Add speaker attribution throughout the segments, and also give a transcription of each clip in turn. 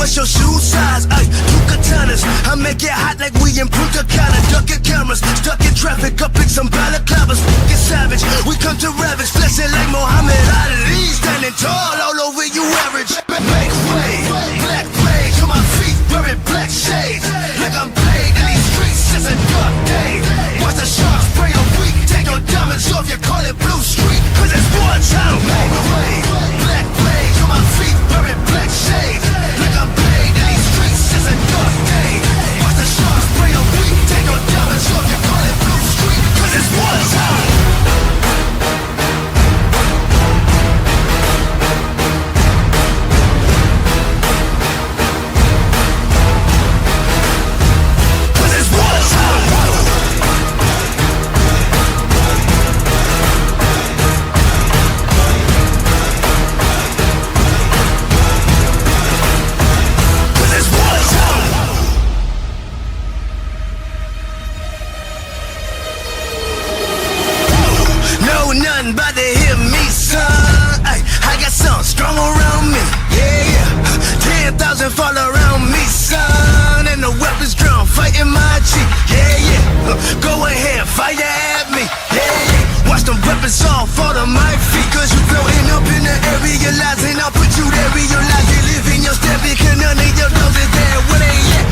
Speaker 1: What's your shoe size? Ay, 2 katanas. I make it hot like we in Punta Cana. Ducking cameras, stuck in traffic, up in some balaclavas. Get savage, we come to ravage, flexing like Muhammad Ali, standing tall all over you average. Make way, black rage on my feet, wearing black shades, like I'm paid in these streets. It's a dark day. Watch the sharks spray a week. Take your diamonds off, you call it Blue Street, 'cause it's war time. Make way, black rage on my feet, wearing black shades, like I'm paid in these streets. It's a dark day. Watch the sharks spray a week. Take your diamonds off, you call it Blue Street, 'cause it's war time. About to hear me, son. Ay, I got something strong around me. Yeah, yeah. 10,000 fall around me, son. And the weapons drawn, fighting my cheek. Yeah, yeah. Go ahead, fire at me. Yeah, yeah. Watch the weapons all fall to my feet. 'Cause you floating up in the air, realizing I'll put you there, realize you live in your step. Because none of your dogs is there. Where they at?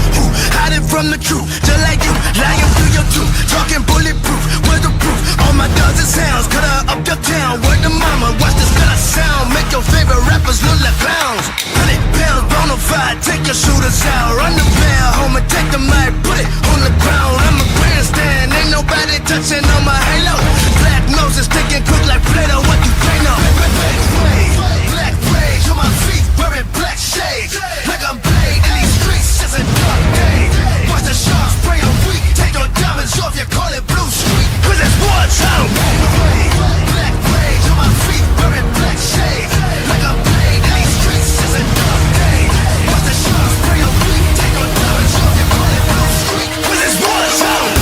Speaker 1: Hiding from the truth, just like you, lying through your tooth. Talking bulletproof, where's the proof? All my dogs and sounds, cut her up your town. Word to mama, watch this cut sound. Make your favorite rappers look like clowns. 100 pounds, bonafide, take your shooters out. Run the bell, home and take the mic, put it on the ground. I'm a grandstand, ain't nobody touching on my halo. Black noses sticking quick like Play-Doh, what you think of? Black rage on my feet, wearing black shades, like I'm paid in these streets. It's a dark day. Watch the sharks spray a week. Take your diamonds off, you call it Blue Street, 'cause it's war time. Black rage on my feet, wearing black shades, like I'm paid in these streets. It's a dark day. Watch the sharks spray a week. Take your diamonds off, you call it Blue Street, 'cause it's war time.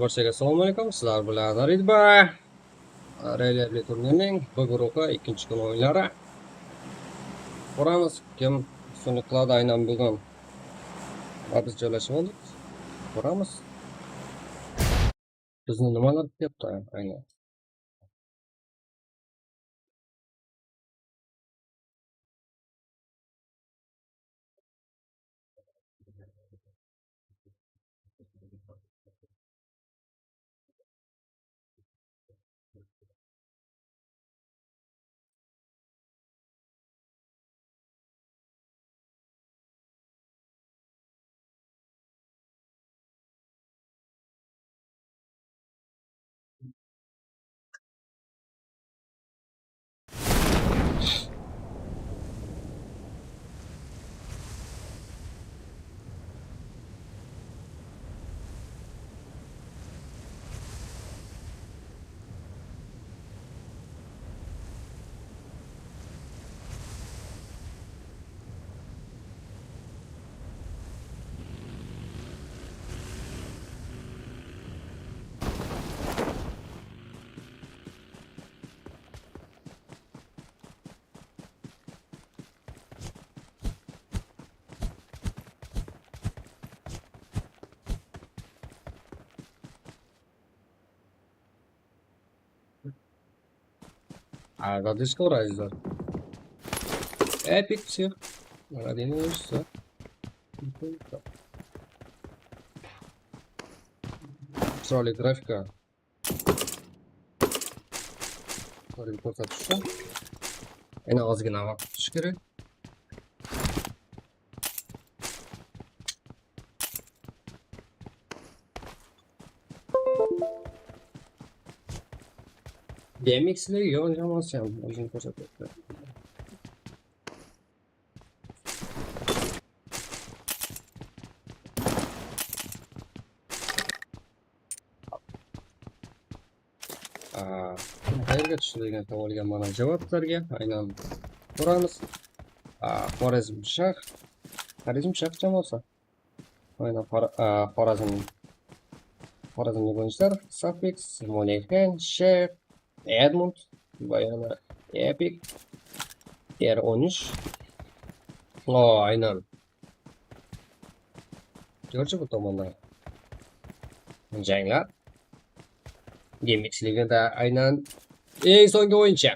Speaker 2: Barchaga assalomu alaykum. Sizlar bilan Ridbanin reylerli turnirining B guruhi ikkinchi kun o'yinlari. Ko'ramiz kim ustunlik qiladi. Aynan bugun biz joylashib oldik. Ko'ramiz. Bizni nimalar kutyapti aynan. Radishka azizlar. Epic всех. Один и все. Chiroyli grafika. Qo'lga ko'rsatishsa. Yana ozgina vaqt kutish kerak. BMX'li yo'l jamoasi ham o'zini ko'rsatyapti. Qayerga tushdi degan savolga mana javoblarga aynan ko'ramiz. Xorazm shahar jamoasi. Aynan Xorazmlik o'yinchilar Safix, Monekan, Shef, Edmund va yana Epic, R13. Aynan. Ko'rchi bu tomonlar. Janglar. Gemixligida aynan eng so'nggi o'yinchi.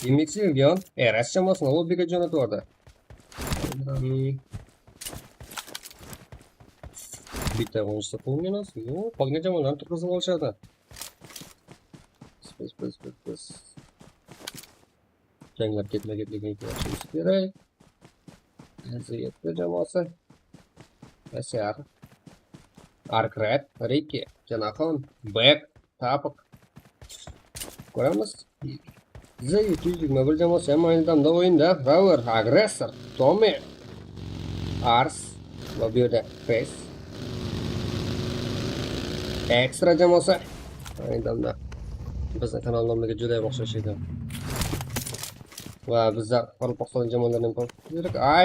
Speaker 2: Gemixligion EROS jamoasini lobbiga jo'natdi. Bitta o'yinchi qo'yganmiz. Yo'q, qolgan jamoalarni turg'izib olishadi. Biz. Janglar ketma-ketligiga e'tiborimiz kerak. Ziynaddin jamoasi. SR Arkret, Riki, Janaxon, Bek, Tapiq. Ko'ramiz. Z121 jamoasi ham ayni damda o'yinda. Rover, Aggressor, Tommy, Ars va bu yerda Face. Extra jamoasi ayni damda bizning kanal nomiga juda ham o'xshash edi. Va bizda Qaraqalpaqstan jamoalaridan bor.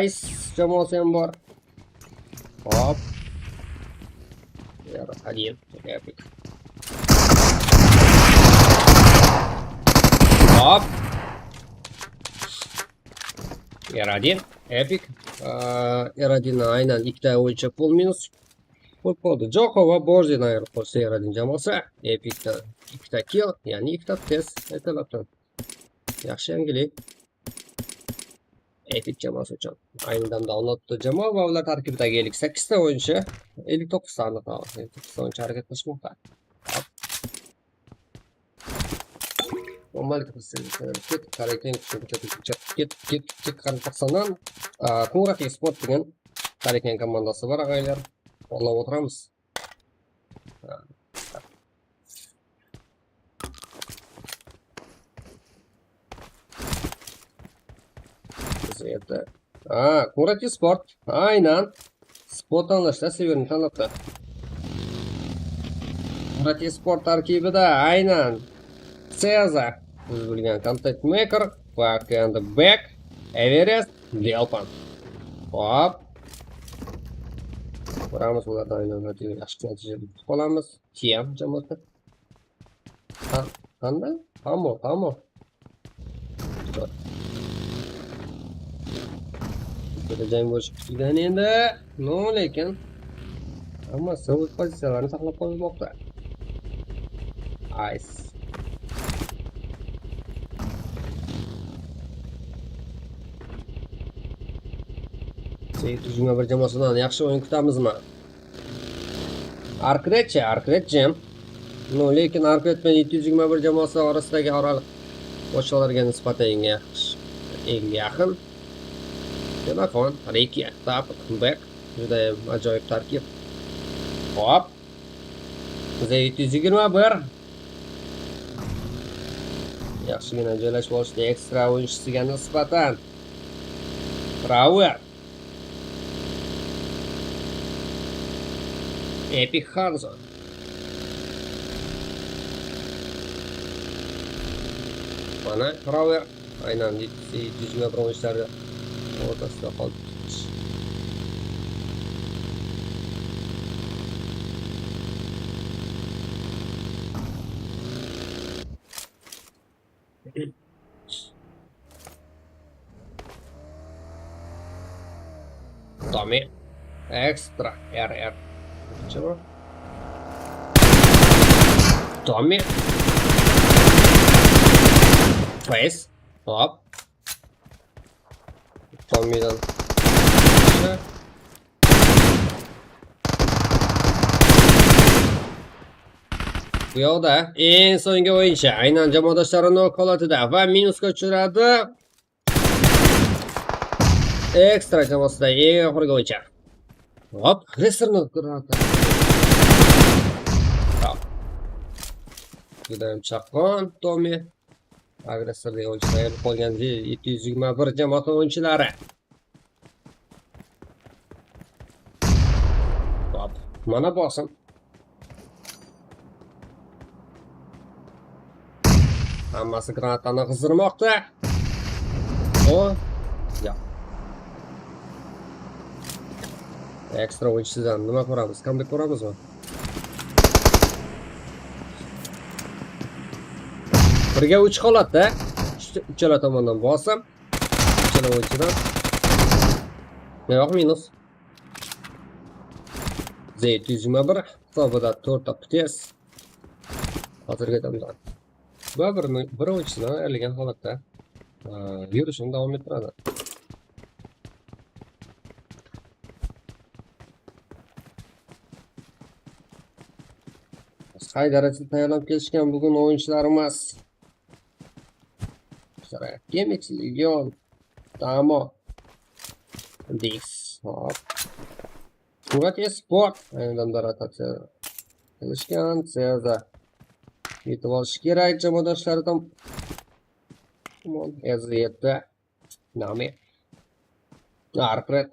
Speaker 2: Ice jamoasi ham bor. Hop. Один. Эпик. Оп. R1. Epic. R1 aynan ikkita o'yinchi pul minus. Qo'yib qoldi. Joko va Borzin ayirib qo'ysa R1 jamoasi. Epicda ikkita kill, ya'ni ikkita test aytiladi. Yaxshi yangilik. Epic jamoasi uchun. Ayni damda 16 jamoa va ular tarkibidagi 58 ta o'yinchi, 59 ta aniq 59 ta o'yinchi harakat qilishmoqda. Normal KAREKEN Qaraqalpaqstondan QAREKEN sport degan KAREKEN komandasi bor, ag'aylar. Qo'llab o'tiramiz. QAREKEN sport. Aynan. Sport tanlashda severni tanlabdi. QAREKEN sport tarkibida aynan Ceza, siz bilgan content maker, Asadbek, Everest, Delpan. Hop. Ko'ramiz ulardan aynan yaxshi natija qolamiz. Kim jamoasi? Qanday? Tamom. Jang bo'lishi kutilgan endi. Lekin hammasi o'z pozitsiyalarini saqlab qolmoqda. Ice. T121 jamoasidan yaxshi o'yin kutamizmi? Arkret jam. Lekin Arkret bilan 721 jamoasi orasidagi oraliq boshqalarga nisbatan eng yaqin. Telefon, Riki, Tapiq, Bek, juda ham ajoyib tarkib. Hop. Z121. Yaxshigina joylashib olishda ekstra o'yinchisiga nisbatan. Rover. Epic Hanzo. Mana Rover. Aynan 721 o'yinchilarga o'rtasida qoldi. Tommy Extra RR. Чего? Tommy. Face. Hop. Tommy'dan. Bu yoqda eng so'nggi o'yinchi aynan jamoadoshlarini holatida va minusga uchradi. Ekstra jamoasida eng oxirgi o'yinchi. Hop, agressorni ko'radi. Judayam chaqqon Tommy. Agressordagi o'yinchilar qolgan 721 jamoat o'yinchilari. Hop, mana bosim. Hammasi granatani qizdirmoqda. O, ya. Ekstra o'yinchidan nima ko'ramiz? Qanday ko'ramizmi? Birga 3 holatda uchala tomondan bosim. Uchala o'yinchidan. Yo'q, minus. Z721 hisobida 4 ta putes. Hozirgi damda bir o'yinchidan ayrilgan holatda yurishini davom ettiradi. Qay darajada tayyorlanib kelishgan bugun o'yinchilarimiz. Gemix, Legion, Damo, Dix, hop. Surati Sport, aynan rotatsiya qilishgan, Ceza. Yetib olish kerak jamoadoshlaridan. Eziyatda. Nami. Arpret.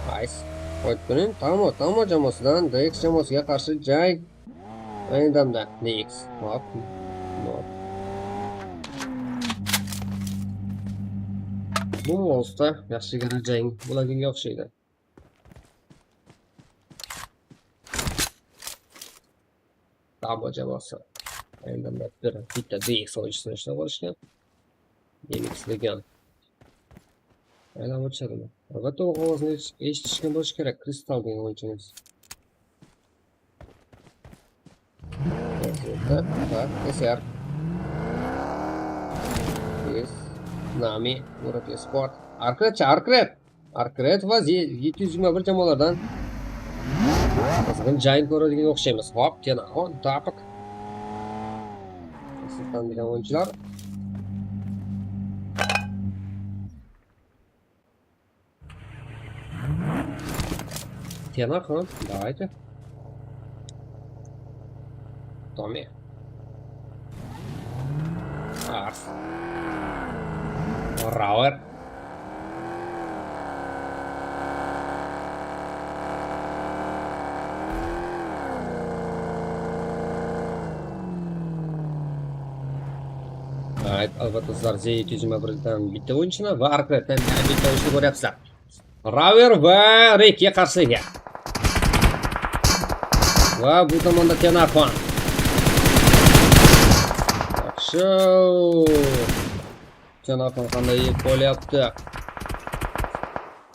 Speaker 2: Nice. O'tkuning Tamo jamoasidan DX jamoasiga qarshi jang. Aynan damda DX. Hop. Bu o'zda yaxshigina jang bo'ladigan o'xshaydi. Tamo jamoasi. Aynan bitta DX o'yinchisi ishlab olishgan. DX degan. Aynan o'chadi. Albatta ovozni eshitishgan bo'lish kerak. Kristal degan o'yinchimiz. SR. Yes. Nami, MURA Sport. Arcret va 721 jamoalardan qizg'in jang ko'radigan o'xshaymiz. Hop, GeNa, tapiq. Tanilgan o'yinchilar. GeNa, давайте. Tommy. Ars. Rauer. Albatta sizlar Z721dan bitta o'yinchini va Arcretdan bitta o'yinchini ko'ryapsizlar. Rauer va Rekga qarshi. Va bu tomonda GeNa. Yaxshi. GeNa qanday bo'lyapti?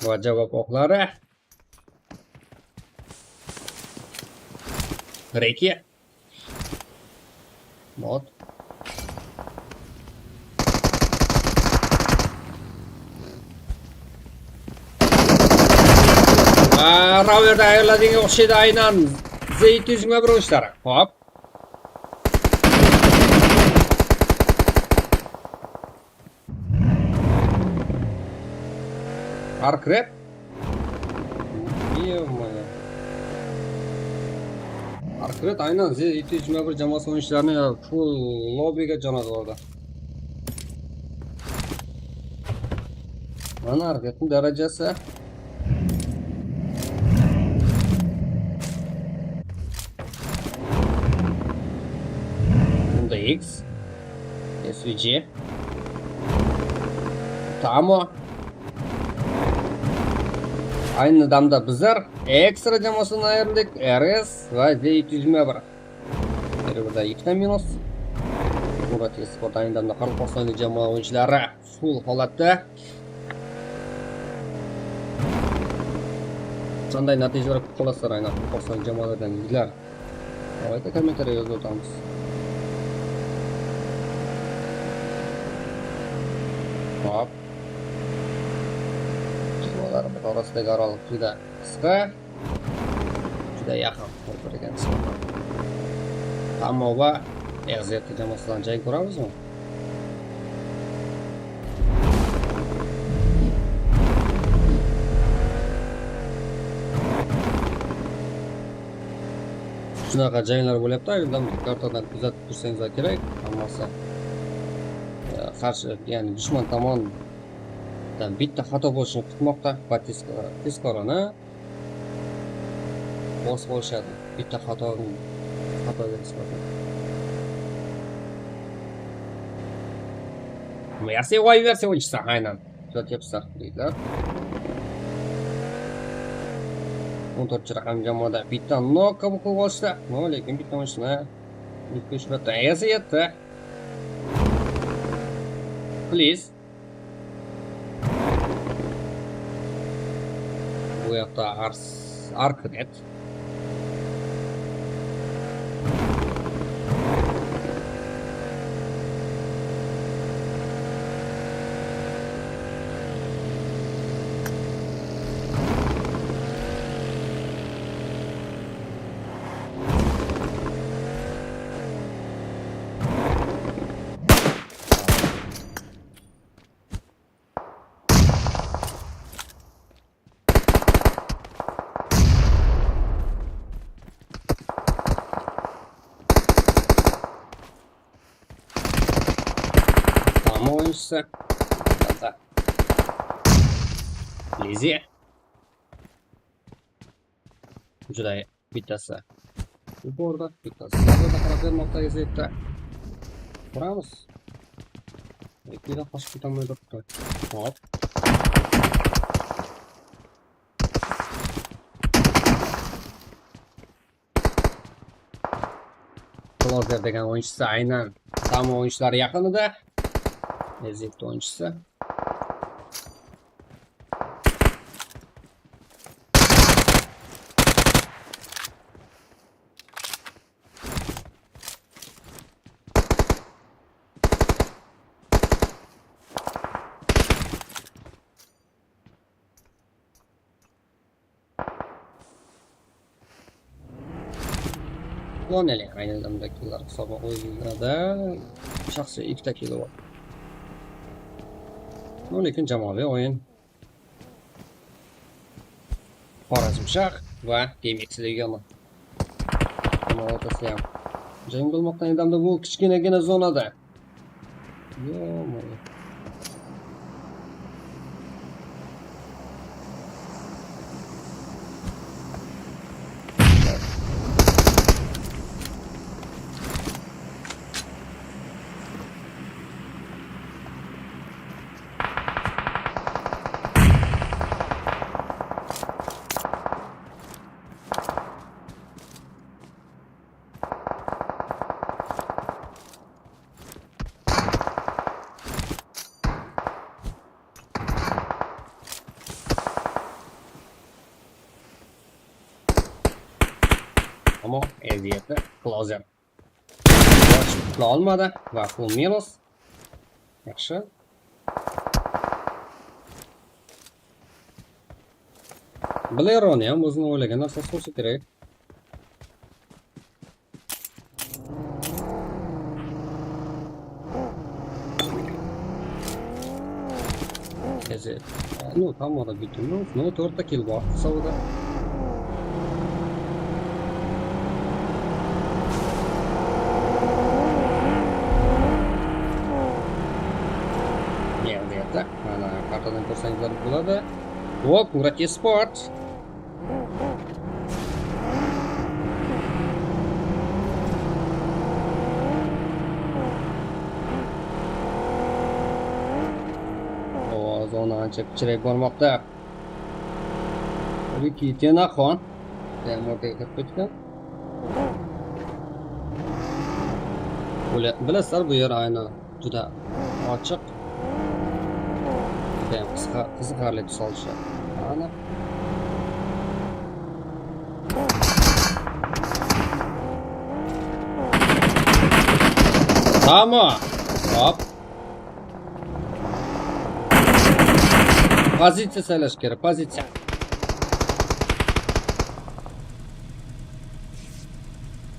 Speaker 2: Va javob o'qlari. Rekga. Mod. Rauerda ayoladigan o'xshaydi aynan Z721 o'yinchilari. Hop. Arcret. Arcret aynan Z721 jamoasi o'yinchilarini full lobbyga jo'natdi orada. Mana Arcretning darajasi. X, SVG, Tamo. Aynı damda bizler ekstra jamoasini ayirdik. EROS va Z721. Burada 2 minus. Surati Sport aynı damda Qaraqalpaqstan jamoa o'yinchilari full holatda. Qanday natijalar qolasizlar aynan Qaraqalpaqstan jamoalaridan bizlar. Oyda kommentariya yozib o'tamiz. Hop. Chiqmalar orasidagi oraliq juda qisqa, juda yaqin bir-biriga nisbatan. Ammo va eziyatli jamoasidan jang ko'ramizmi? Shunaqa janglar bo'lyapti, aydin kartadan kuzatib tursangiz kerak, hammasi qarshi, ya'ni dushman tomonidan bitta xato bo'lishini kutmoqda, va tezkorona bosib olishadi bitta xatoga nisbatan. Versiya o'yinchisi aynan kuzatyapsizlar deydilar. 14 raqam jamoada bitta nok qabul qilib olishdi. Lekin bitta o'yinchini ikki ishbatda eziyatda. Please. Bu yoqda Arkanet. Oyuncusu da Lizi juda bittasi yuqorida, bittasi safida qarab bermoqda eziyatda. Ko'ramiz. Ikkita qochib ketolmaydi. Hop. Klozer degan o'yinchisi aynan tam o'yinchilar yaqinida. Eziyetli oyuncusu. Loneli aynan damdakilar hisobga qo'yilganda shaxsiy ikkita kilo bor. Lekin jamoaviy o'yin. Xorazmshah va Demegenov. Jamoa o'rtasida ham jang bo'lmoqda endi bu kichkinagina zonada. Yo-mo'yo. Ama eziyetli Klozer boshqa olmadi va full minus. Yaxshi. Bleroni ham o'zini o'ylagan narsasi bo'lsa kerak. Ну, там надо бить. Ну, 4 kill bor hisobida. Mana kartadan ko'rsangizlar bo'ladi. Hop, MURA Sport. Zona ancha kichrayib bormoqda. GeNa xon Timurga kirib ketgan. Bilasizlar, bu yer aynan juda ochiq. Qiziqarli tus olishi. Mana Tamam. Hop. Pozitsiya saylash kerak, pozitsiya.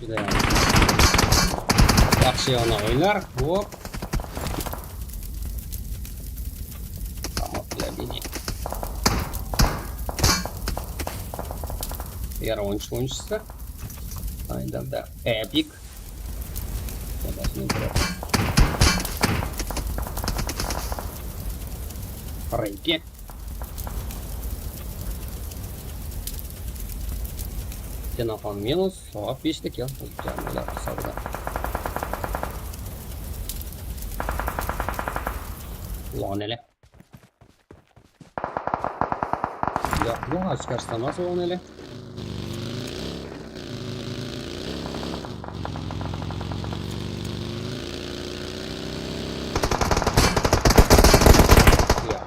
Speaker 2: Juda yaxshi yana o'yinlar. Hop. Tamam, Ridbanin. Diğer oyuncusu. Aynen de Epic. Qaraqalpaq. GeNa minus. Hop, 5'lik ya. Canlılar kısada. Ulan hele. Yok, çıkarsam nasıl ulan hele?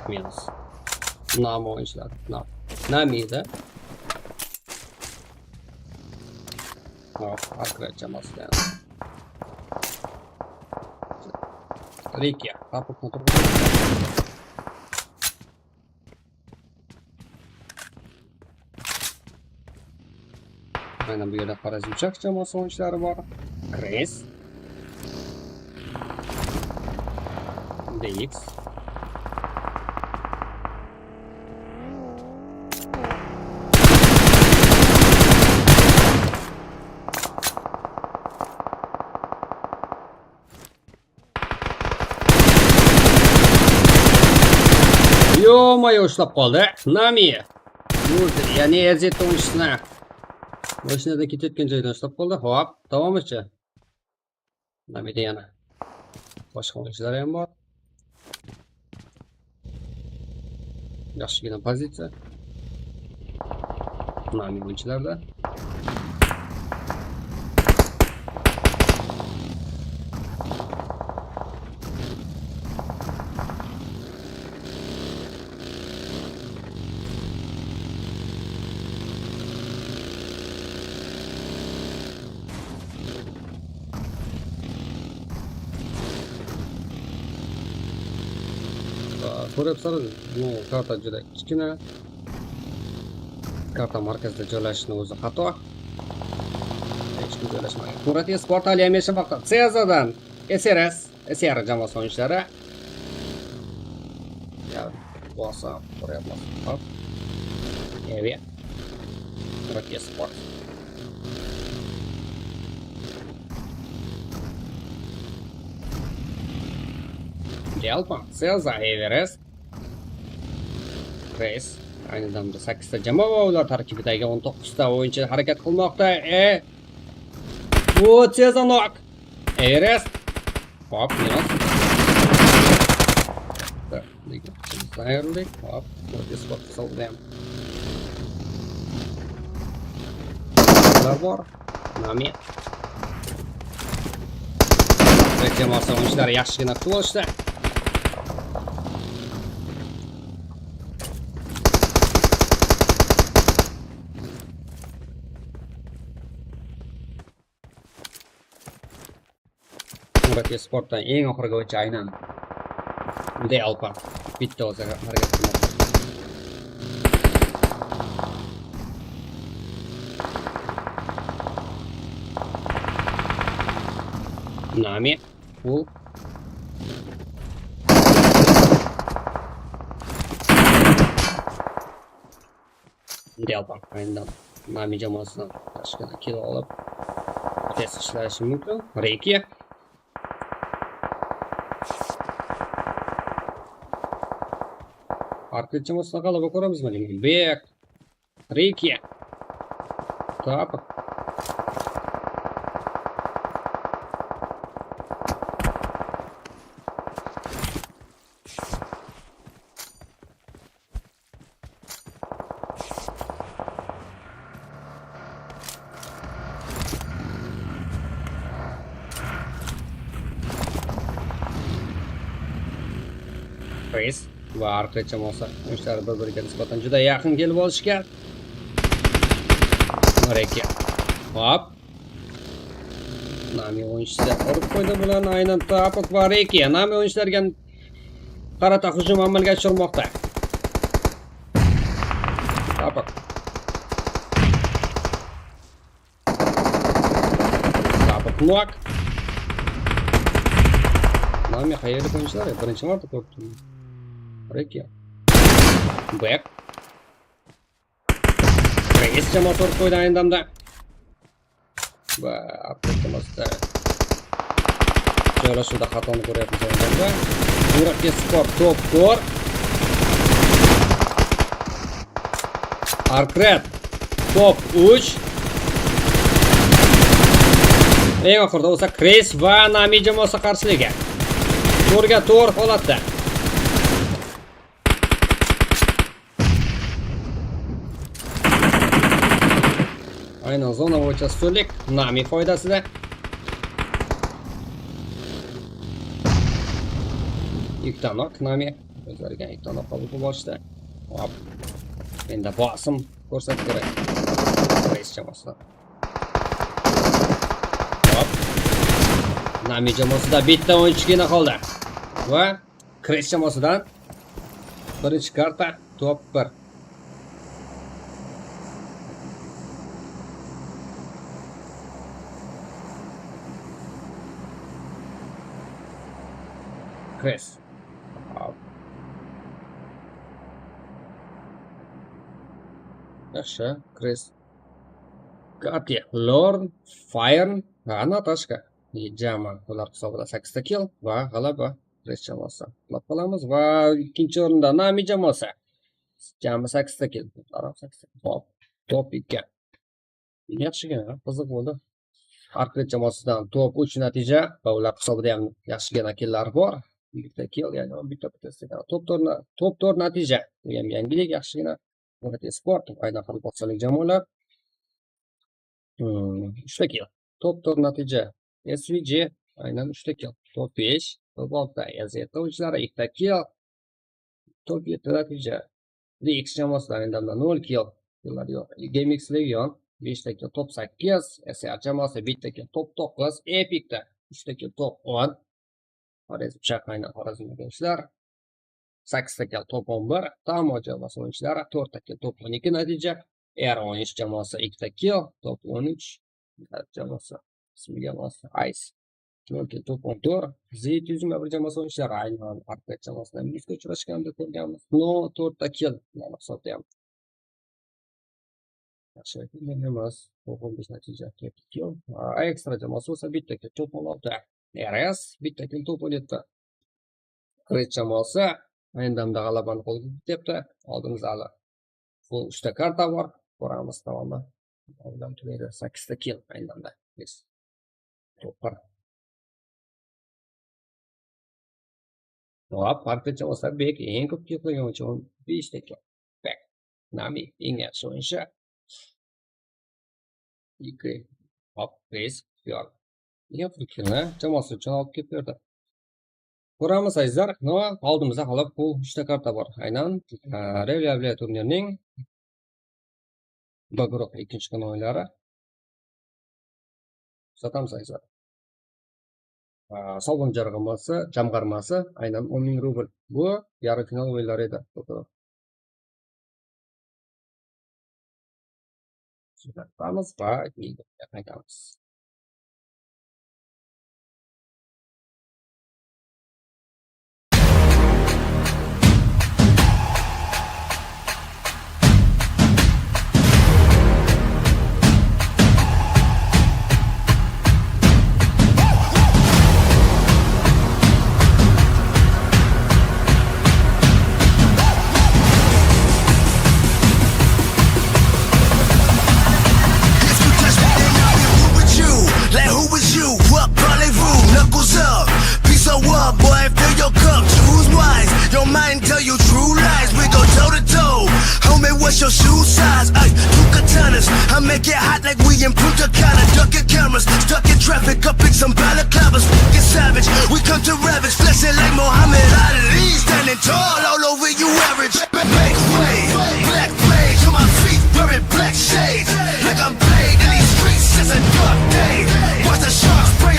Speaker 2: Minus. Nam oyuncular. Namiydi. Hop, arkaya açamaz yani. Rikia. Kapı kontrol. Aynen bu yerde parazitçak caması oyuncuları var. Kres. DX. Yo-moyo ushlab qoldi. Nami. Ya'ni eziyat o'yinchini mashinada ketayotgan joydan ushlab qoldi. Hop, davomchi. Namida yana boshqa o'yinchilar ham bor. Yaxshigina pozitsiya. Nami o'yinchilarda. Ko'ryapsizlar, bu karta juda kichkina. Karta markazida joylashishni o'zi xato. Hech kim joylashmaydi. Muratiya sport aliyamishi vaqt. CEZAdan SR jamoasi o'yinchilari. Ya, bosa ko'ryapmiz. Hop. Evet. Muratiya sport. Jalpa, Selza Everest. Race. Ayni damda 8 ta jamoa va ular tarkibidagi 19 ta o'yinchi harakat qilmoqda. Bu Cezanok. Everest. Hop, minus. Sayırlık. Hop, bu spot saldım. Var. Nami. Jamoasi o'yinchilari yaxshigina qilib olishdi. Muratiya sportdan eng oxirgi o'yinchi aynan Alpa bitta o'zi harakat qilmoqda. Nami full. Alpa aynan Nami jamoasidan tashqari kilo olib test ishlashi mumkin. Reiki. Arkadaşlar jamoasida g'alaba ko'ramizmi? Bek. Reiki. Top. Race va arkadaşlar jamoasi o'yinchilari bir-biriga nisbatan juda yaqin kelib olishgan. Reiki. Hop. Nami o'yinchisi urib qo'ydi bularni aynan Topok va Reki. Nami o'yinchilarga qarata hujum amalga oshirmoqda. Topok. Topok nok. Nami qayerda o'yinchilar? Birinchi marta ko'rdim. Reki. Back. Reis jamoasi urib qo'ydi aynan damda. Va aptekamasda joylashuvda xatoni ko'ryapmiz endi. Murakka sport top tor. Arkret top 3. Eng oxirida bo'lsa Kres va Nami jamoasi qarshiligi. To'rga to'r holatda. Aynan zona bo'yicha ustunlik Nami foydasida. Iktanok Nami o'zlariga iktanok qabul qilib olishdi. Hop. Endi bosim ko'rsatib kerak. Reis jamoasidan. Hop. Nami jamoasida bitta o'yinchigina qoldi. Va Kres jamoasidan birinchi karta top 1. Kres. Yaxshi, Kres. Qati, Lorn, Fire, Natashka. Jama ular hisobida 8 ta kill va g'alaba Kres jamoasi. Qilib qolamiz va ikkinchi o'rinda Nami jamoasi. Jami 8 ta kill. Taraf 8 ta. Hop, top 2. Yaxshigina, qiziq bo'ldi. Arkret jamoasidan top 3 natija va ular hisobida ham yaxshigina killlar bor. Bitta kill, ya'ni bitta top 4 natija. Bu ham yangilik yaxshigina. Bunaqa sport aynan qalpoqsalik jamoalar. 3 ta kill. Top 4 natija. SVG aynan 3 ta kill. Top 5, top 6 AZ o'yinchilari 2 ta kill. Top 7 natija. DX jamoasidan aynan 0 kill. Killar yo'q. GameX Legion 5 ta kill. Top 8, SR jamoasi 1 ta kill. Top 9, Epic'da 3 ta kill. Top 10. Orazbek aynan Orazbek o'yinchilar 8 ta kill top 11, Tamo jamoasi o'yinchilari 4 ta kill top 12 natija, EROS jamoasi 2 ta kill top 13, jamoasi ismiga mos Ice 0 kill top 14, Z101 jamoasi o'yinchilari aynan Arkret jamoasidan yuzga uchrashganda ko'rganmiz. No 4 ta kill hisobda ham. Yaxshi emas, 15 natija kill. Ekstra jamoasi esa 1 ta kill top 16. EROS bitta kill top 17. Kres jamoasi aynan damda g'alabani qo'lga kiryapti. Oldimizda hali full 3 ta karta bor. Ko'ramiz davomida. Oldin tulaydi 8 ta kill aynan damda. Top 1. Hop, Arkret jamoasi bek eng ko'p kill qilgan o'yinchi 5 ta kill. Bek. Nami eng yaxshi o'yinchi. Ikki. Hop, Kres yo'q. Afrikani jamoasi uchun olib kelib berdi. Ko'ramiz azizlar. No, oldimizda hali bu 3 ta karta bor. Aynan Revliya turnirining B guruh ikkinchi kun o'yinlari. Kuzatamiz azizlar. Sovg'in jamg'armasi aynan 10 ming rubl. Bu yarim final o'yinlari edi. Kuzatamiz va qaytamiz.
Speaker 1: What's your shoe size? Ay, 2 katanas. I make it hot like we in Punta Cana. Ducking cameras, stuck in traffic, up in some balaclavas. Get savage, we come to ravage. Flexing like Muhammad Ali. Standing tall all over you average. Make way, black blades on my feet, wearing black shades. Like I'm played in these streets, it's a dark day. Watch the sharks break.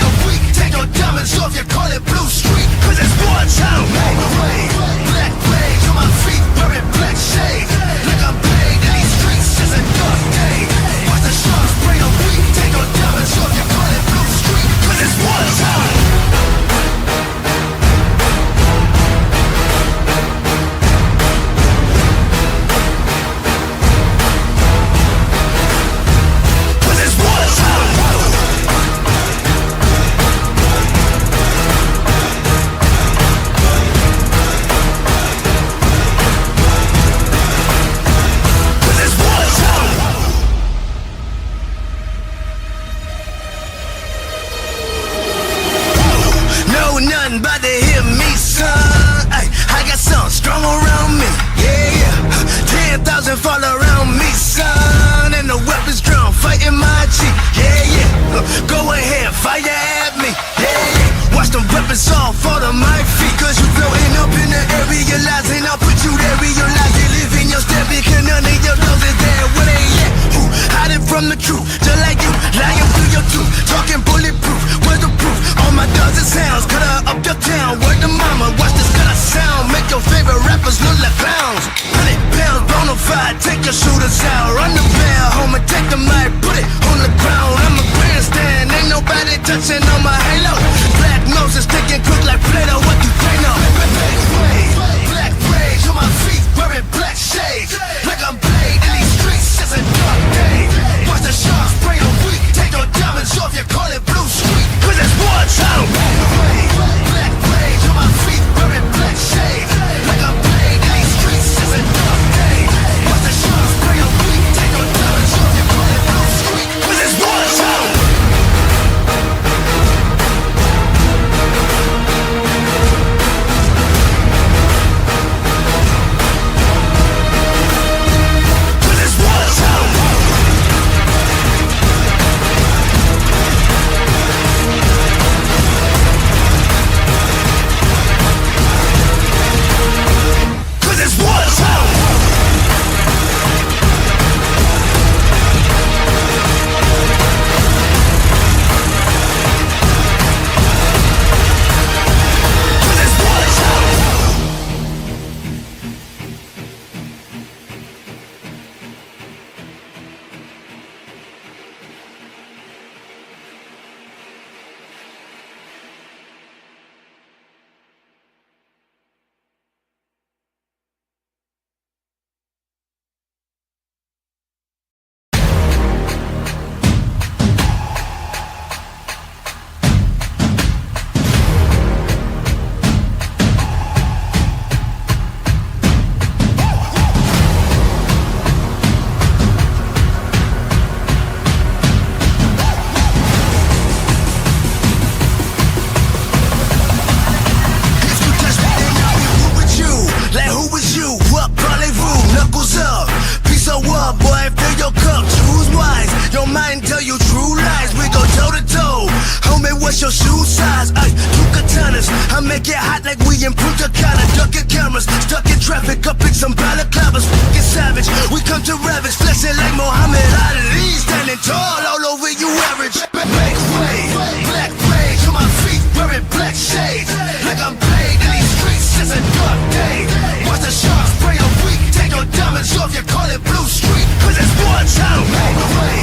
Speaker 1: mind tell you true lies. We go toe to toe. Homie, what's your shoe size? Ay, two katanas. I make it hot like we in Punta Cana. Ducking cameras, stuck in traffic, up in some balaclavas. Fucking savage. We come to ravage, flexing like Muhammad Ali. Standing tall all over you average. Make way, black rage on my feet, wearing black shades. Like I'm paid in these streets, it's a dark day. Watch the sharks spray a week. Take your diamonds off, you call it Blue Street. Cause it's war town. Make way,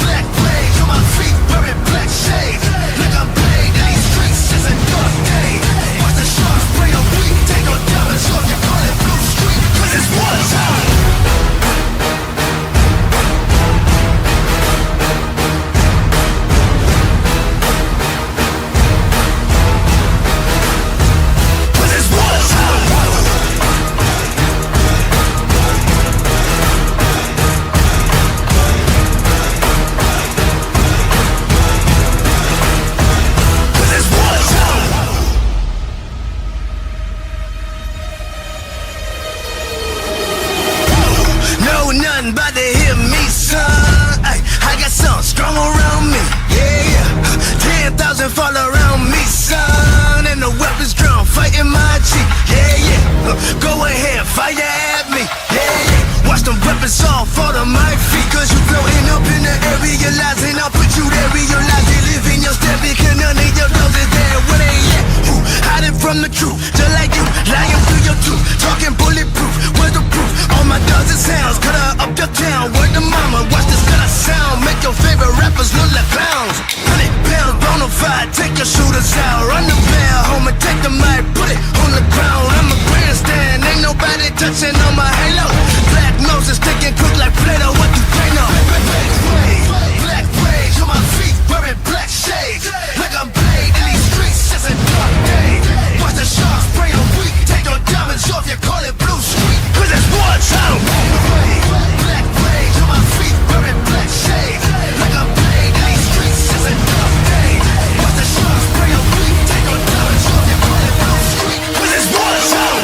Speaker 1: black rage on my feet, wearing black shades. Like I'm paid in these streets, it's a dark day. Watch the sharks spray a week. Take your diamonds off, you call it Blue Street. Cause it's war town. Nothing but to hear me, son. Ay, I got something strong around me. Yeah, 10,000 fall around me, son. And the weapons drawn, fighting my cheek. Yeah. Go ahead, fire at me. Yeah. Watch them weapons all fall to my feet. Cause you floating up in the air, realizing I'll put you there, realize they live in your step. Because none of your dogs is there. Where they at? Hiding from the truth, just like you, lying through your truth. Talking bulletproof, where's the proof? All my dogs and sounds, cut her up your town. Word to mama, watch this cut her sound. Make your favorite rappers look like clowns. 100 pounds, bonafide, take your shooters out. Run the bell, homie, take the mic, put it on the ground. I'm a grandstand, ain't nobody touching on my halo. Black noses, sticking crook like Play-Doh, what you think of? Black rage on my feet, wearing black shades. Like I'm paid in these streets, it's a dark day. Watch the sharks spray a week. Take your diamonds off, you call it Blue Street. Cause it's war town. Black rage on my feet, wearing black shades. Like I'm paid in these streets, it's a dark day. Watch the sharks spray a week. Take your diamonds off, you call it Blue Street. Cause it's war town.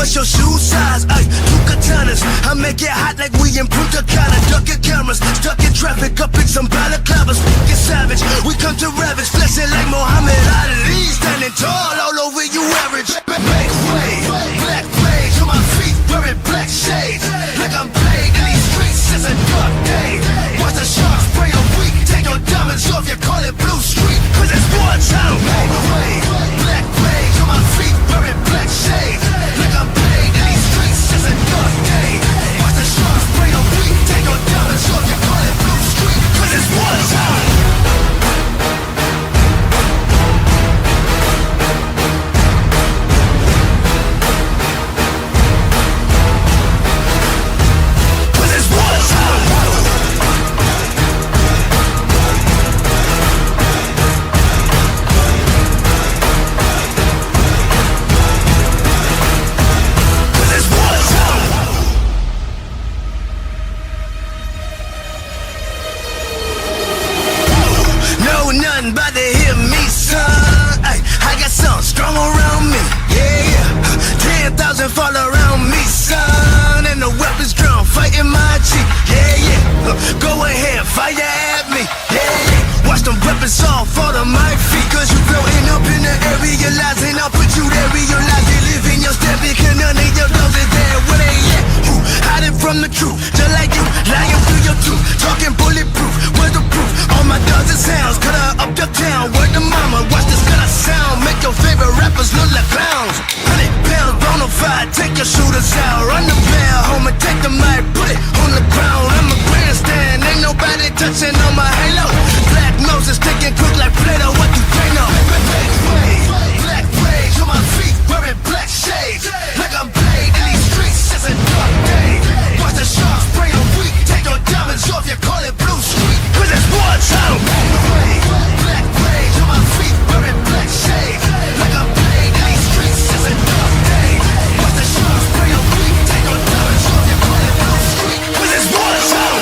Speaker 1: What's your shoe size? Ay, two katanas. I make it hot like we in Punta Cana. Ducking cameras, stuck in traffic, up in some balaclavas. Fucking savage. We come to ravage, flexing like Muhammad Ali. Standing tall all over you average. Make way, black rage on my feet, wearing black shades. Like I'm paid in these streets, it's a dark day. Watch the sharks spray a week. Take your diamonds off, you call it Blue Street. Cause it's war town. Make way, black rage on my feet, wearing black shades. Like I'm paid in these streets, it's a dark day. Watch the sharks spray a week. Take your diamonds off, you call it Blue Street. Cause it's war town. 10,000 fall around me, son. And the weapons drawn, fighting my cheek. Yeah, yeah. Go ahead, fire at me. Yeah, yeah. Watch them weapons all fall to my feet. Cause you floating up in the air, realizing I'll put you there, realize you live in your step. Because none of your dogs is there. Where they at? Who hiding from the truth? Just like you, lying through your tooth. Talking bulletproof, where's the proof? All my dogs and sounds, cut her up your town. Word to mama, watch this cut sound. Make your favorite rappers look like clowns. 100 pounds, bonafide, take your shooters out. Run the bell, home and take the mic, put it on the ground. I'm a grandstand, ain't nobody touching on my halo. Black noses sticking quick like Play-Doh, what you think of? Black rage on my feet, wearing black shades. Like I'm paid in these streets, it's a dark day. Watch the sharks spray the weak, take your diamonds off, you call it blue street. Cause it's war time. Black rage on my feet, wearing black shades. Like I'm paid in these streets, it's a dark day. Watch the sharks spray the weak, take your diamonds off, you call it blue street. Cause it's war time.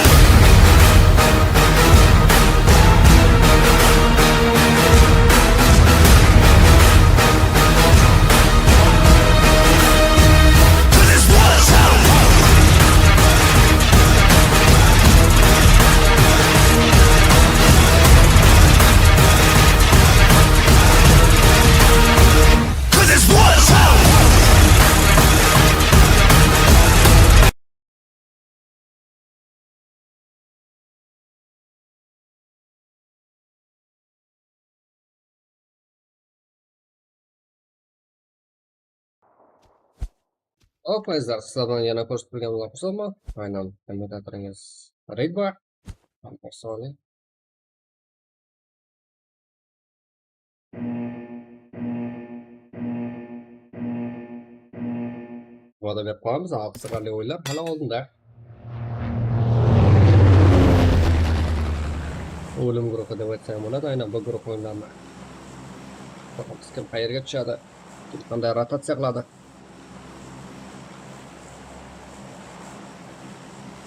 Speaker 2: Hop, sizlar, sizlardan yana ko'rsatib turgan xursandmi? Aynan kommentatoriniz Ridba. Soni. Va'da berib qo'yamiz, qiziqarli o'yinlar hali oldinda. O'lim guruhi deb aytsam bo'ladi, aynan bu guruh o'yinlarini. Ko'ramiz kim qayerga tushadi, kim qanday rotatsiya qiladi.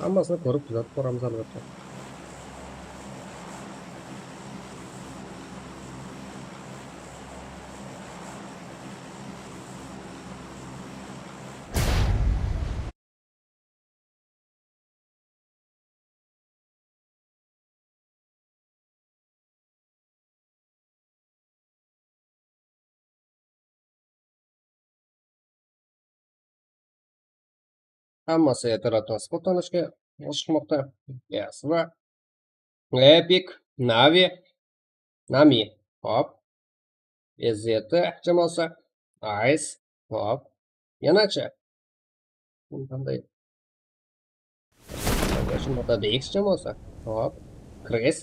Speaker 2: Hammasini ko'rib kuzatib boramiz albatta. Hammasi ertalab transportlanishga oshiqmoqda. Yes, va Epic, Navi, Nami, hop. EZT jamoasi, Ice, hop. Yanacha. Qanday? Shunda DX jamoasi, hop. Chris.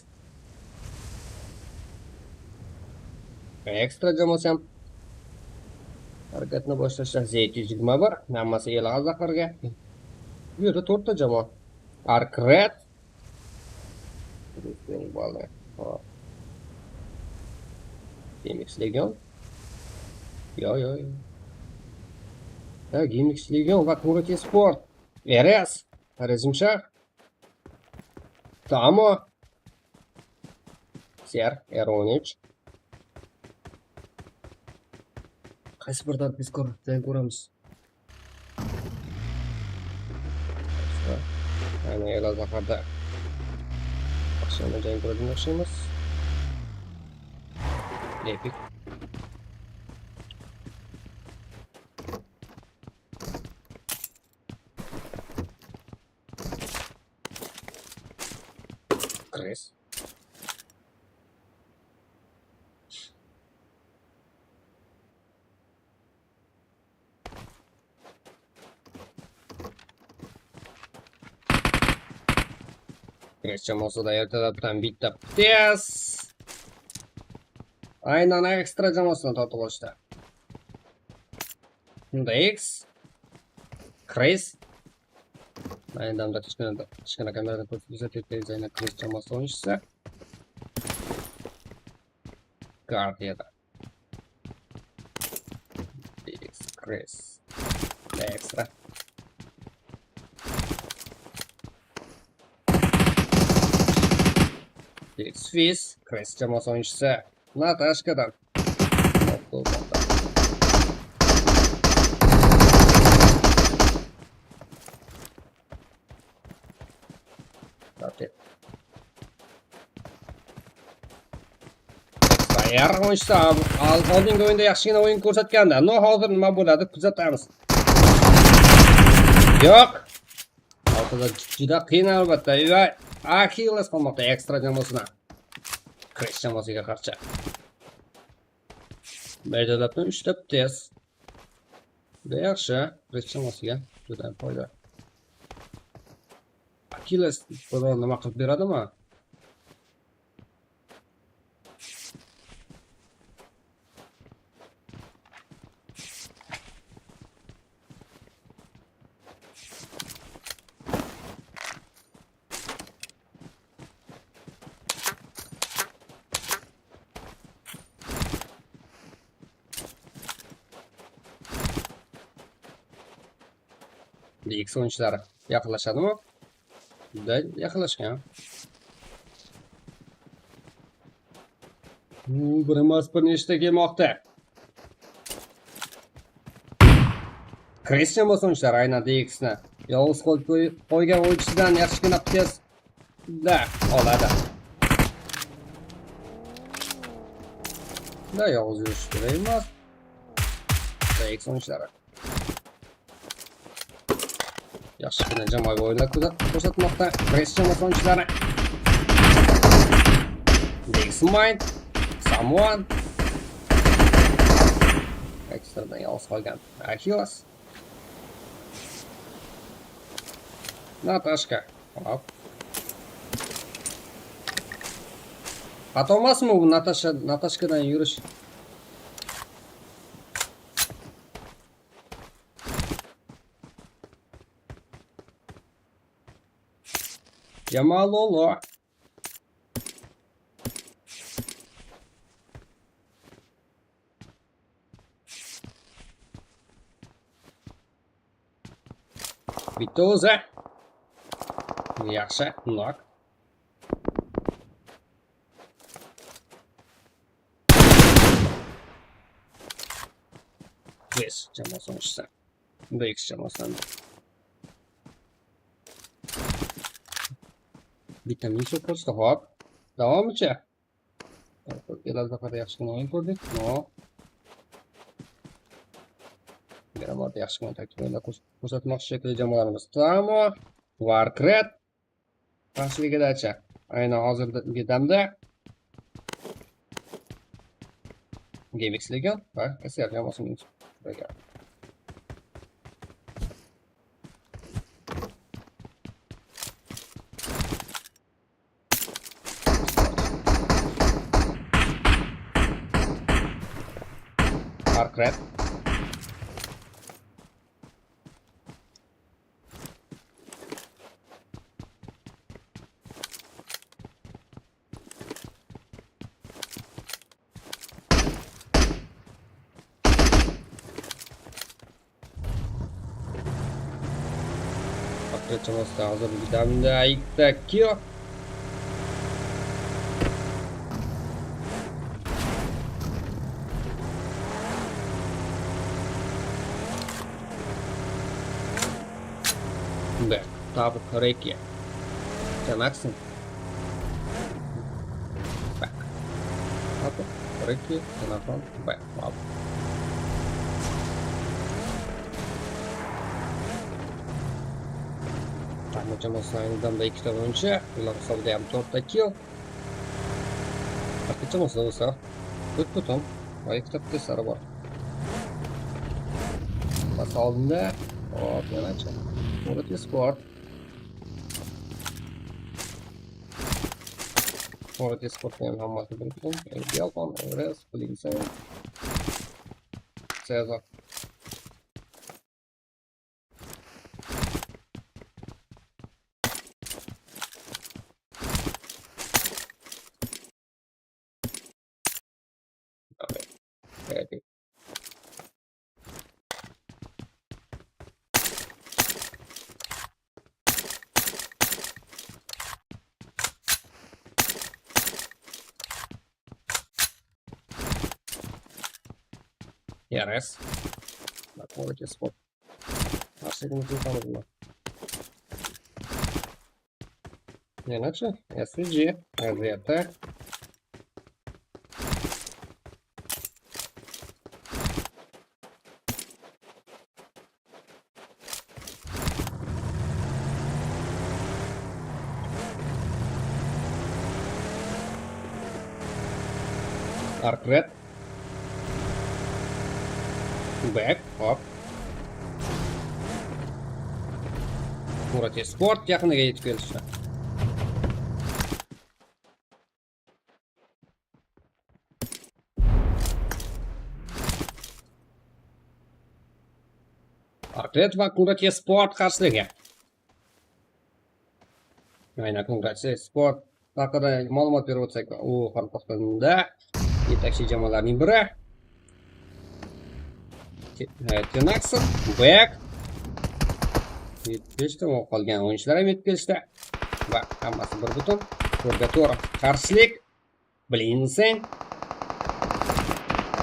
Speaker 2: Ekstra jamoasi ham harakatni boshlashda Z221, hammasi ELHAM zaxirga. Bu yerda 4 ta jamoa. Arkret. Hop. GameX Legion. Yo. Ha, GameX Legion va Qurati Sport. EROS. Rezimshar. Tamo. Ser, R13. Qaysi birdan tezkor ko'ramiz. Ayni ELHAM zaxirda. Yaxshi jang ko'radigan o'xshaymiz. Epic. Chris. Chris jamoasida ertalabdan bitta tez. Aynan ekstra jamoasini tortib olishdi. Unda X. Chris. Aynan da kichkina kameradan ko'rsatib aynan Chris jamoasi o'yinchisi. KARTA. X Chris. Ekstra. X-Fizz, Chris jamoasi o'yinchisi Natashkadan. Eğer o'yinchilar oldingi o'yinda yaxshigina o'yin ko'rsatganda, no hozir nima bo'ladi kuzatamiz. Yo'q. Ortada juda qiyin albatta. Va Achilles qolmoqda ekstra jamoasida. Kirish jamoasiga qarshi. Berdalabdan 3 ta tez. Juda yaxshi. Kirish jamoasiga juda foyda. Achilles biror nima qilib beradimi? X oyunchilari yaqinlashadimi? Juda yaqinlashgan. Bir emas bir nechta kelmoqda. Christian o'yinchilar aynan DX'ni yolg'iz qo'ygan o'yinchidan yaxshigina tez da oladi. Da yolg'iz yurish kerak emas. DX o'yinchilari yaxshigina jamoaviy o'yinlar ko'rsatmoqda. Christian o'yinchilari DX Mind Someone ekstradan yolg'iz qolgan Achilles Natashka. Hop. Xato emasmi bu Natashkadan yurish? Jamalolo. Bitoza. Yaxshi, knock. Yes, jamoasi o'yinchisi. DX jamoasidan. Vitamin so'qirishdi, hop. Davomchi. Keladi faqat yaxshigina o'yin ko'rdik. No. Yana yaxshigina taktikani ko'rsatmoqchi shekilli jamoalarimiz. Tamo, Warcraft qarshiligidacha. Aynan hozirgi damda GameX Legion va SR jamoasining birga. Warcraft jamoasida hozirgi damda ikkita kill. Да, табу реки. Тянаксин. Бэк. Табу реки, тянакон, бэк. Лап. Tam jamoasining damda ikkita o'yinchi, ular hisobida ham 4 ta kill. Ikkita jamoasida bo'lsa, ko'p putum va ikkita testlar bor. Bas oldinda, hop, yanacha. To'g'ri sport. To'g'ri sportni ham hammasi bilsin. Yolg'on, EROS, bilingsa. Cezar. Okay. EROS. Quality spot. Последний телефон. Иначе SVG, RZT. Arcret. Back, hop. Murati sport yaqiniga yetib kelishdi. Arcret va Murati sport qarshiligi. Aynan Murati sport haqida ma'lumot berib o'tsak, u Qoraqalpaqstonda yetakchi jamoalarning biri. Tenaxon, Back. 75 ta qolgan o'yinchilar ham yetib kelishdi. Va hammasi bir butun. To'rga to'g'ri qarshilik. Bilinsin.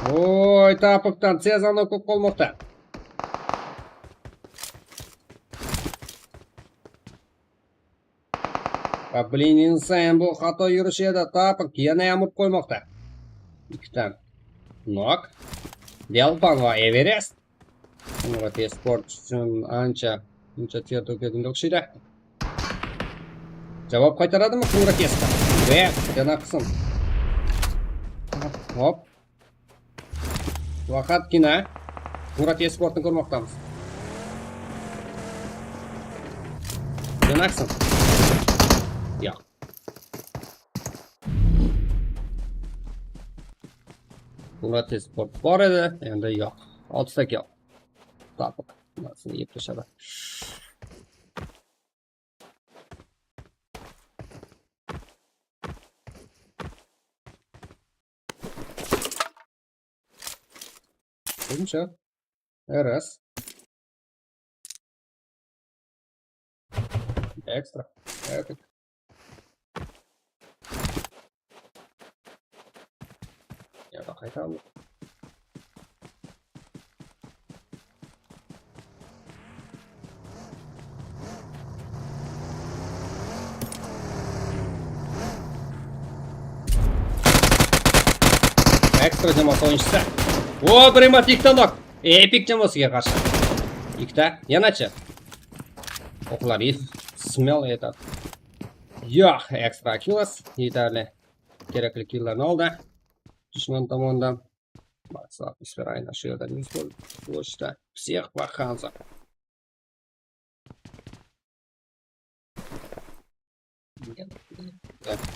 Speaker 2: Voy, tapibdan cezaQARAQALPAQ ko'p qolmoqda. Va bilinsin, bu xato yurishi edi. Tapib yana ham urib qo'ymoqda. Ikkidan nok. Delpan va Everest. Murati sport uchun ancha ter to'kadigan o'xshaydi. Javob qaytaradimi Murati sport? Va yana qism. Hop. Vaqatgina Murati sportni ko'rmoqdamiz. Yana qism. Yo'q. Murati sport bor edi, endi yo'q. 6 ta yo'q. Tapib. Nasıl yeb tashadi. Buncha. EROS. Extra. Epic. Ya da qaytamiz. Ekstra jamoasi o'yinchisi. O, birinchi ikkitadan epik jamoasiga qarshi. Ikkita, yanachi. O'qlari smell etadi. Yo'q, ekstra kills yetarli. Kerakli killlarni oldi. Dushman tomonidan maqsad atmosfera aynan shu yerda yuz bo'lishda. Psix va Hanza.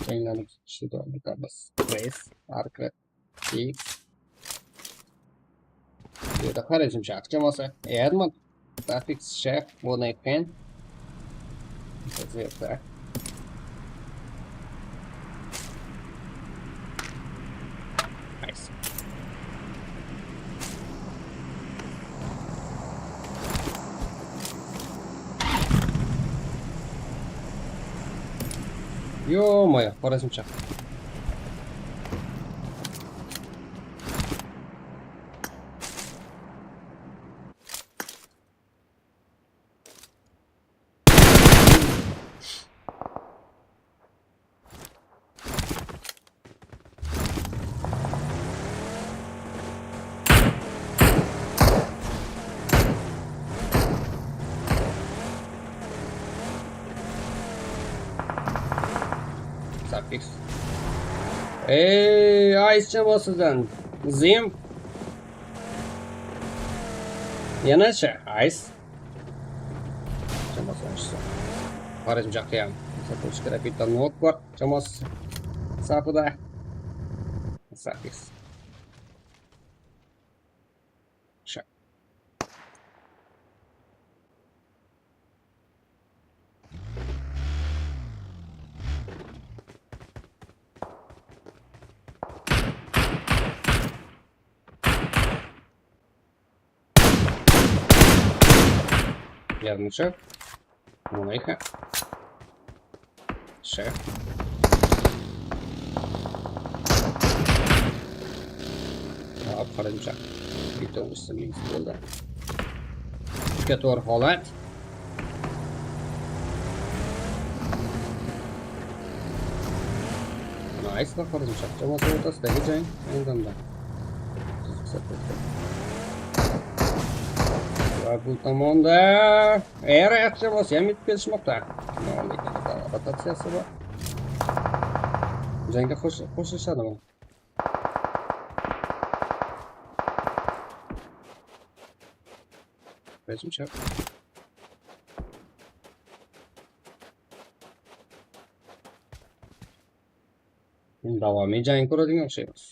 Speaker 2: Kenglanib ketishdi o'rnatamiz. Race, Arcret, X. Burada qarayım şart jamoasi. Edmond, Graphics Chef, KAREKEN. Bizda. Nice. Ё-моё, qarayım şart. Fix. Ice jamoasidan Zim. Yanacha Ice. Jamoasi o'yinchisi. Qarayim jaqqa ham. Sotuvchi kapitan not bor jamoasi safida. Fix. Sha. Ярный шеф. Муэйха. Шеф. Qarayim. Bitta o'simiz bo'ldi. To'g'ri holat. Nice, qarayim. Jamoasi o'rtasidagi jang endi. Bu tomonda EROS jamoasi ham yetib kelishmoqda. Rotatsiyasi bor. Jangga qo'shilishadimi? Resimcha. Davomiy jang ko'radigan o'xshaymiz.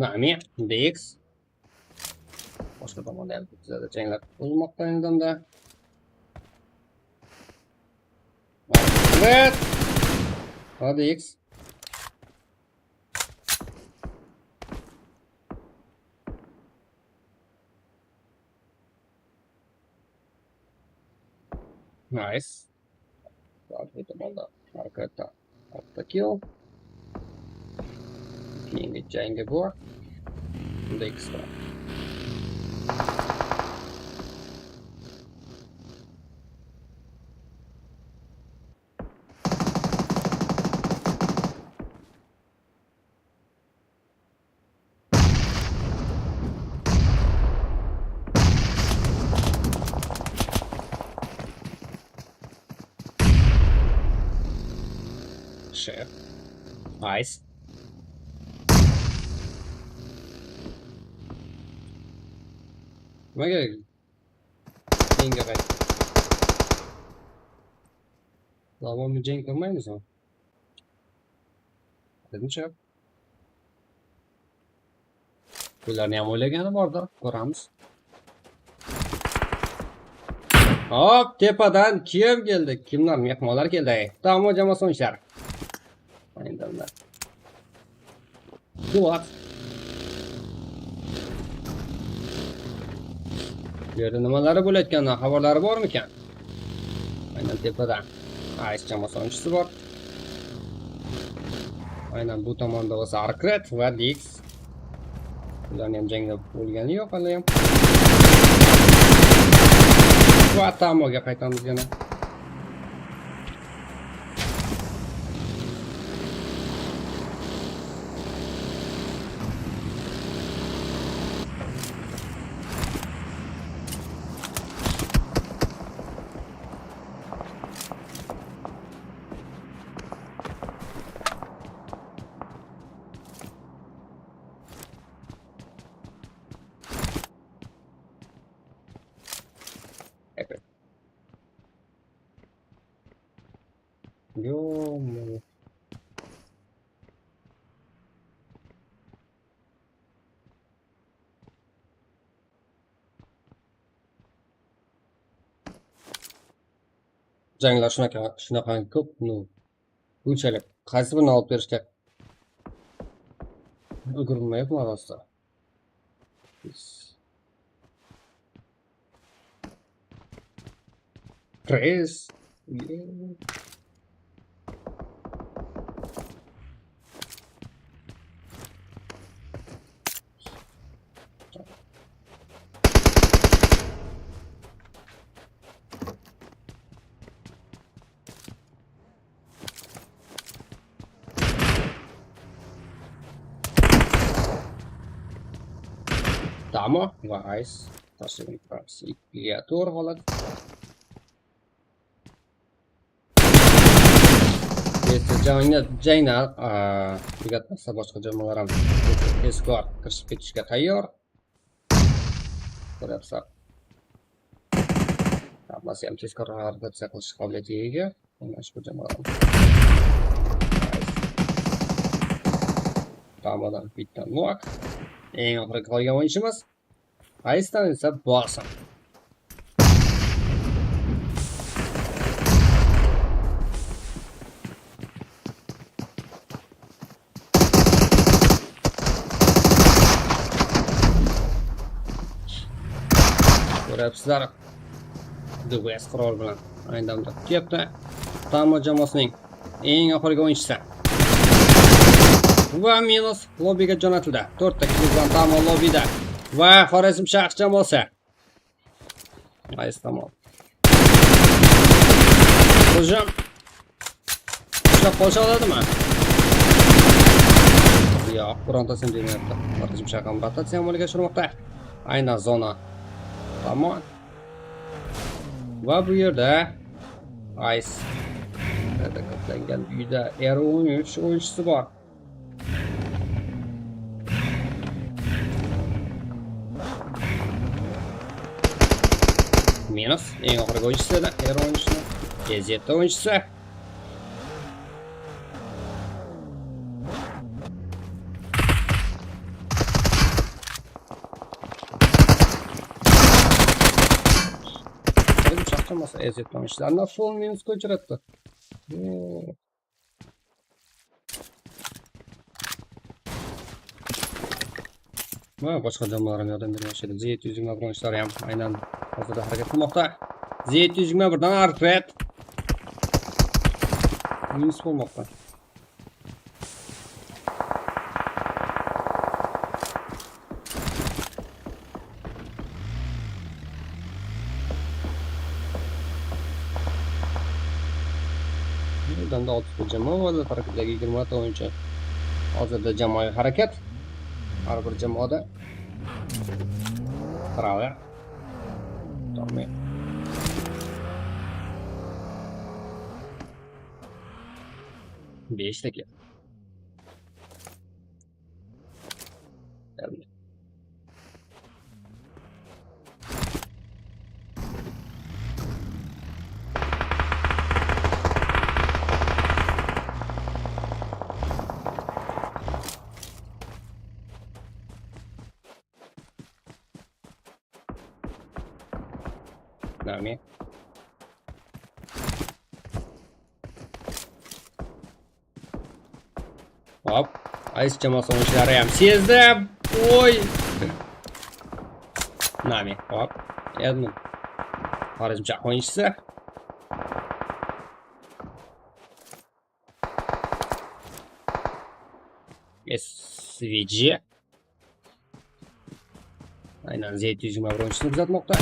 Speaker 2: Nami, DX. Boshqa tomonda ham bizda janglar bo'lmoqda ayni damda. Evet. Hadi X. Nice. Sağ tomanda arkada kill. Keyingi jangga bu. Bunda X var. Chef. Nice. Nima kerak? Keyinga qayt. Davomiy jang qilmaymizmi? Dedim chef. Bularni ham o'ylagani bordir, ko'ramiz. Hop, tepadan kim keldi? Kimlar mehmonlar keldi? Tamom, jamoa so'nishlar. Aynen. Kuat. Yerda nimalari bo'layotganidan xabarlari bormikan? Aynan tepadan AJEL jamoa so'nishchisi bor. Aynan bu tomonda bo'lsa Arkret va Dix. Ularning ham jangda bo'lgani yo'q hali ham. Va tamoga qaytamiz yana. Evet. Yo. Janglar shunaqa ko'p, bunchalik qaysi birini olib berishga ulgurmayapman rostda. Press. Yeah. Tamam, guys. Taslim praksi liatur holat. Janglar tugatmasa boshqa jamoalar ham tezkor kirishib ketishga tayyor. Ko'ryapsan. Hammasi ham tezkor rotatsiya qilish qobiliyatiga ega. Mana shu jamoalar. Tomondan bittan nok. Eng oxirgi qolgan o'yinchimiz Ayisdan esa bosim. Ko'ryapsizlar, DVS qurol bilan ayni damda kelyapti. Tamom jamoasining eng oxirgi o'yinchisi. Va minus lobbiga jo'natildi. 4 ta kill bilan tamom lobbida. Va Xorazm shahar jamoasi. Nice, tamom. Hujum. Ushlab qolish oladimi? Yo'q, birontasini demayapti. Xorazm shahar ham rotatsiya amalga oshirmoqda. Aynan zona. Tamam. Va bu yerda Ice qatlangan uyda EROS o'yinchisi bor. Minus. Eng oxirgi o'yinchisi edi. Ero o'yinchisi. GZ o'yinchisi. Chaqirmasa EZ o'yinchilarni full minusga uchratdi. Boshqa jamoalarga yordam bermoqchi. Z120 o'yinchilari ham aynan hozirda harakat qilmoqda. Z121 dan arqet. Minus bo'lmoqda. Bunda 6 jamoa va harakatdagi 20 ta o'yinchi. Hozirda jamoaviy harakat. Har bir jamoada Bravo. Tommy. Beşteki. Geldi. Nami. Hop. Ice jamoasi o'yinchilari ham sezdi. Oy. Nami. Hop. Edmund. Xorijcha o'yinchisi. SVG. Aynen Z120 o'yinchisi kuzatmoqda.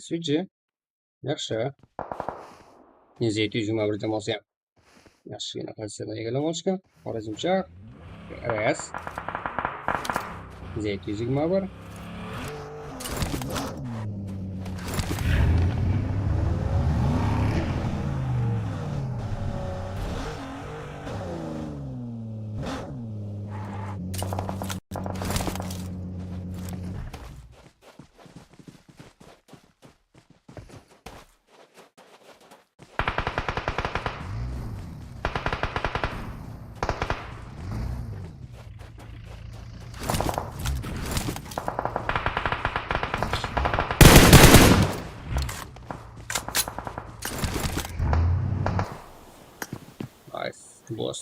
Speaker 2: SVG. Yaxshi. Z121 jamoasi ham yaxshigina pozitsiyani egallab olishgan. Xorazmcha EROS. Z121. Boss.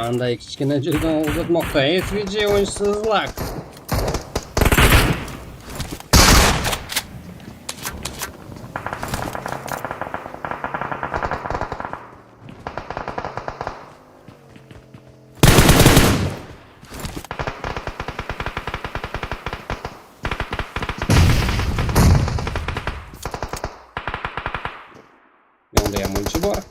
Speaker 2: Anda kichkina joydan uzatmoqda. SVG o'yinchisi Zlak. Yonda ham o'yinchi bor.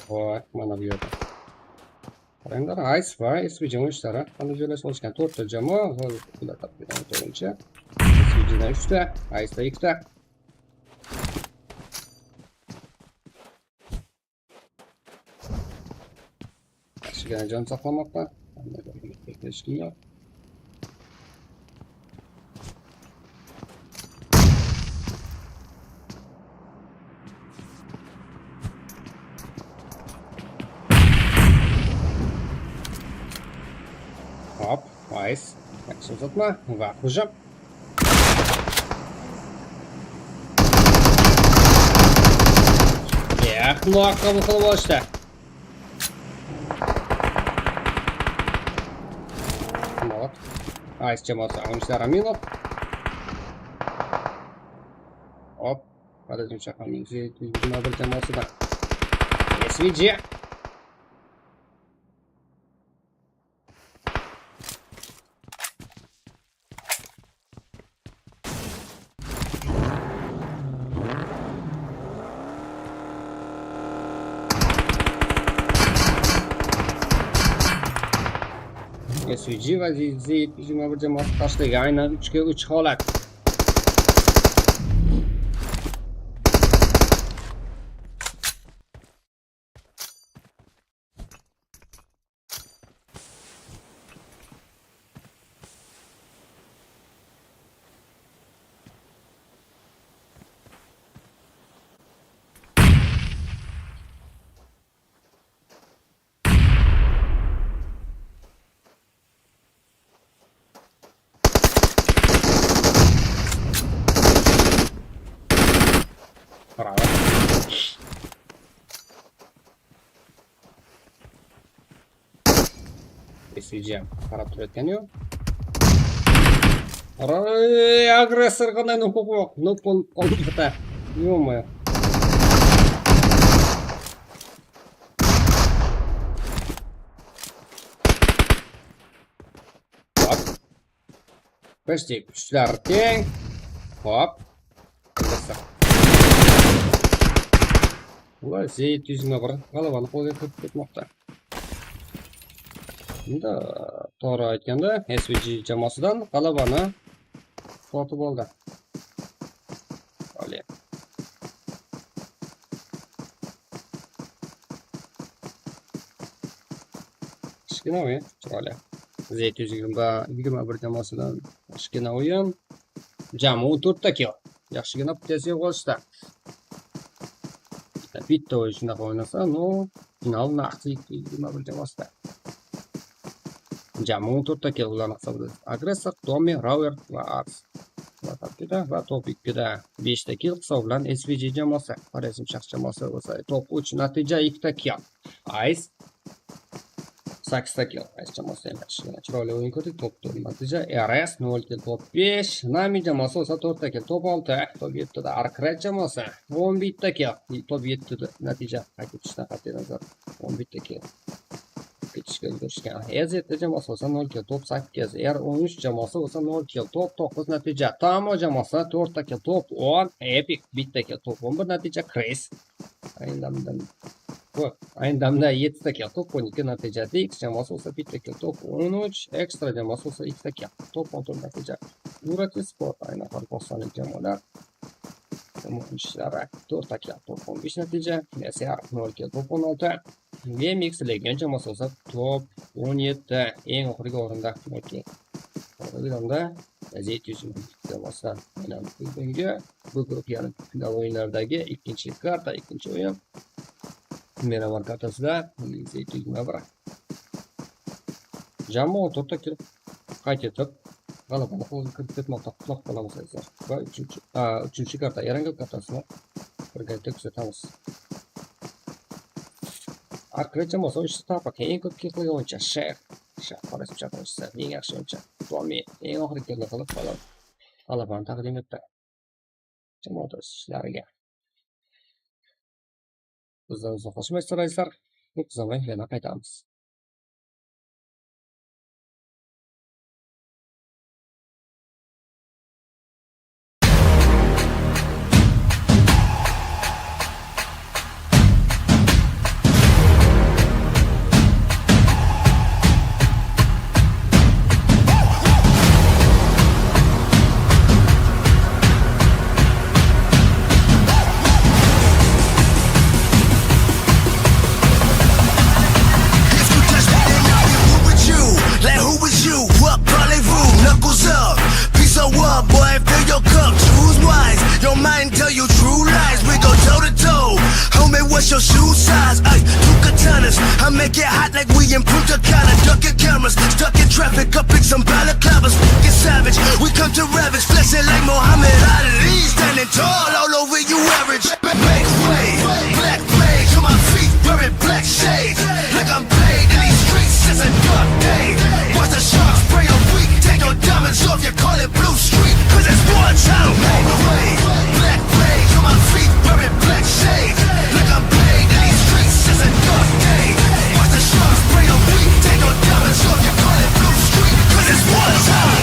Speaker 2: Voy, mana bu yerda. Qaranglar, Ice va SVG o'yinchlari qanday joylashib olishgan. 4 ta jamoa, ular taqriban o'yinchi. SVG dan 3 ta, Ice dan 2 ta. Yaxshigina jon saqlamoqda. Hech kim yo'q. Hop, Ice. Yaxshi uzatma va hujum. Knock qabul qilib olishdi. Ice jamoasi o'yinchlari minut. Hop, Qaraqalpaqstan jamoasidan SVG. SVG va Z21 jamoasi qarshidagi aynan 3-ga 3 holat. SVG qarab turayotgani yo'q. Agressor qanday nopol oldi. Yo'qmi? Hop. Bestek kuchlar teng. Hop. Ular Z121 g'alabani qo'lga kiritib ketmoqda. Bunda to'g'ri aytganda SVG jamoasidan g'alabani sotib oldi. Oley. Kichkina o'yin, chiroyli. Z121 jamoasidan kichkina o'yin. Jami 14 ta kill. Yaxshigina potensial qolishdi. Bitta o'yin shunaqa o'ynasa, no final naqsi 21 jamoasida. Jami 14 ta kill ularni hisobida. Agressor, Tommy, Robert va Ars. Va top 2da 5 ta kill hisoblan SVG jamoasi. Xorazm shaxs jamoasi bo'lsa, top 3 natija 2 ta kill. Ice 8 ta kill. Ice jamoasi yaxshi. Chiroyli o'yin ko'rdik. Top 4 natija. EROS 0 kill, top 5. Nami jamoasi bo'lsa 4 ta kill, top 6. Top 7da Arkraj jamoasi 11 ta kill. Top 7da natija qayd etishdan qat'iy nazar 11 ta kill. Ketishga ulgurishgan. EZ jamoasi bo'lsa 0 kill, top 8. R13 jamoasi bo'lsa 0 kill, top 9 natija. Tamo jamoasi 4 ta kill, top 10. Epic 1 ta kill, top 11 natija. Chris ayni damda 7 ta kill, top 12 natija. X jamoasi bo'lsa 1 ta kill, top 13. Extra jamoasi bo'lsa 2 ta kill, top 14 natija. MURA sport ayni Qaraqalpaqstonlik jamoalar ishlari 4 ta kill, top 15 natija. SR 0 kill, top 16. BMX Legion jamoasi bo'lsa top 17. Eng oxirgi o'rinda yoki o'rinda Z121 jamoasidan aylanib kelgunga bu guruh yarim final o'yinlaridagi ikkinchi karta, ikkinchi o'yin. Meravar kartasida Z121 jamoa 4 ta kill qayd etib g'alabani qo'lga kiritib ketmoqda. Quloq qolamizlar va uchinchi karta, yangi kartasini birgalikda kuzatamiz. Arkraj jamoasi o'yinchisi Tapa eng ko'p kill qilgan o'yinchi Xorazm shahrida eng yaxshi o'yinchi Tommy eng oxirgi killni qilib g'alabani taqdim etdi jamoadoshlariga. Bizdan uzoqlashmaysizlar, ko'p zamon yana qaytamiz.
Speaker 1: Your shoe size, ay, 2 katanas. I make it hot like we in Punta Cana. Ducking cameras, stuck in traffic, up in some balaclavas. Get savage, we come to ravage, flexing like Muhammad Ali, standing tall all over you average. Make way, black flags on my feet, wearing black shades, like I'm paid in these streets since a dark day. Watch the sharks spray your week, take your diamonds off, you call it Blue Street, 'cause it's one town. Make way, black flags on my feet, wearing black shades, like I'm paid in these streets since a dark day. Watch the sharks spray your week, take your diamonds off, you call it Blue Street, 'cause it's one town.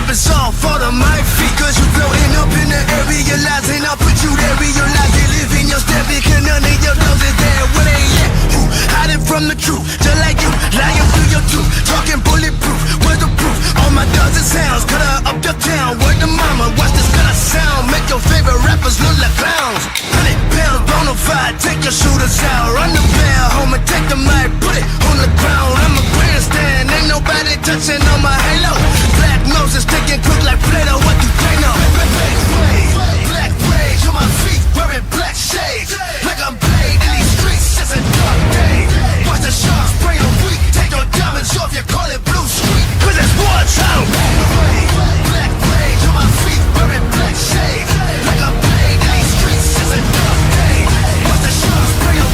Speaker 1: weapons all fall to my feet. Cause you floating up in the air, realizing I'll put you there, realize they live in your step, because none of your nose is there. Where they at? Who hiding from the truth? Just like you, lying through your tooth, talking bulletproof. Where's the proof? All my dozen sounds, cut her up your town. Word to mama, watch this gutter sound. Make your favorite rappers look like clowns. 100 pounds, bonafide, take your shooters out. Run the bell, home and take the mic, put it on the ground. I'm a grandstand, ain't nobody touching on my halo. Black noses sticking quick like Play-Doh, what you think of? Black rage on my feet, wearing black shades. Like I'm paid in these streets, it's a dark day. Watch the sharks spray a week, take your diamonds off, you call it blue street. Cause it's war town. Black rage on my feet, wearing black shades. Like I'm paid in these streets, it's a dark day. Watch the sharks spray a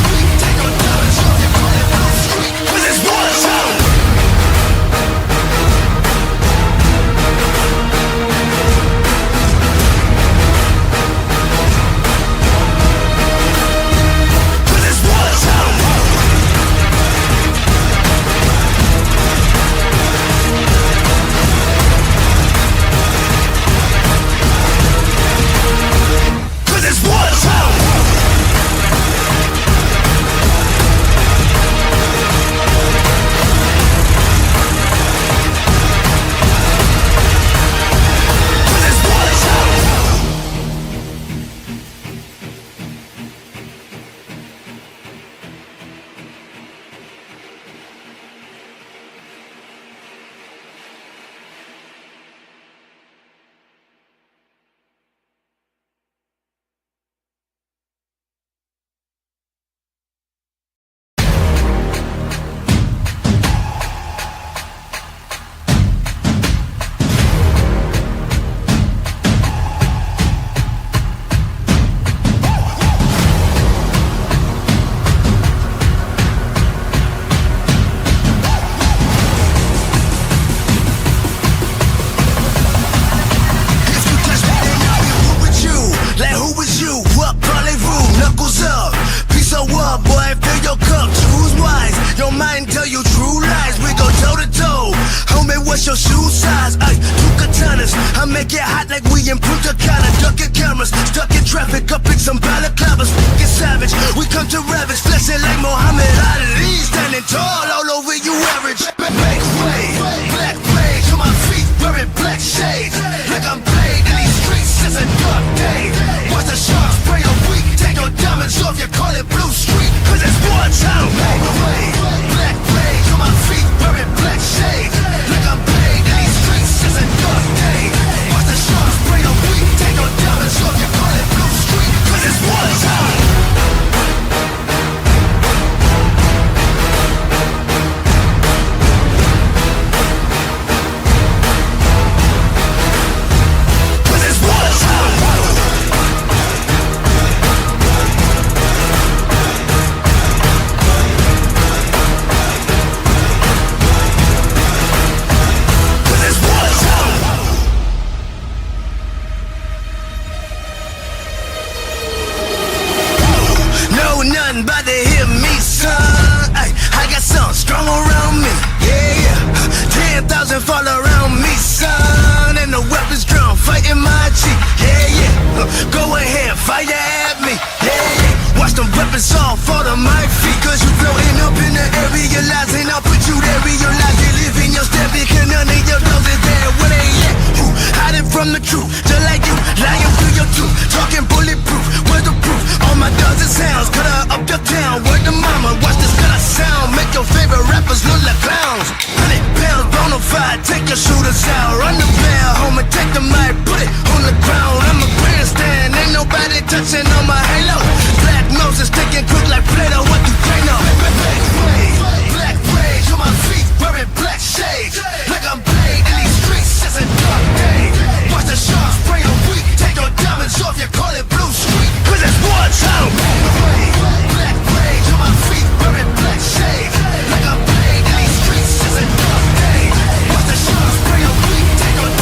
Speaker 1: week, take your diamonds off, you call it blue street. Cause it's war town. Take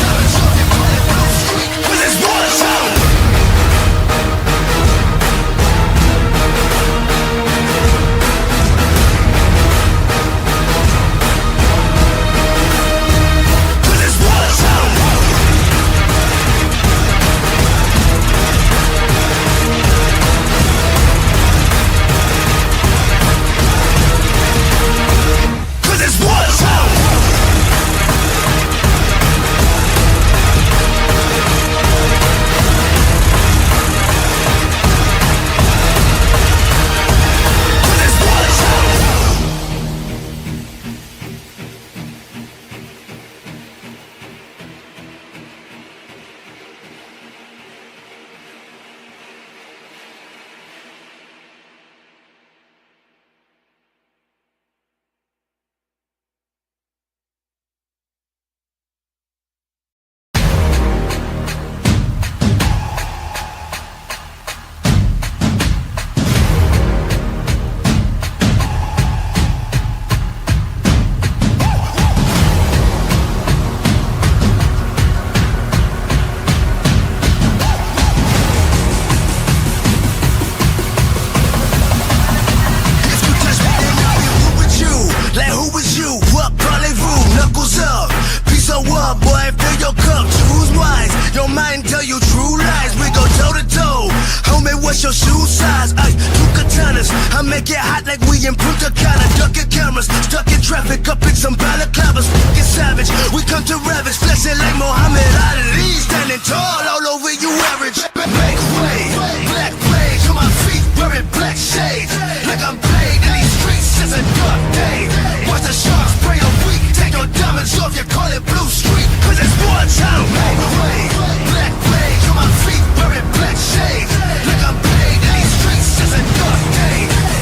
Speaker 1: what's your shoe size? Ay, two katanas. I make it hot like we in Punta Cana. Ducking cameras, stuck in traffic, up in some balaclavas. Get savage, we come to ravage. Flexing like Muhammad Ali. Standing tall all over you average. Make way, black rage on my feet, wearing black shades. Like I'm paid in these streets, it's a dark day. Watch the sharks spray a week. Take your diamonds off, you call it blue street. Cause it's war time. Make way, black rage on my feet, wearing black shades. Like I'm paid in these streets, it's a dark day.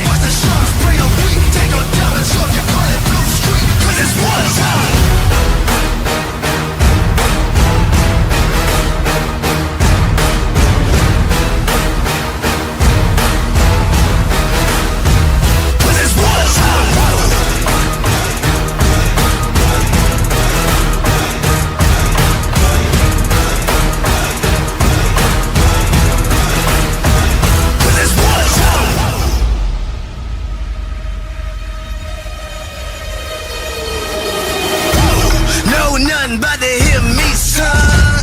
Speaker 1: Watch the sharks spray a week. Take your diamonds off, you call it blue street. Cause it's war time. About to hear me, son.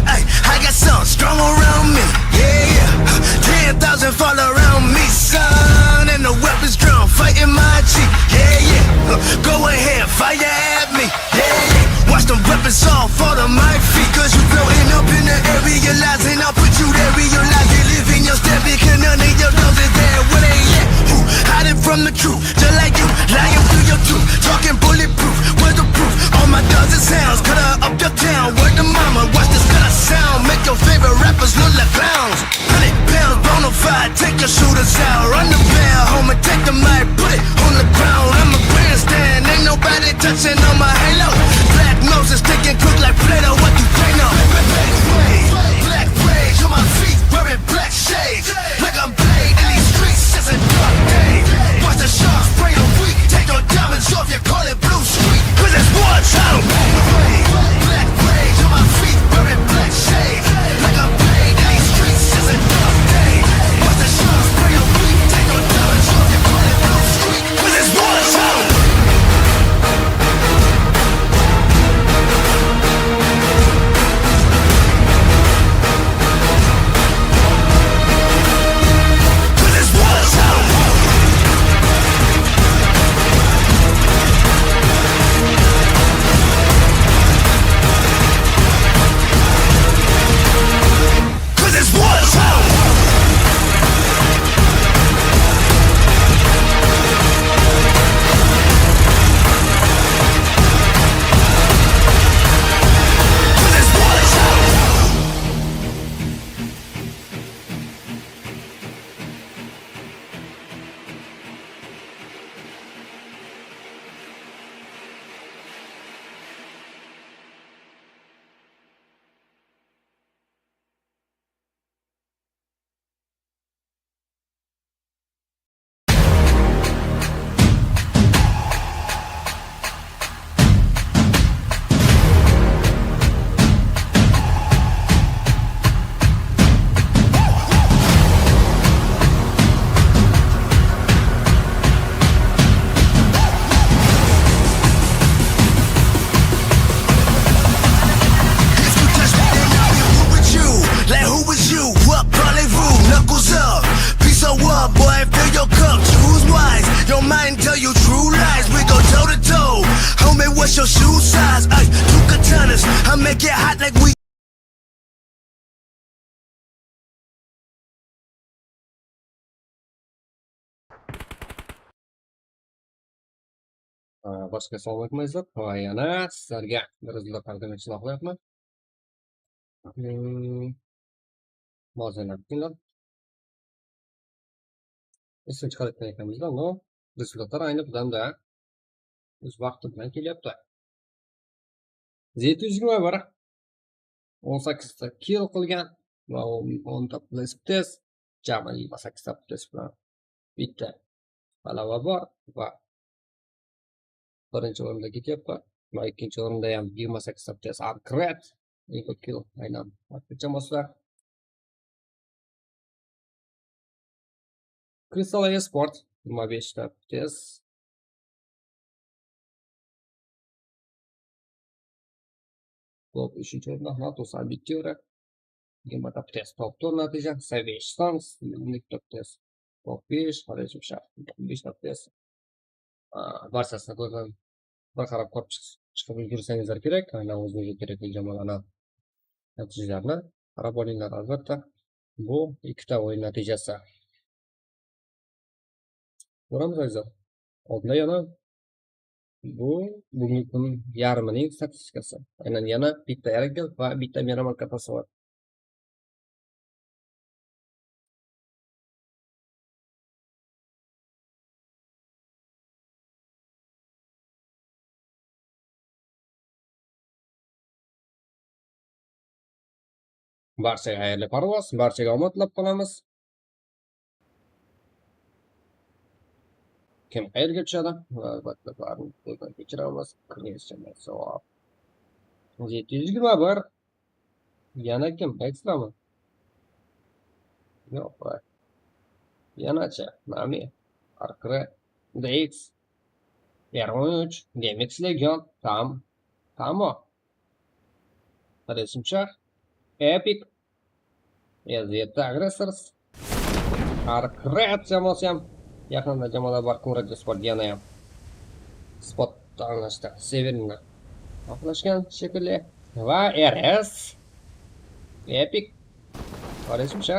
Speaker 1: Ay, I got something strong around me. Yeah, yeah. 10,000 fall around me, son. And the weapons drawn, fighting my cheek. Yeah, yeah. Go ahead, fire at me. Yeah, yeah. Watch them weapons all fall to my feet. Cause you floating up in the air, realizing I'll put you there, realize you live in your step. Because none of your dogs is there. Where they at? Hiding from the truth, just like you, lying through your truth. Talking bulletproof, where's the proof? All my dogs and sounds, cut her up your town. Word to mama, watch this cut sound. Make your favorite rappers look like clowns. 100 pounds, bonafide, take your shooters out. Run the bell, home and take the mic, put it on the ground. I'm a grandstand, ain't nobody touching on my halo. Black noses sticking quick like Play-Doh, what you think of? Black rage on my feet, wearing black shades. Like I'm paid in these streets, it's a dark day. Watch the sharks spray a week. Take your diamonds off, you call it blue street. Cause it's war time. Black rage on my feet, wearing black shades. Like I'm paid in these streets, it's a dark day. Watch the sharks spray a week. Take your diamonds off, you call it blue street. Cause it's war time. What's your shoe size? Ay, two katanas. I make it hot like we.
Speaker 2: Boshqa savol aytmaysizlar va yana sizlarga bir izlab taqdim etishni xohlayapman. Mozillar kunlar esdan chiqarayotgan ekanmiz-da, no resultatlar ayni damda o'z vaqti bilan kelyapti. Z121 18 ta kill qilgan va 10 ta plastik test, jami 28 ta test bilan bitta g'alaba bor va birinchi o'rinda ketyapti va ikkinchi o'rinda ham 28 ta test upgrade, eng ko'p kill aynan jamoasilar. Crystal Esport 25 ta test. Top 3-chi o'rinda NATO Sabityo'ra GeNa test top 4 natija. Saviy stans, top test top 5, qarashim shart. 5 top test. Barchasini ko'zdan bir qarab ko'rib chiqib ulgursangizlar kerak. Aynan o'zingizga kerakli jamoalarni natijalarni qarab olinglar albatta. Bu ikkita o'yin natijasi. Ko'ramiz azizlar. Oldinda yana bu bugungi kun yarmining statistikasi. Aynan yana bitta yarim va bitta meramal katasi bor. Barchaga xayrli parvoz, barchaga omad tilab qolamiz. Kim qayerga tushadi? Albatta barni ko'zdan kechiramiz. Savob. 721. Yana kim? Ekstrami? Yo'q. Yanacha. Nami. Arkre. DX. R13. Demex Legion. Tamo. Resimcha. Epic. Eziyatli Aggressors. Arkret jamoasi ham yaqinda jamoalar bor. Qumratga sport GeNa ham. Spot tanlashdi. Severni xohlashgan shekilli. Va EROS. Epic. Resimcha.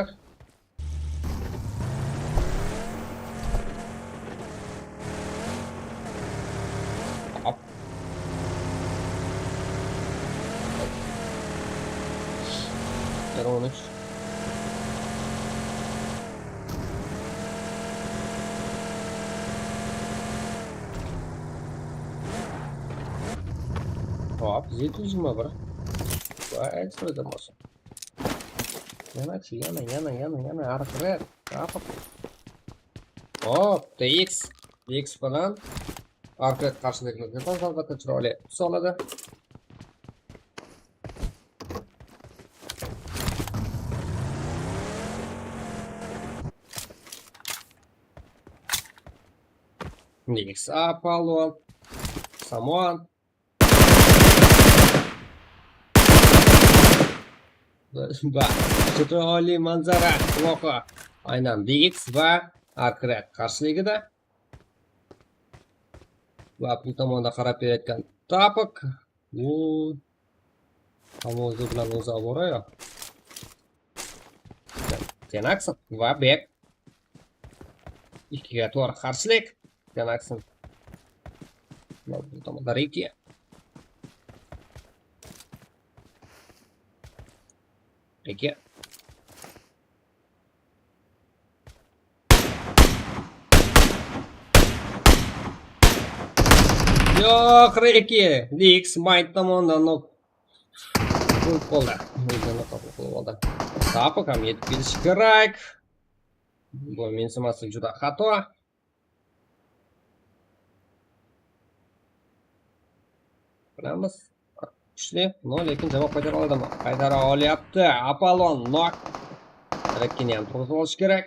Speaker 2: R13. Hop, 721. Va ekstra jamoasi. Yana arkret. Hop, TX bilan arkret qarshilikni albatta chiroyli soladi. Nix Apollo, Samon. Chiroyli manzara, Loqa. Aynan DX va Arkret qarshiligida. Va bu tomonda qarab berayotgan Tapok. Bu ovozi bilan o'zi ovorayo. Tenaxon va Bek. Ikkiga to'g'ri qarshilik. Tenaxon. Bu tomonda Riki. Yo'q, Riki. DX Might tomonidan qo'lda. Qo'lda. Tapok ham yetib kelishi kerak. Bu mensimasi juda xato. Bilamiz. Kuchli. No, lekin javob qaytara oladimi? Qaytara olyapti. Apollon nok. Rikkini ham to'g'ri olish kerak.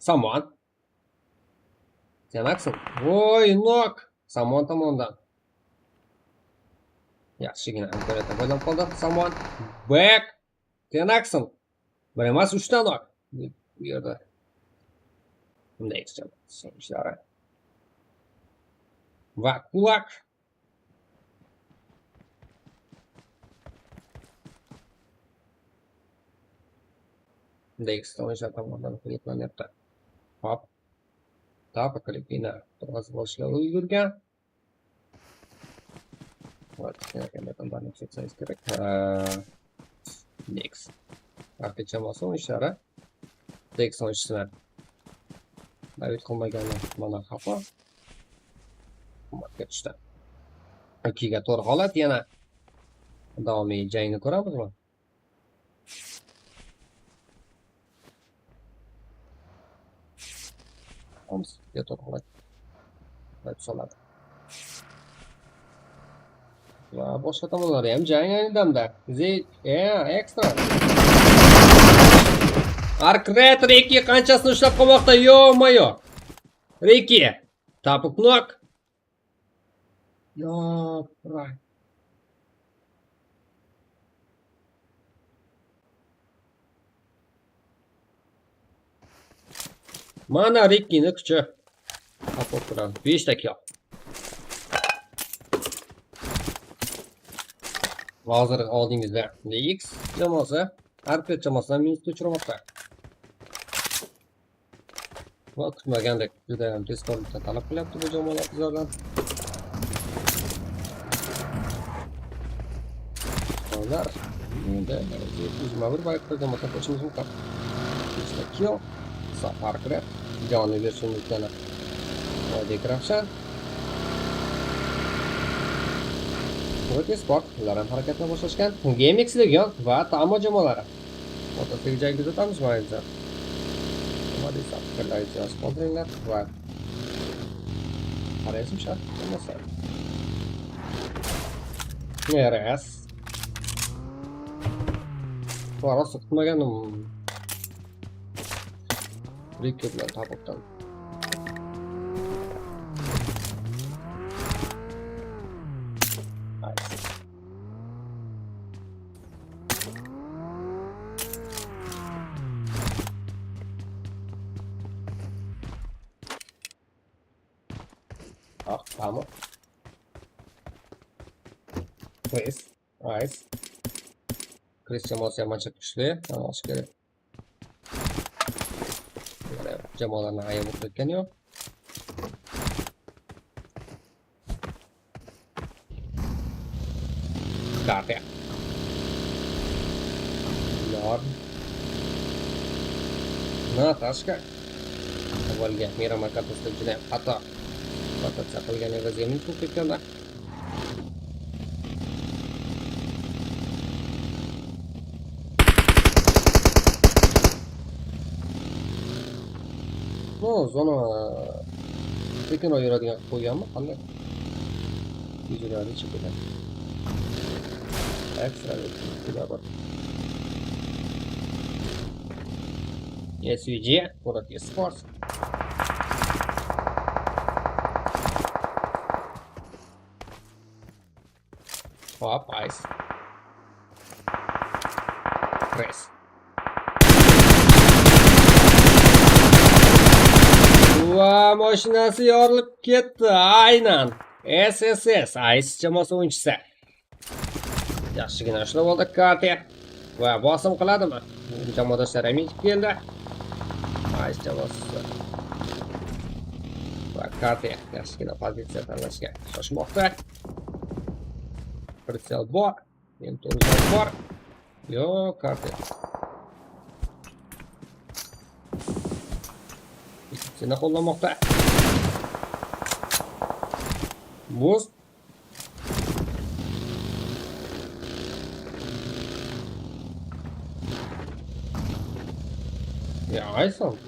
Speaker 2: Samon. Tenaxon. Voy, nok. Samon tomonidan. Yaxshigina imkoniyatni qo'ldan qoldi. Samon. Bek. Tenaxon. Bir emas 3 ta nok. Bu yerda. Bunday ishlari. Va kulak. DX o'yinchilar tomonidan qilinayapti. Hop. Tapok klipini to'g'ri bo'lishga ulgurgan. Kerak. DX. Arka jamoasi o'yinchlari. DX o'yinchilari. David qilmagani mana xafa. Hukumatga tushdi. Ikkiga to'g'ri holat yana davomiy jangni ko'ramizmi? Omskga to'g'ri holat. Soladi. Va boshqa tomonlarda ham jang ayni damda. Ekstra. Arkret Riki qanchasini ushlab qolmoqda? Yo-mayo. Riki. Tapok nok. Yo, right. Mana Rikkini kuchi. Topib turadi. 5 ta kill. Hozir oldingizda X jamoasi RP jamoasidan minusga uchramoqda. Va kutmagandek juda ham tezkorlikda talab qilyapti bu jamoalar bizlardan. Ular endi uzma bir baytda jamoaga qo'shishimiz mumkin. İşte kill, safar kirib, jonli versiyoni yana dekrapshan. O'ta sport, ular ham harakatni boshlashgan. GameX Legion va Tamo jamoalari. O'rtasidagi jangni kuzatamiz mayliza. Nima deysan? Fikrlaringizni yozib qoldiringlar va qaraysiz shart bo'lmasa. EROS. Rosa kutmaganim. Rikki bilan tabaqdan. Vamos. Chris. Nice. Chris jamoasi ham ancha kuchli. Olmosh kerak. Jamoalarni ayab o'tayotgani yo'q. KARTA. Lord. Natashka. Avvalga Mira markasida juda xato. Rotatsiya qilgan evaziga min turib ketganda. Zona tekin o'yiradigan qo'yganmi? Qanday? Videolarni chekadi. Ekstra videolar. SVG, Product Sports. Hop, ice. Press. Va mashinasi yorilib ketdi. Aynan. SSS Ice jamoasi o'yinchisi. Yaxshigina ishlab oldi KARTA. Va bosim qiladimi? Jamoadoshlar ham yetib keldi. Ice jamoasi. Va KARTA yaxshigina pozitsiya tanlashga shoshmoqda. Pritsel bor. Mentorlar bor. Yo, KARTA. Seni qo'llamoqda. Buz. Ya ayson.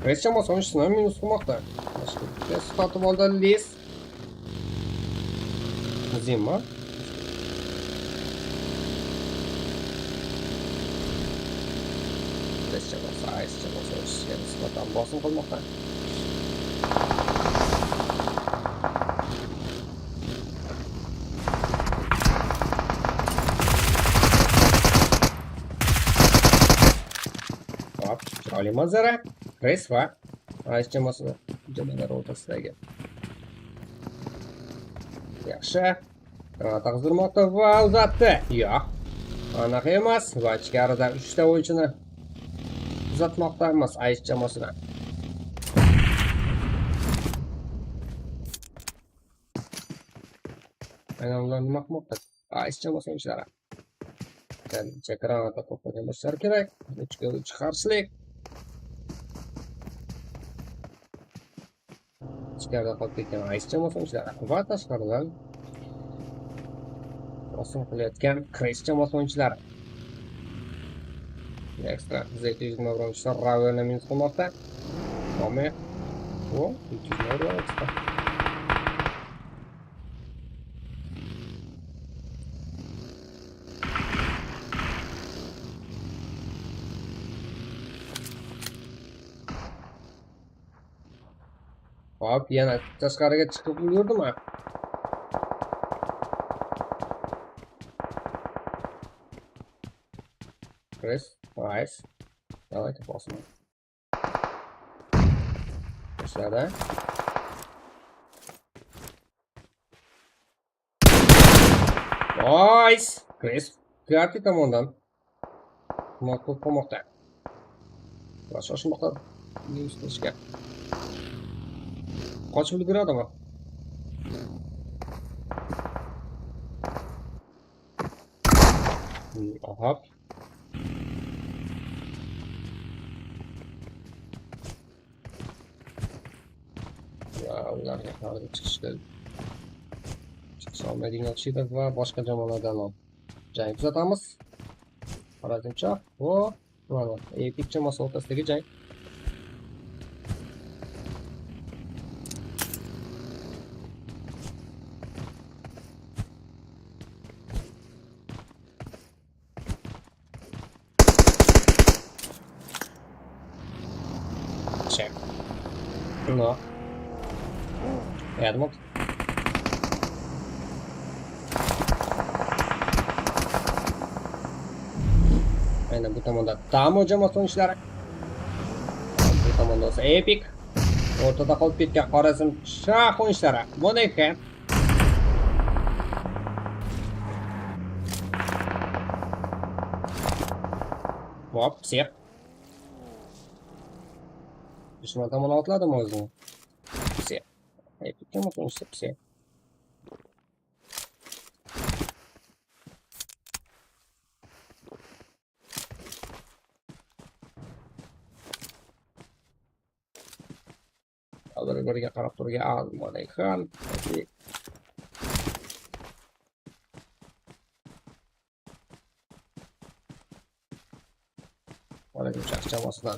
Speaker 2: Recha masonishni minus qilmoqda. Test sotib oldi lis. Zima. Nisbatan bosim qilmoqda. Hop, chiroyli manzara. Res va Ice jamoasi jamoalar o'rtasidagi. Yaxshi. Taqdirmoqda va uzatdi. Yo'q. Anaqa emas va ichkarida 3 ta o'yinchini uzatmoqdamiz Ice jamoasidan. Aynan ular nima qilmoqda? Ice jamoasi o'yinchilari. Granata to'plagan bo'lsa kerak. 3 ga 3 qarshilik. Ichkarida qolib ketgan Ice jamoasi o'yinchilari va tashqaridan bosim qilayotgan Chris jamoasi o'yinchilari. Ekstra Z200 mavronchisi Ravelni minus qilmoqda. Tomi. O, 200 mavron ekstra. Hop, yana tashqariga chiqib yurdimi? Chris, nice. Давайте посмотрим. Sizlarda. Nice. Chris. Karti tomondan. Maqbul qolmoqda. Va shoshmoqda. Yurishga. Qochib ulguradimi? Hop. Va ularga qarshi chiqishdi. Chiqsa olmaydigan o'xshaydi va boshqa jamoalardan ham jang kuzatamiz. Qaradimcha. O, mana epik jamoasi o'rtasidagi jang. Check. No. Edmund. Aynen bu tomonda Tamo jamoasi o'yinchilari. Bu tomonda esa Epic. O'rtada qolib ketgan Xorazm Shoh o'yinchilari. Buni ekan. Hop, sep. Dushman tomon otladimi o'zini? Sep. Epic jamoasi o'yinchisi sep. Biriga qarab turgan Amankeldi. Mana bu jamoasidan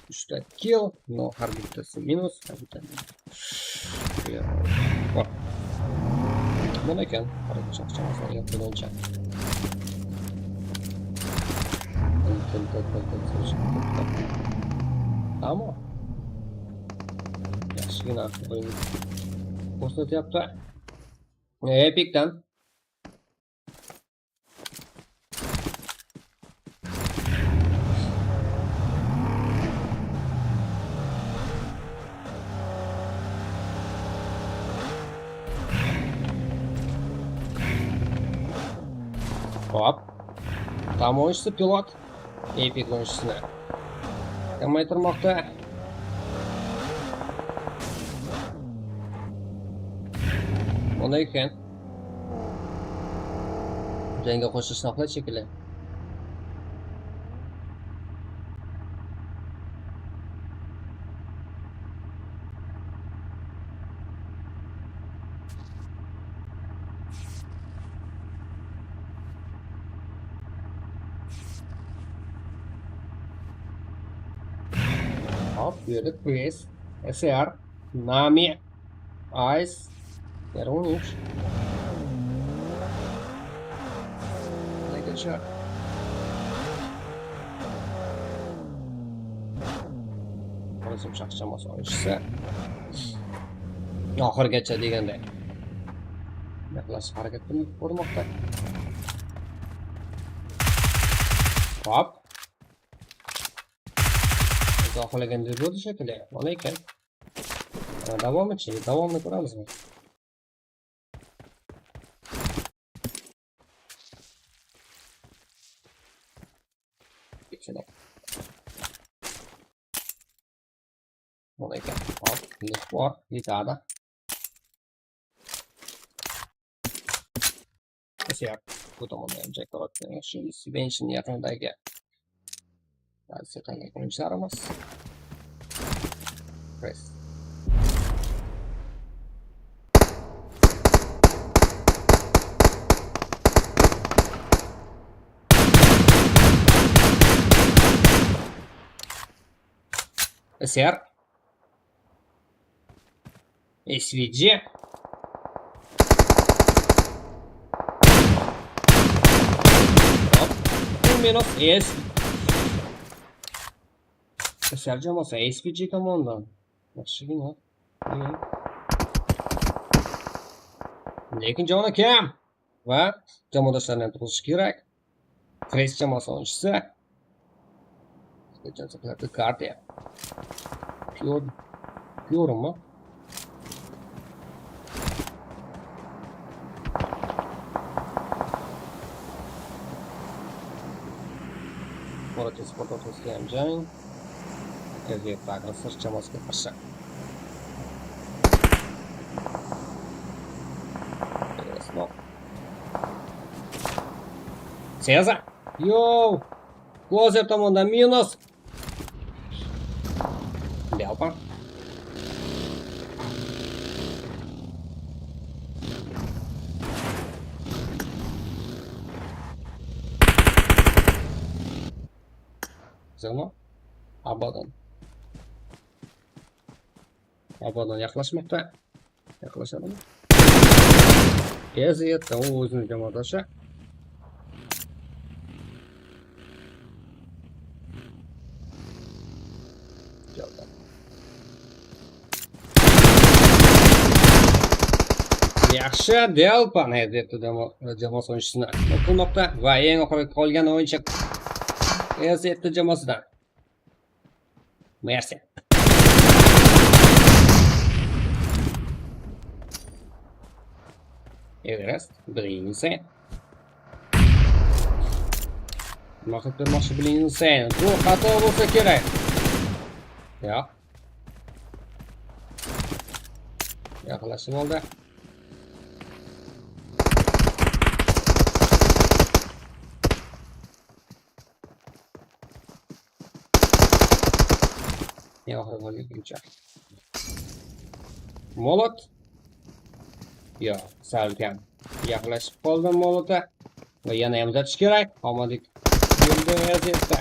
Speaker 2: 3 ta kill, no har bittasi minus, har bittasi. Mana ekan, mana bu jamoasidan yapilgan. Tamam. Yaxshigina o'yin ko'rsatyapti. Epicdan hop. Tam o'yinchisi pilot Epic o'yinchisini kamaytirmoqda. Ona ekan. Jangga qo'shilishni xohlaydi shekilli. Hop, bu yerda Chris, SR, Nami, Ice, Xeronz. Shot. Qo'zim shaxsan o'yinchisi. Oxirigacha deganday. Yaxlash harakat qilib ko'rmoqda. Hop. Xohlaganday bo'ldi shekilli. Mana ekan. Davomni ko'ramizmi? Mana ekan. Hop, bor, yetadi. Siyaq bu tomonda ham jang qilayotgan shu Benchning yaqinidagi Seqanlik o'yinchilarimiz. Press. SR SVG minus S SR jamoasi SVG tomonidan yaxshigina lekin joni kam va jamoadoshlarini turishi kerak. Kres jamoasi o'yinchisi KARTA Pure Yorum mu? Morate sport o'rtasida ham jang. Eziyat ag'asir chamasiga qarshi. Ceza. Yo! Klozer tomonidan minus. Delpa. Zeno. Abadan. Abadan yaqinlashmoqda. Yaqinlashadimi? Eziyatda u o'zini jamoadoshi. Yaxshi Delpan eziyatda jamoasi o'yinchisini o'qilmoqda va eng oxirgi qolgan o'yinchi eziyatda jamoasidan. Merci. Everest, birinchisi. Maqsad bermoqchi birinchisi. Bu xato bo'lsa kerak. Yo'q. Yaqinlashib oldi. Yo'q, bo'lguncha. Molot. Yo'q, salgan. Yaqinlashib qoldim molotga. Va yana ham uzatish kerak. Omadik. Yo'lda vaziyatda.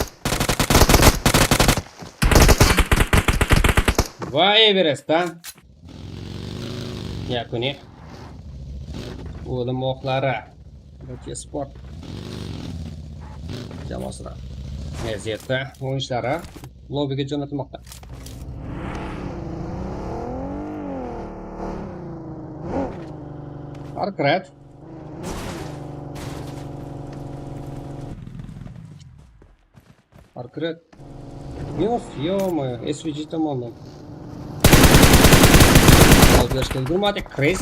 Speaker 2: Va Everestdan yakuniy o'lim o'qlari sport jamoasida vaziyatda o'yinchlari lobbiga jo'natilmoqda. Arkret minus yo'qmi? SVG tomonidan Albert'in durmadı. Chris.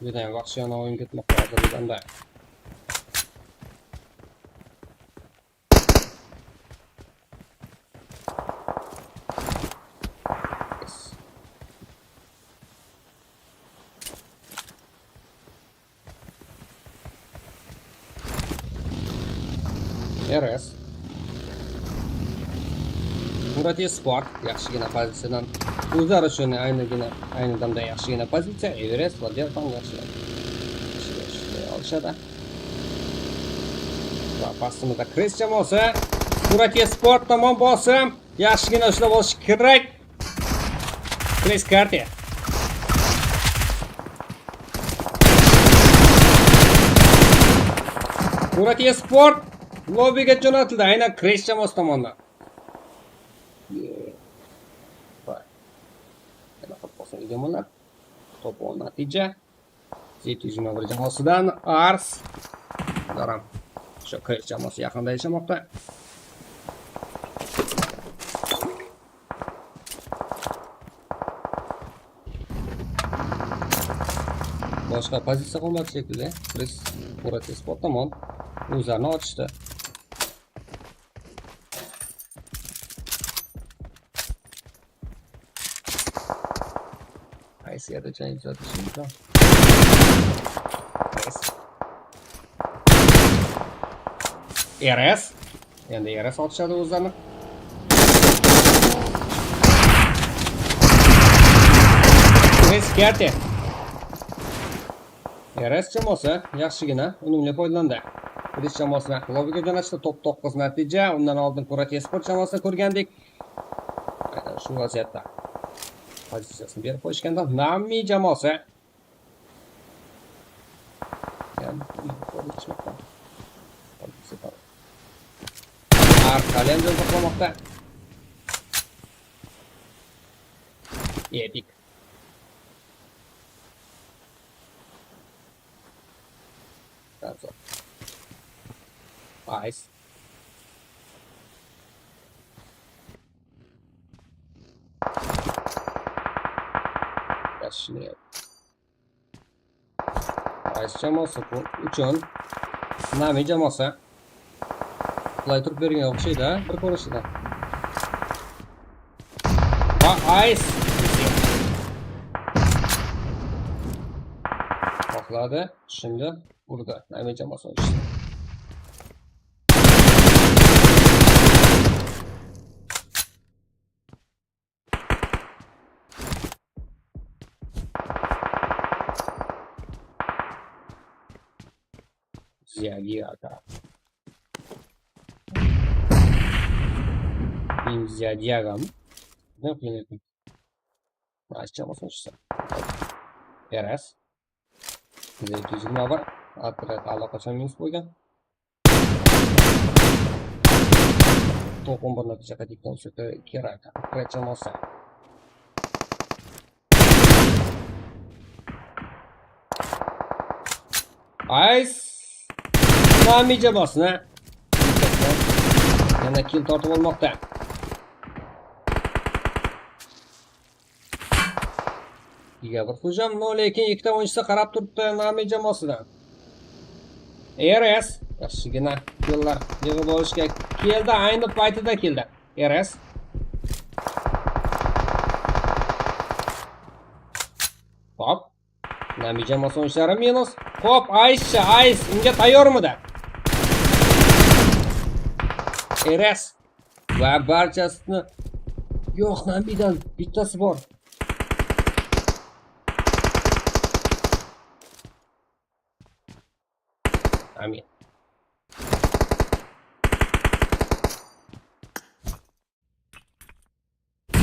Speaker 2: Birden vahşiyana oyun gitmek lazım birden de. EROS Murati sport yaxshigina pozitsiyadan o'zlari uchun ayni damda yaxshigina pozitsiya Everest va Delpan yaxshi olishadi. Va pastimizda Chris jamoasi Murati sport tomon bosim yaxshigina ushlab olish kerak. Chris KARTA Murati sport lobbiga jo'natildi. Aynan Chris jamoasi tomonidan. Demolar. To'pol natija. Z121 jamoasidan Ars. Daram. Shu Chris jamoasi yaqinda yashamoqda. Boshqa pozitsiya qolmadi shekilli. Chris Murati sport tomon o'zlarini ochishdi. Qaysi yerda jang kuzatish mumkin? EROS. Endi EROS ochishadi o'zlarini. Chris KARTA EROS jamoasi yaxshigina unumli foydalandi. Chris jamoasini lobbiga jo'natishdi. Top 9 natija. Undan oldin Murati sport jamoasini ko'rgandik. Shu vaziyatda pozitsiyasini berib qo'yishganda Nami jamoasi Arqalen jo'natmoqda. Epic Rasul. Nice. Yaxshi. Nice jamoasi bu uchun nami jamoasi qulay turib bergan o'xshaydi bir ko'rishda. Nice. Oqladi. Şimdi burada nami jamoasi o'xshaydi. Ziyadiyaka. Ziyadiyagam. Ne yapıyorsun? Açacağım o sonuçta. EROS. Ziyadiyagam var. Atret allaqachon minus qo'ygan. To'p 11 natija qayd etgan o'sha kerak. Jamoasi. Nice. Nami jamoasini yana kill tortib olmoqda. Diga bir hujum, lekin ikkita o'yinchisi qarab turibdi Nami jamoasidan. EROS yaxshigina killlar yig'ib olishga keldi, ayni paytida keldi. EROS hop. Nami jamoasi o'yinchlari minus. Hop, Ice unga tayyormidi? EROS va barchasini yo'q, Namidan bittasi bor. Amin.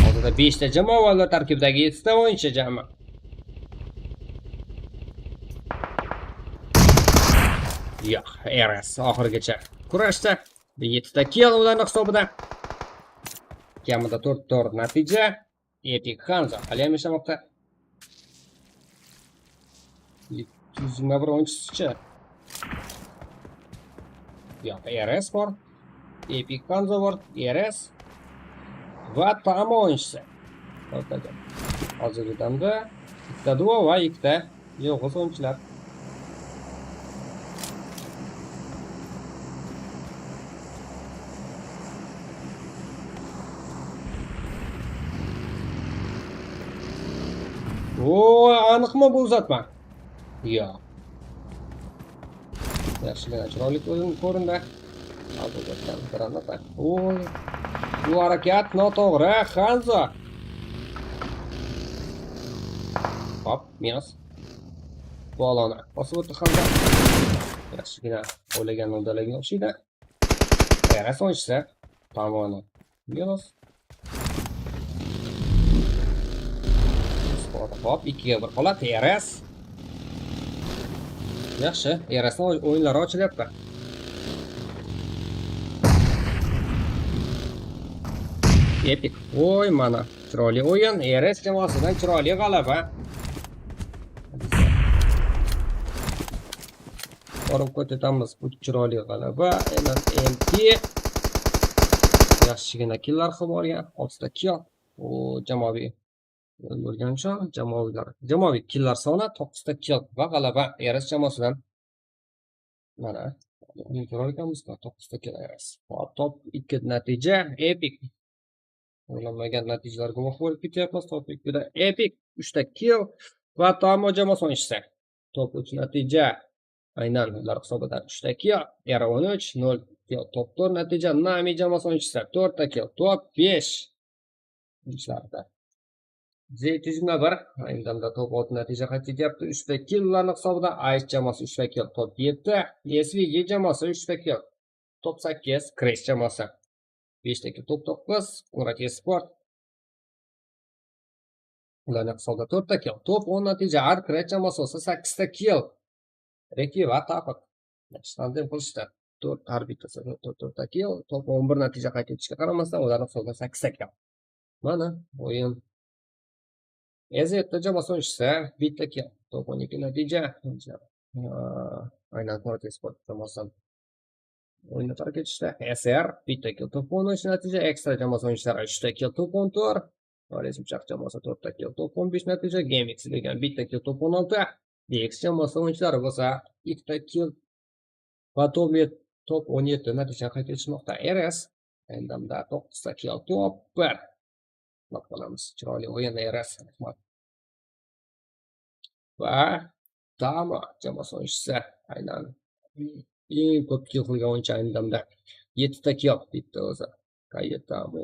Speaker 2: Hozirda 5 ta jamoalar tarkibidagi 7 ta o'yinchi jami. Yo'q, EROS oxirigacha kurashdi. 7 ta kill ularning hisobida. Kamida 4 natija. Epic Hanzo haliyam yashamoqda. 201 o'yinchisi. Yo'q, EROS bor. Epic Hanzo bor, EROS va Tamo o'yinchisi. Hozirgi damda ikkita duo va ikkita yolg'iz o'yinchilar. Aniqmi bu uzatma? Yo'q. Yaxshigina chiroyli ko'rindi. Albatta, granata. Bu harakat noto'g'ri, Hanzo. Hop, minus. Bolani bosib o'tdi Hanzo. Yaxshigina o'ylagan uddalagan o'xshaydi. EROS o'yinchisi tomoni minus. Hop, 2 ga 1 qoladi EROS. Yaxshi, EROSning o'yinlari ochilyapti. Epic. Voy, mana chiroyli o'yin. EROS jamoasidan chiroyli g'alaba. Borib ko'rsatamiz bu chiroyli g'alaba. MT yaxshigina killar qilib olgan. 6 ta kill. Jamoaviy bo'lgancha jamoaviy killar soni 9 ta kill va g'alaba EROS jamoasidan. Mana ko'rganmiz 9 ta kill EROS. Top 2 natija Epic. O'ylanmagan natijalarga guvoh bo'lib ketyapmiz. Top 2 da Epic 3 ta kill va Tamo jamoasi o'yinchisi. Top 3 natija aynan ular hisobida 3 ta kill, EROS 0 kill. Top 4 natija Nami jamoasi o'yinchisi 4 ta kill. Top 5 ishlarda. Z101 ayni damda top 6 natija qayd etyapti. 3 ta kill ularning hisobida. Ice jamoasi 3 ta kill. Top 7 SVG jamoasi 3 ta kill. Top 8 Crash jamoasi 5 ta kill. Top 9 Qurati Sport ularning hisobida 4 ta kill. Top 10 natija Crash jamoasi 8 ta kill. Reki va taqiq. Standart qilishdi. 4 arbitrasi 4 ta kill. Top 11 natija qayd etishga qaramasdan ularning hisobida 8 ta kill. Mana o'yin EZT jamoasi o'yinchisi bitta kill. Top 12 natija. Aynan Norte Sport jamoasi o'yinni tark etishdi. SR bitta kill to'pon o'ynash natija, ekstra jamoasi o'yinchilari 3 ta kill to'pon 4, Resmchaq jamoasi 4 ta kill to'pon 5 natija, GameX degan bitta kill to'pon 6, DX jamoasi o'yinchilari bo'lsa 2 ta kill va top 17 natija qayd etishmoqda. EROS endamda 9 ta kill top 1. Qolamiz. Chiroyli o'yin EROS. Rahmat. Va Dama jamoasi o'yinchisi aynan eng ko'p kill qilgan o'yinchi ayndamda 7 ta kill bitta o'zi. Qayerdamu?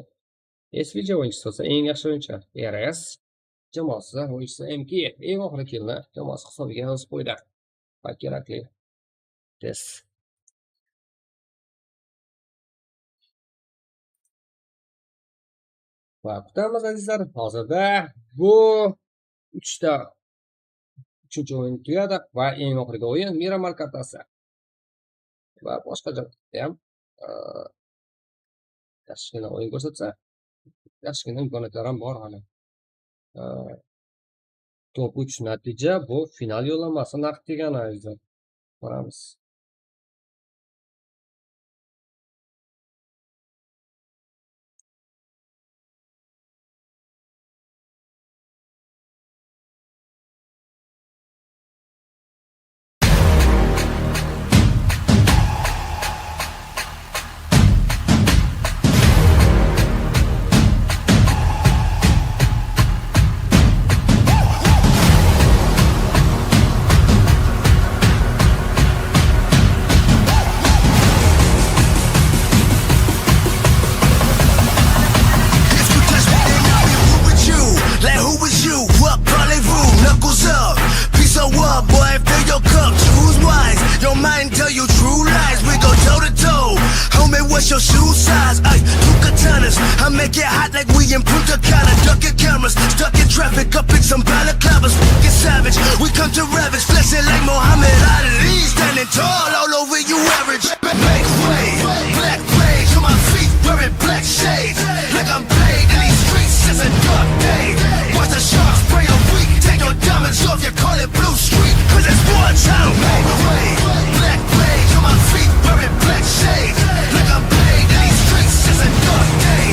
Speaker 2: SVJ o'yinchisi bo'lsa eng yaxshi o'yinchi EROS jamoasi o'yinchisi MK eng oxirgi killni jamoasi hisobiga yozib qo'ydi. Va kerakli test. Va kutamiz azizlar, hozirda bu 3-chi o'yin tugadi va eng oxirgi o'yin Miramar kartasi. Va boshqa joyda ham yaxshigina o'yin ko'rsatsa, yaxshigina imkoniyatlar ham bor hali. Top 3 natija bu final yo'llanmasi naqd degani azizlar. Ko'ramiz.
Speaker 1: Your shoe size, ay, 2 katanas. I make it hot like we in Punta Cana. Ducking cameras, stuck in traffic, up in some balaclavas. Get savage, we come to ravage, flexing like Muhammad Ali, standing tall all over you average. Make way, black rage on my feet, wearing black shades, like I'm paid in these streets. It's a dark day. Watch the sharks spray a week. Take your diamonds off, you call it Blue Street, 'cause it's war town. Make way, black rage on my feet, wearing black shades, like I'm paid in these streets. It's a dark day.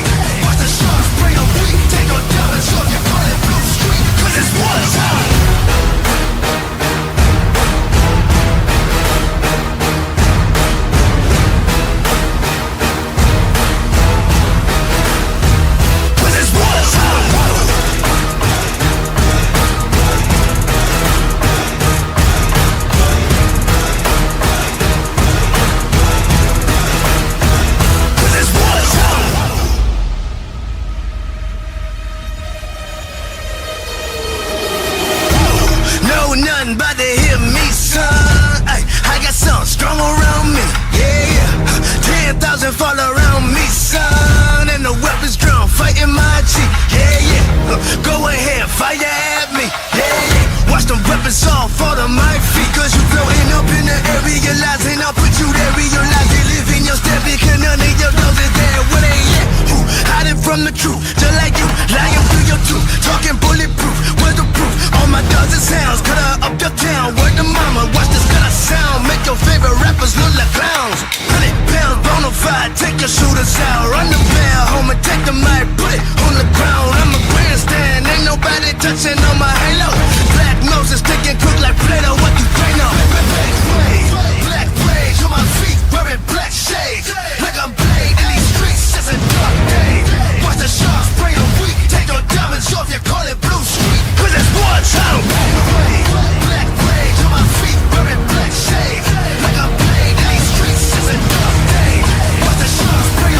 Speaker 1: Watch the sharks spray a week. Take your diamonds off, you call it Blue Street, 'cause it's war town. About to hear me, son. Ay, I got something strong around me. Yeah, yeah. 10,000 fall around me, son. And the weapons drawn, fighting my G. Yeah, yeah. Go ahead, fire at me. Yeah, yeah. Watch them weapons all fall to my feet. 'Cause you floating up in the air, realizing I'll put you there, realize you live in your step. Because none of your dogs is there. Where they at? Who hiding from the truth? Just like you, lying through your tooth. Talking bulletproof, where's the proof? All my dogs and sounds, cut her up your town. Word to mama, watch this cut sound. Make your favorite rappers look like clowns. 100 pounds, bonafide, take your shooters out. Run the bell, home and take the mic, put it on the ground. I'm a grandstand, ain't nobody touching on my halo. Black noses sticking quick like Play-Doh, what you think of? Black rage on my feet, wearing black shades, like I'm paid in these streets. It's a dark day. Watch the sharks spray a week. Take your diamonds off, you call it Blue Street, 'cause it's war town. Black rage on my feet, wearing black shades, like I'm paid in these streets. It's a dark day. Watch the sharks spray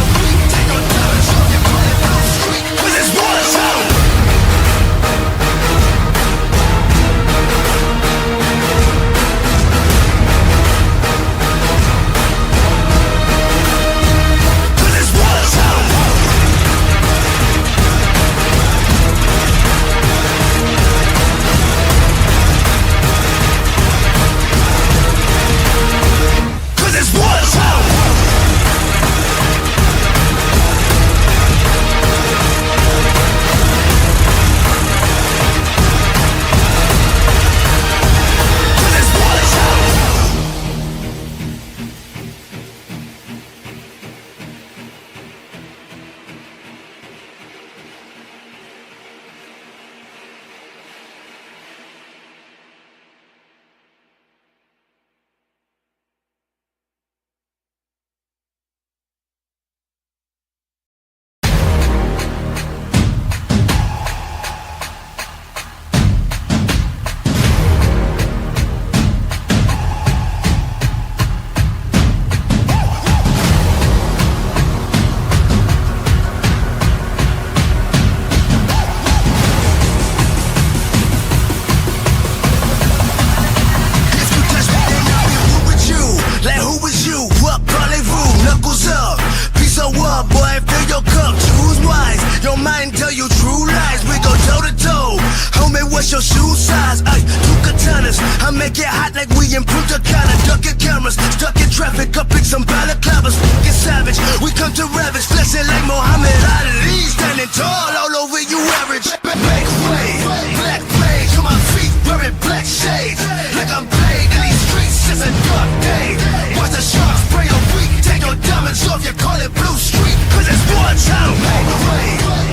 Speaker 1: Your mind tell you true lies. We go toe to toe. Homie, what's your shoe size? Ay, two katanas. I make it hot like we in Punta Cana. Ducking cameras, stuck in traffic, up in some balaclavas. Get savage. We come to ravage, flexing like Muhammad Ali. Standing tall all over you average. Make way, black rage on my feet, wearing black shades. Like I'm paid in these streets, it's a dark day. Watch the sharks spray a week. Take your diamonds off, you call it Blue Street. Cause it's war time. Make way,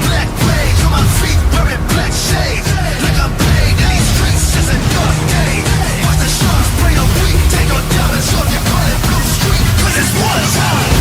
Speaker 1: black rage on my feet, wearing black shades. Like I'm paid in these streets, it's a dark day. Watch the sharks spray a week. Take your diamonds off, you call it Blue Street. Cause it's war time.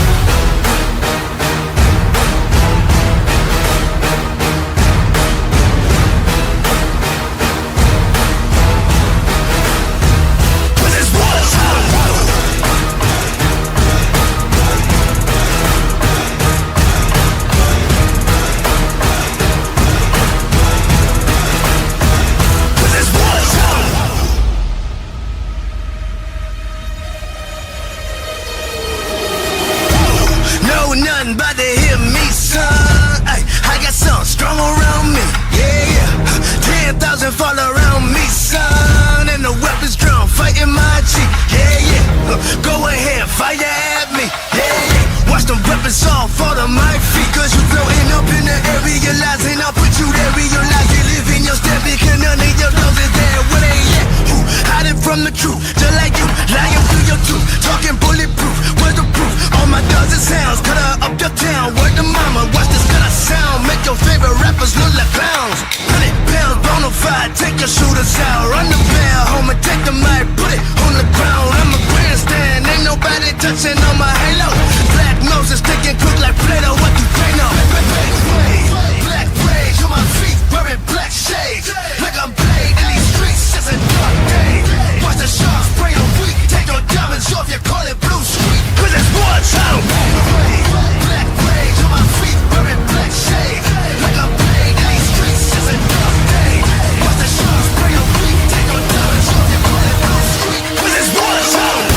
Speaker 1: Nothing but to hear me, son. Ay, I got something strong around me. Yeah, yeah. 10,000 fall around me, son. And the weapons drawn, fighting my G. Yeah, yeah. Go ahead, fire at me. Yeah, yeah. Watch them weapons all fall to my feet. Cause you floating up in the air, realizing I'll put you there, realize you live in your step. Because none of your dogs is there. Where they at? Who hiding from the truth? Just like you, lying through your tooth. Talking bulletproof, where's the proof? All my dogs and sounds, cut her up your town. Word to mama, watch this cut of sound. Make your favorite rappers look like clowns. 100 pounds, bonafide, take your shooters out. Run the bell, homie, take the mic, put it on the ground. I'm a grandstand, ain't nobody touching on my halo. Black noses sticking quick like Play-Doh, what you think of? Black rage on my feet, wearing black shades. Like I'm paid in these streets, it's a dark day. Watch the sharks spray a week, take your diamonds off, you call it Blue Street. Cause it's war time. Black rage on my feet, wearing black shades. Like I'm paid in these streets, it's a dark day. Watch the sharks spray a week, take your diamonds off, you call it Blue Street. Cause it's war time.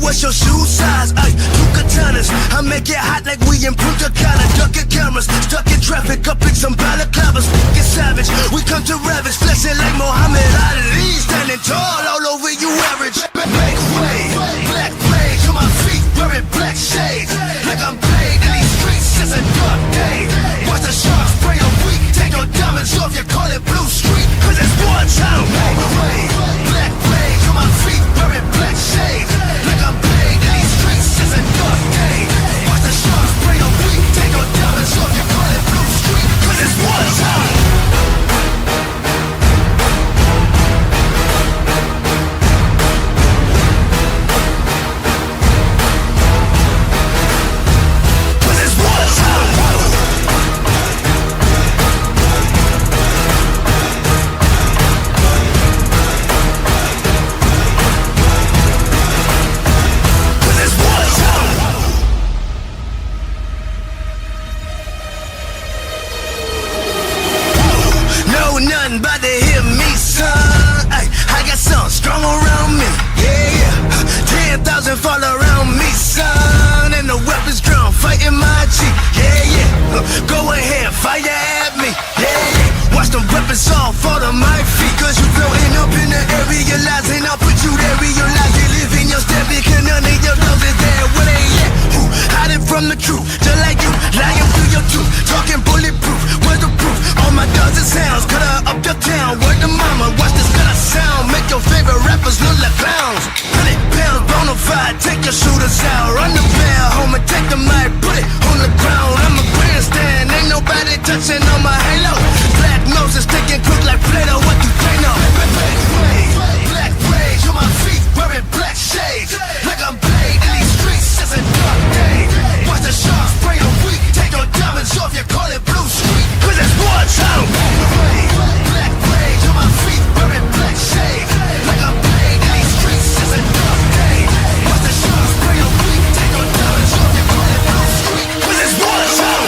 Speaker 1: What's your shoe size? Ay, two katanas. I make it hot like we in Punta Cana. Ducking cameras, stuck in traffic, up in some balaclavas. Get savage, we come to ravage, flexing like Muhammad Ali. Standing tall all over you average. Make way, black rage on my feet, wearing black shades. Like I'm paid in these streets, it's a dark day. Watch the sharks spray a week, take your diamonds off, you call it Blue Street. Cause it's war time. Make way, black rage on my feet, wearing black shades. Like I'm paid in these streets, it's a dark day. Watch the sharks spray a week, take your diamonds off, you call it Blue Street. Cause it's war time. rounds. 100 pounds, bonafide, take your shooters out. Run the bell, home and take the mic, put it on the ground. I'm a grandstand, ain't nobody touching on my halo. Black noses sticking quick like Play-Doh, what you think of? Black rage on my feet, wearing black shades. Like I'm paid in these streets, it's a dark day. Watch the sharks spray a week, take your diamonds off, you call it blue street. Cause it's war time. Black rage on my feet, wearing black shades. Like I'm paid in these streets, it's a dark day. Watch the sharks spray a week, take your diamonds off, you call it blue street. Cause it's war time.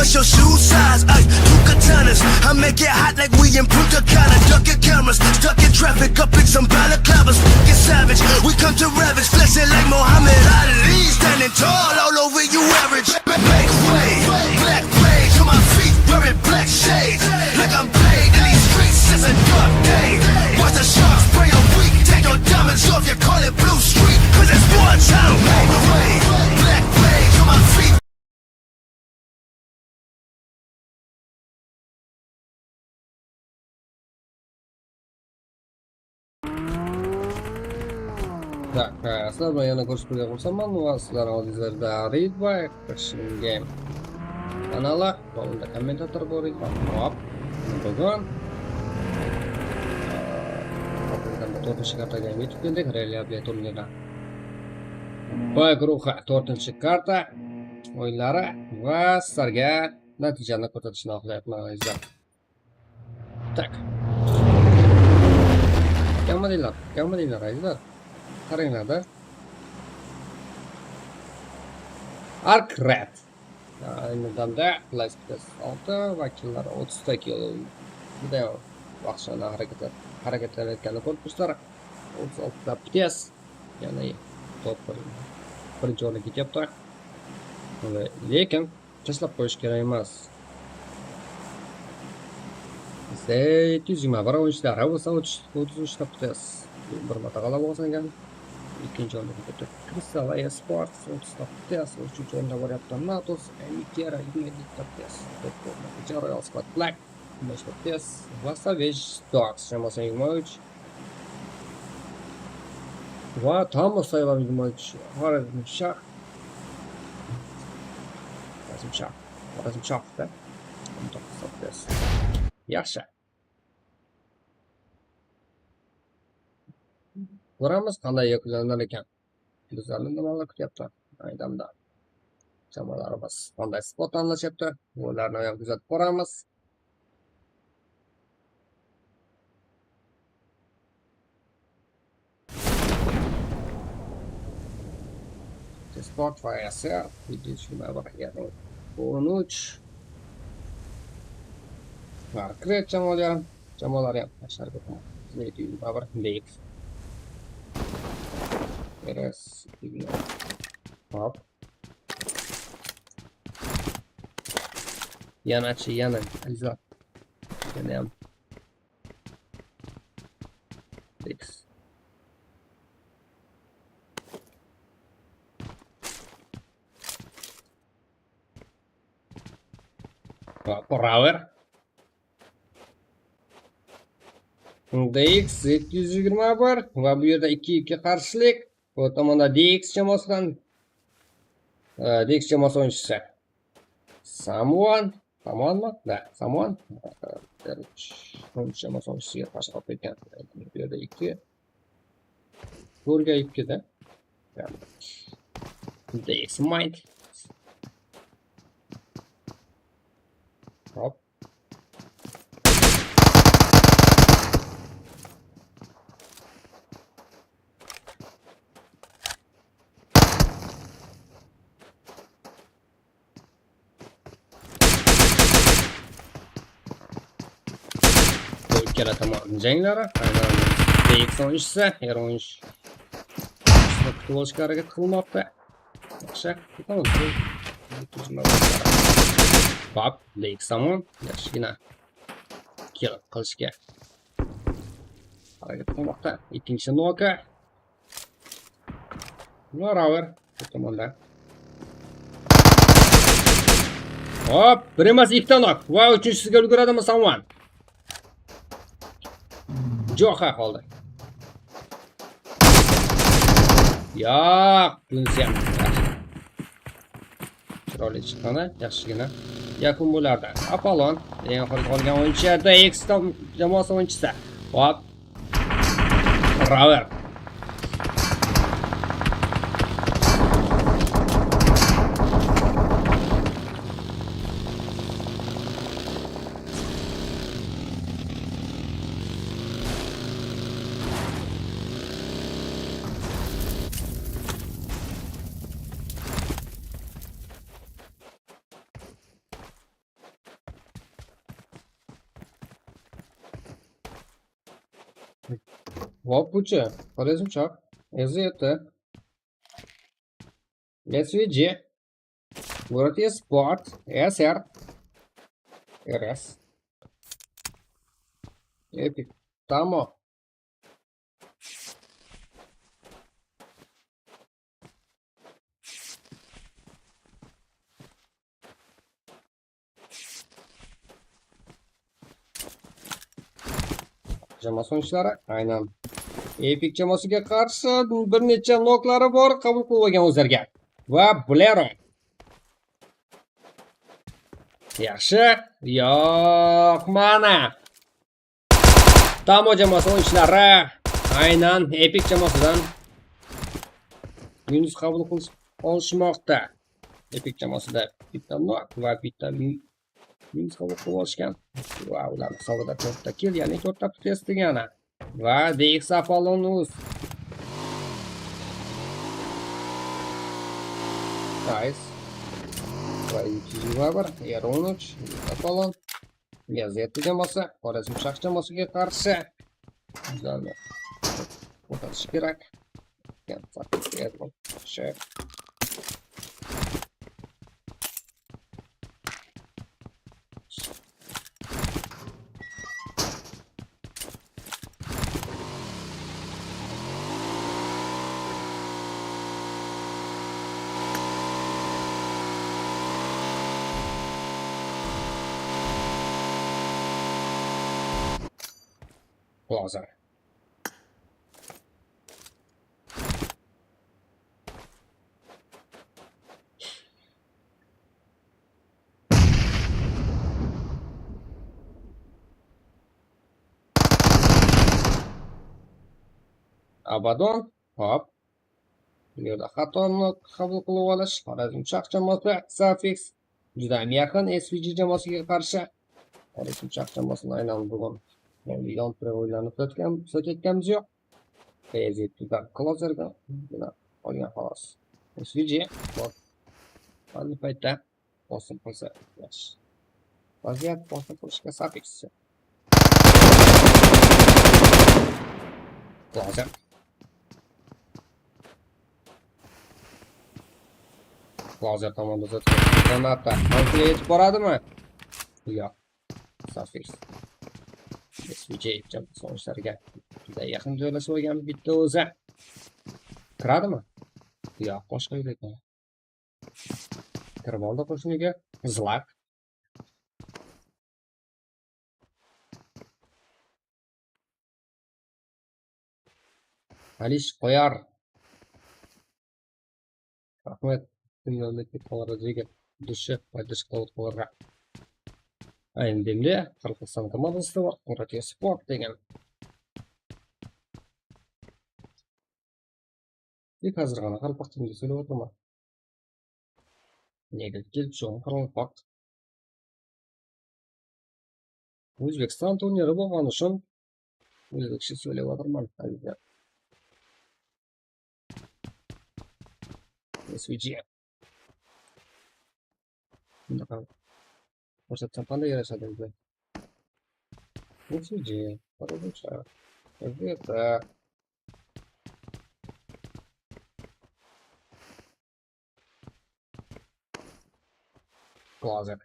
Speaker 1: What's your shoe size? Ay, 2 katanas. I make it hot like we in Punta Cana. Ducking cameras, stuck in traffic, up in some balaclavas. Get savage, we come to ravage. Flexing like Muhammad Ali. Standing tall all over you average. Black wave, black rage on my feet, wearing black shades. Like I'm paid in these streets, it's a dark day. Watch the sharks spray a week, take your diamonds off, you call it blue street. Cause it's war time. Black wave, black rage on my feet.
Speaker 2: Так, снова я на курс приехал сам, у вас здоровье да Ridbanin Qanlikol kanala, onda kommentator bor ekan. Hop, bugun to'rtinchi kartaga yetib keldik. Reliabli turnirda B guruhi 4-karta o'yinlari va sizlarga natijani ko'rsatishni xohlayapman azizlar. Tak. Kammadinglar azizlar. Qaranglar-da. Arkrat. Ayni damda plastikasi 6 vakillari 30 ta kilo. Juda vahshiyona harakatlanayotgan korpuslar 36 ta ptes. Ya'ni top birinchi o'ringa ketyapti. Lekin tashlab qo'yish kerak emas. 721 o'yinchilari bo'lsa 33 ta ptes. Bir marta g'alaba qozongan. Ikkinchi o'rinda ketdi. Crystal Esports 30 ta ptes, uchinchi o'rinda boryapti. Natos, Mikera 27 ta ptes. To'rtinchi Royal Squad Black 15 ta ptes. Va Savage Dogs 23. Va Thomas sayılan 23. Orazbek Qanlikol. Yaxshi. Ko'ramiz qanday yakunlanar ekan. Bizlarni nimalar kutyapti? Aydamda. Jamoalarimiz qanday spot tanlashyapti? Ularni ham kuzatib boramiz. Sport va ASR 13. Va kret jamoalar ham tashlar ketmoqda. Ziynaddin EROS hop. Yana azizlar. Yana ham X va Power DX 721 va bu yerda 2-2 qarshilik. Bu tomonda DX jamoasidan DX jamoasi o'yinchisi Samuan, Samuanmi? Da, Samuan. Jamoasi o'yinchisiga qarshi olib ketgan. Bu yerda 2 Go'rga 2 da. DX Mind. Hop. Ikkala tomon janglari, DX o'yinchisi, o'yinchi kutib olishga harakat qilmoqda. Yaxshi, Bab, DX tomon yaxshigina kill qilishga harakat qilmoqda. Ikkinchi noka. Noraver bu tomonda. Hop, bir emas ikkita nok. Va uchinchisiga ulguradimi Samuan? Jo'xa qoldi. Yo'q, bunisi ham chiroyli chiqqani, yaxshigina yakun bo'lardi. Apollon, eng oxirgi qolgan o'yinchi DX jamoasi o'yinchisi. Hop. Raver. Вопуче, полезучак, езете, SVG, город спорт, SR, RS, Epic, Тамо. Jamoasi o'yinchilari aynan Epic jamoasiga qarshi bir necha noklari bor qabul qilib olgan o'zlariga. Va Blero. Yaxshi. Yo'q, mana. Tamo jamoasi o'yinchilari aynan Epic jamoasidan minus qabul qilib olishmoqda. Epic jamoasida bitta nok va bitta minus qabul qilib olishgan. Va ular hisobida 4 ta kill, ya'ni 4 ta test degani. Va DX Apollonus. Nice. Va 221 EROS Apollon. Gazeta jamoasi, Xorazm shahar jamoasiga qarshi. Bizlarni o'tash kerak. Plaza. Abaddon, hop. Bu yerda xatoni qabul qilib olish, Xorazm shahar jamoasi Safix juda ham yaqin SVG jamoasiga qarshi. Xorazm shahar jamoasini aynan bugun yon o'yinlarni kuzatayotganimiz yo'q. PZTdan klozerga olgan xolos. SVG hali paytda bosim qilsa yaxshi. Vaziyat bosim qilishga Safix. Klozer. Klozer tomonda Donata. Amankeldi yetib boradimi? Yo'q. Safix. SVG so'nglarga juda yaqin joylashib olgan bitta o'zi. Kiradimi? Yo'q, boshqa yo'l ekan. Kirib oldi qo'shniga. Zlak. Alish qo'yar. Rahmat. Memleket Orazbek dushi foydasi qo'yarga. Endi Qaraqalpaqstan komandasida bor. Notorio'us sport degan. İlk hazırgana Qaraqalpaq tilida söylep oturman. Nega kelib şu Qaraqalpaq. O'zbekiston turniri bo'lgani uchun o'zbekcha söylep oturman. SVG. Bunaqa ko'rsatsam qanday yarashadi bizga? SVG. Qarabuncha. Albatta. Hozir.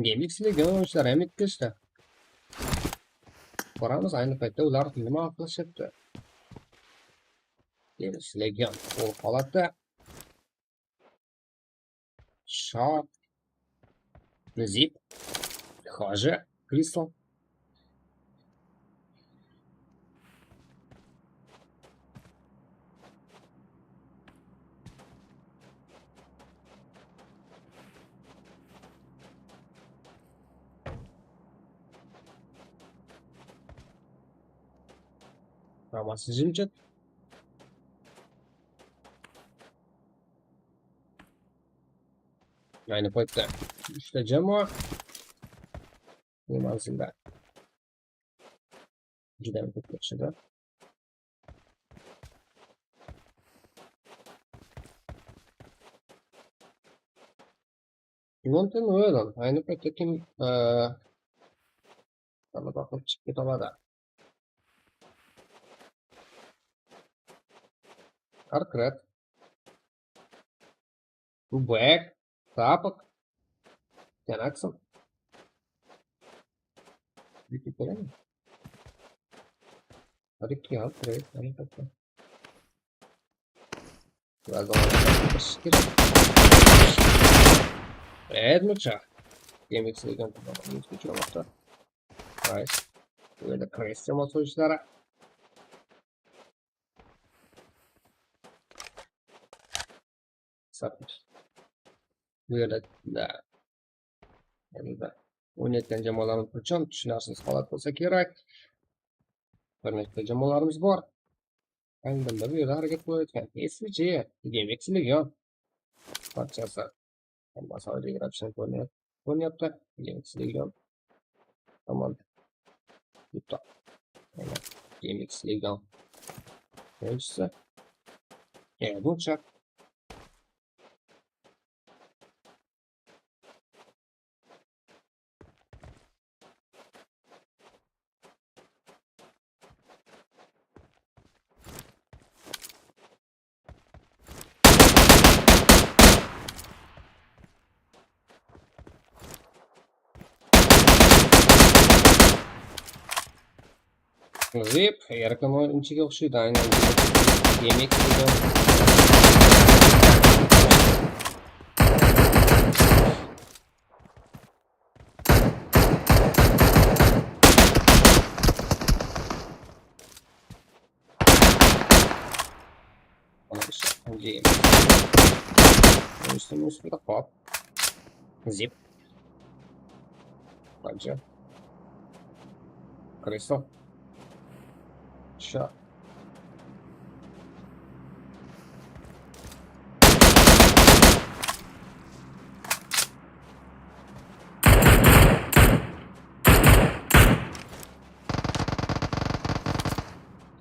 Speaker 2: Gemix'li oyuncular hem etkilişti. Ko'ramiz ayni paytda ular nima qilishyapti. Gemix'li o holatda Shot, Zip, Hoji, Crystal. Ramaz Zimchet. Aynı paytda işte jamoa bu manzilda juda ko'p yaxshida. MUTENOV ayni paytda kim g'alaba qilib chiqib keta oladi? Arkret, Bubek, Tapok, Yanaksın. Bir kere mi? Hadi ki al, direkt hani takla. Biraz da ona şekil. Evet mucha. Yemek sayıdan tamam. Hiç geçiyor Nice. Böyle kresem o sonuçlara. Sapmış. Böyle da. Yani da. O'ynayotgan jamoalarimiz uchun tushunarsiz holat bo'lsa kerak. Bir nechta jamoalarimiz bor. Angliyada bu yerda harakat qilayotgan SVG, Gemix'ligan barchasi hammasi oylik ravishda ko'rinyapti. Gemix'ligan tomon bitta. Gemix'ligan o'yinchisi. Bu chap Zip, erken oyuncuga o'xshaydi, aynan yemek qilgan. Üstüne hop. Zip. Bence. Crystal. Shot.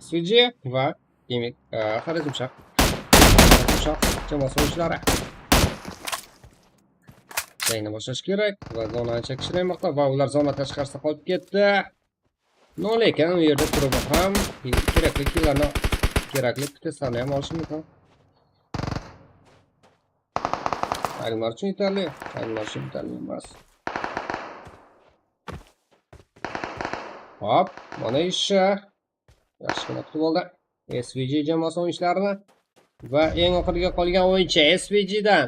Speaker 2: SVG va yemek Xorazmcha jamoasi o'yinchilari jangni boshlash kerak va zonani chekishlaymoqda va ular zona tashqarisida qolib ketdi. No lekin u yerda turib ham kerakli killarni kerakli testlarni ham olish mumkin. Ayrimlar uchun yetarli, ayrimlar uchun yetarli emas. Hop, mana ishi yaxshigina kutib oldi. SVG jamoasi o'yinchlarini Va eng oxirgi qolgan o'yinchi SVG'dan.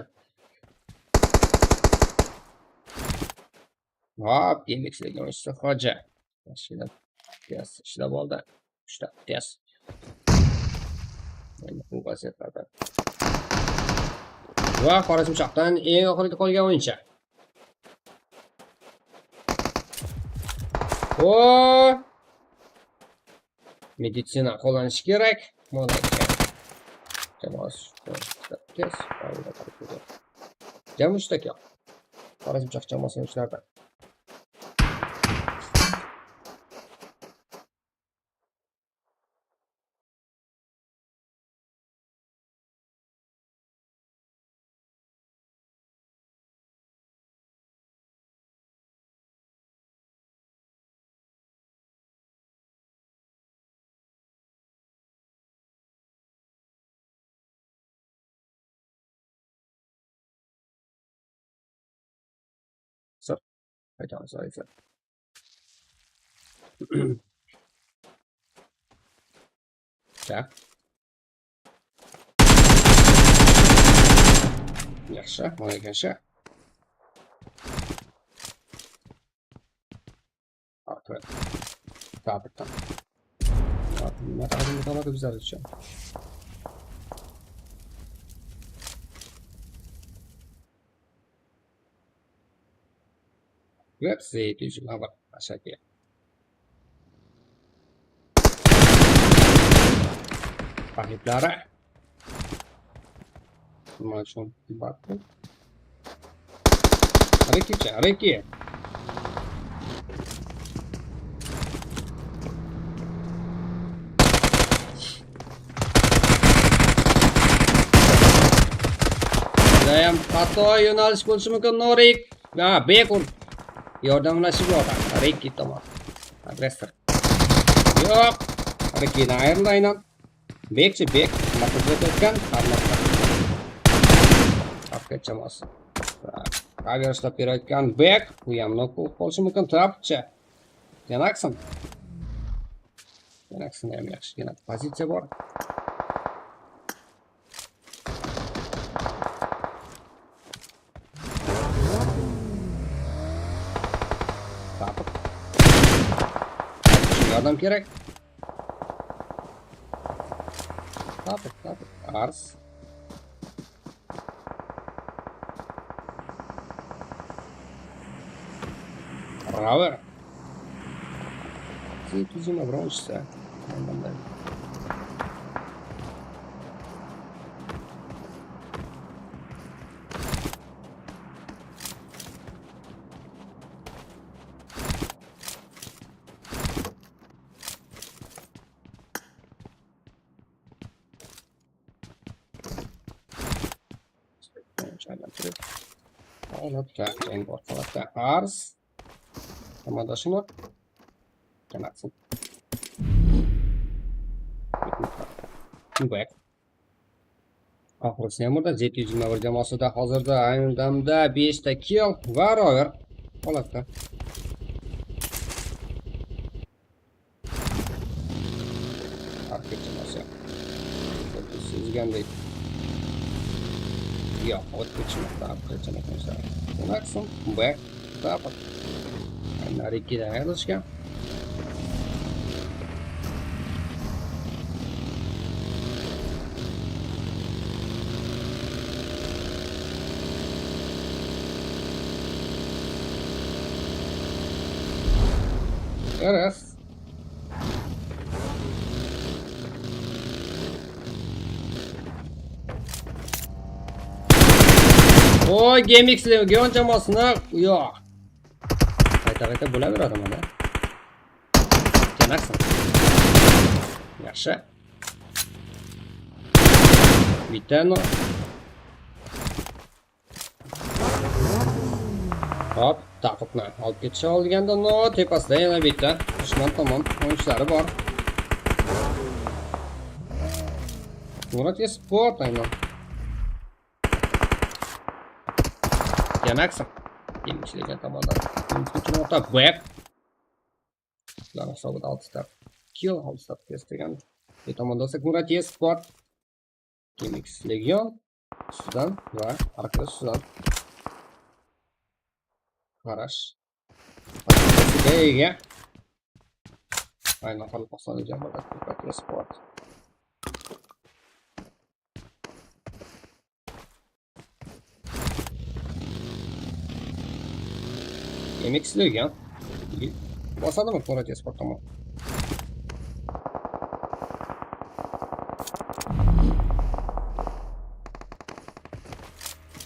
Speaker 2: Hop, demeksidagi o'yinchisi Xo'ja. Mashina tez ishlab oldi. 3 ta tez. Endi bu vaziyatlarda. Va Xorazmchoqdan eng oxirgi qolgan o'yinchi. O! Meditsina qo'llanish kerak. Malaka. Jamoas tez. Jamushtak yo'q. Xorazmchoq jamoasi o'yinchilardan. So, qaytamiz esa. Tak. Yaxshi, malakasi. Artık. Tabitan. Nima taqdim qiladi bizlar uchun? Let's see if you have a second. Pahiplari. Macam batu. Areki. Judayam xato yo'nalish bo'lishi mumkin. Norik. Ha, bekun. Yordamlashib oladi. Areki tomon. Agressor. Yo'q. Arekini ayirdi aynan. Bekchi bek. Matizda o'tgan. Tapga jamoasi. Agar ishlab berayotgan bek. Bu ham noqul bo'lishi mumkin. Trapchi. Genaksin ham yaxshi. Gena pozitsiya bor. Yordam kerak. Tapık. Arz. Bravo. Ты тузина брончится. Так, en ortalıkta arz. Tamadaşını kanatsın. Back. Oxirgi hamda Z121 jamoasida hozirda ayni damda 5 ta kill va rover holatda. Arka jamoasi. Sizgandek. Yo'q, o'tkichmoqda arka jamoasi. Kanatsın. Back. Tapık. Aynan ikkidan ayrılışgan. EROS. Oy, GameX'li Geon jamoasini yo'q. Qayta bo'laveradi mana. Kenaksın. Yaxshi. Bittani. Hop, taqibni olib ketish olganda no tepasida yana bitta dushman tomon o'yinchilari bor. Murat sport aynan. Kenaksın. Yemişliğe tomondan. O'rta back. Ular hisobida 6 ta kill, 6 ta test degan. Bu tomonda esa Murat sport Kemik Legion ustidan va arkadaş ustidan qarash. Ega. Aynan Qaraqalpaqstan jamoasi sport. Kemik Legion. Bosadimi Qaraqalpaq sport tomon?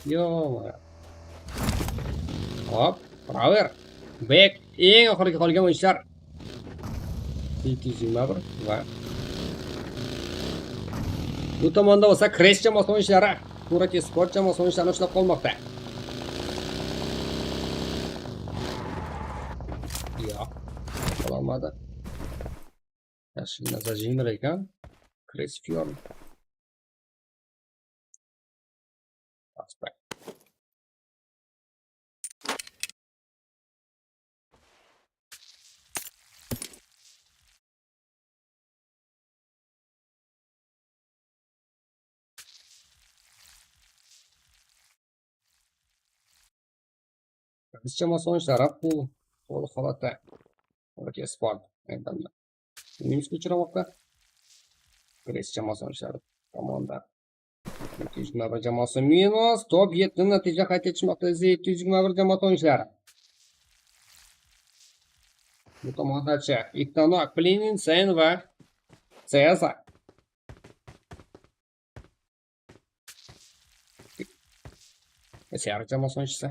Speaker 2: Yo. Hop, power. Back eng oxirgi qolgan o'yinchilar. 221 va bu tomonda bo'lsa Crash jamoasi o'yinchilari, Qaraqalpaq sport jamoasi o'yinchilarini ushlab qolmoqda. Yo'q, qolmadi. Yaxshi nazar ekan. Crash Fjord. Asadbek. Biz jamoasi o'yinchilari bu to'liq holatda Qaraqalpaq sport aytganlar. Minusga uchramoqda. Crash jamoasi o'yinchilari tomonidan 221 jamoasi minus, top 7 natija qayd etishmoqda 221 jamoasi o'yinchilari. Bu tomondachi Iktanok, Plinin, Sen va Ceza. Siyar jamoasi o'yinchisi.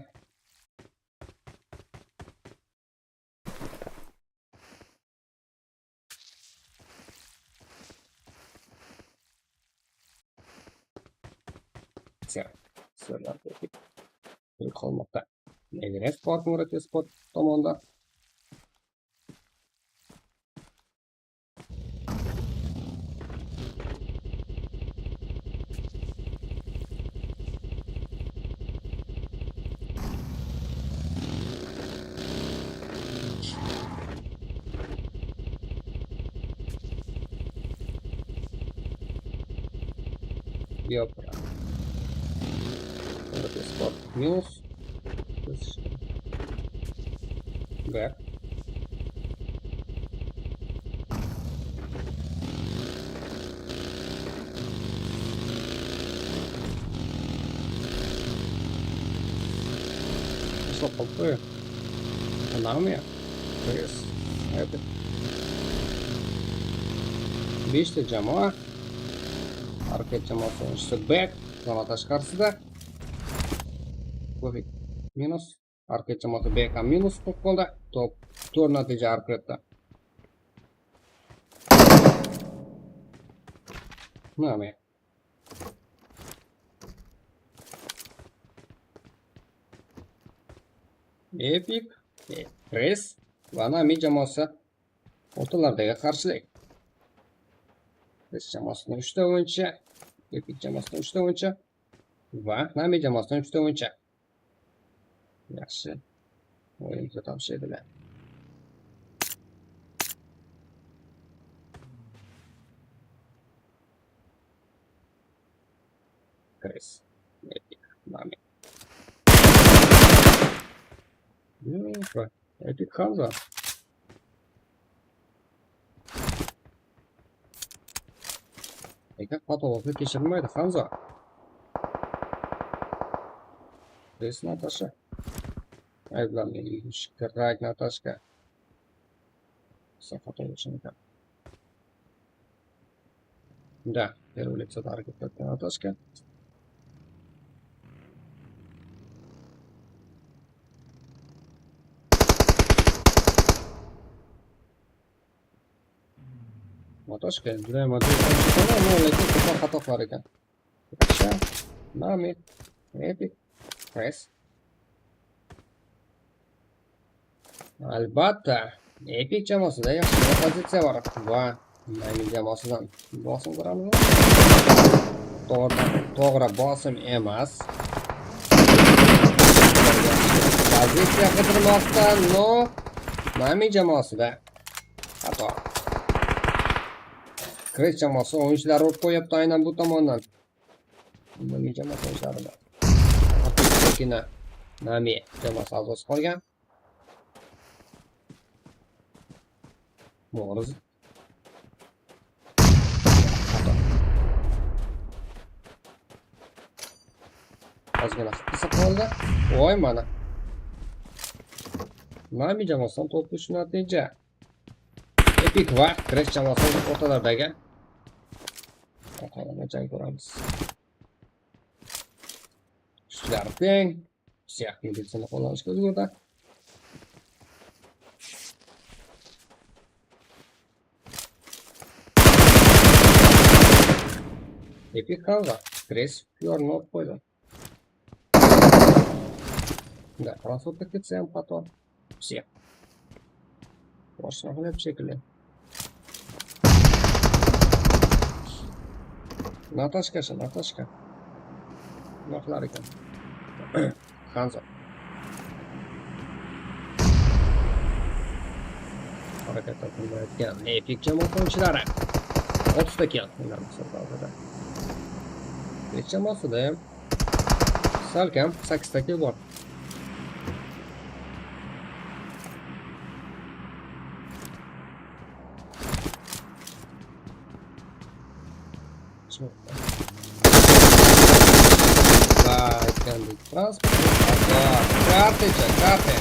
Speaker 2: Siyarlar qolmoqda. EROS sport, MURA sport tomonidan. Yo'q. Sport minus. Back. Что такое? Нами? Yes. Это. Beshta jamoa. Harakat jamoasi o'yinchisi back. Salamat tashqarisida. Minus. Harakat jamoasi back ham minus bo'lib qoldi. Top 4 natija harakatda. Nami? Epic, Press va Nami jamoasi o'rtalardagi qarshilik. Press jamoasining 3 ta o'yinchi, Epic jamoasining 3 ta o'yinchi va Nami jamoasining 3 ta o'yinchi. Yaxshi. O'yinga topshirdilar. Press, Epic, Nami. Epic Hamza. Eka patologni kechirmaydi Hamza. Press Natasha. Ayblangan kerak Natashka. Safatolishini. Да, первый лицо таргет как Наташка. Наташка, да, мы lekin xato qilar ekan. Nami, Epic, Press. Albatta, Epic jamoasida yaxshi pozitsiya bor va Nami jamoasidan bosim ko'ramiz. To'g'ri bosim emas. Pozitsiya qidirmoqda, no Nami jamoasida xato. Crash jamoasi o'yinchilar urib qo'yapti aynan bu tomondan. Nami jamoasi o'yinchilarida. Keyin Nami jamoasi a'zosi qolgan. Mo'riz. Ozgina qisqa qoldi. Voy mana. Nami jamoasidan to'p uch natija. Epik va Crash jamoasi o'rtalardagi. Qolgan jang ko'ramiz. Shular teng. Siyak meditsina qo'llanishga ulgurdi. Epik kaldı. Crash yorma qo'ydi. Да, красотка кицем потом. Все. Можно хлеб шекли. Наташка. Нахларика. Ханза. Hareketler kullanırken epik jamoa oyunchilari 30 ekan. Ularni hisobida. Epik jamoasida ham salkam 8 ta bor. Transport. Карты.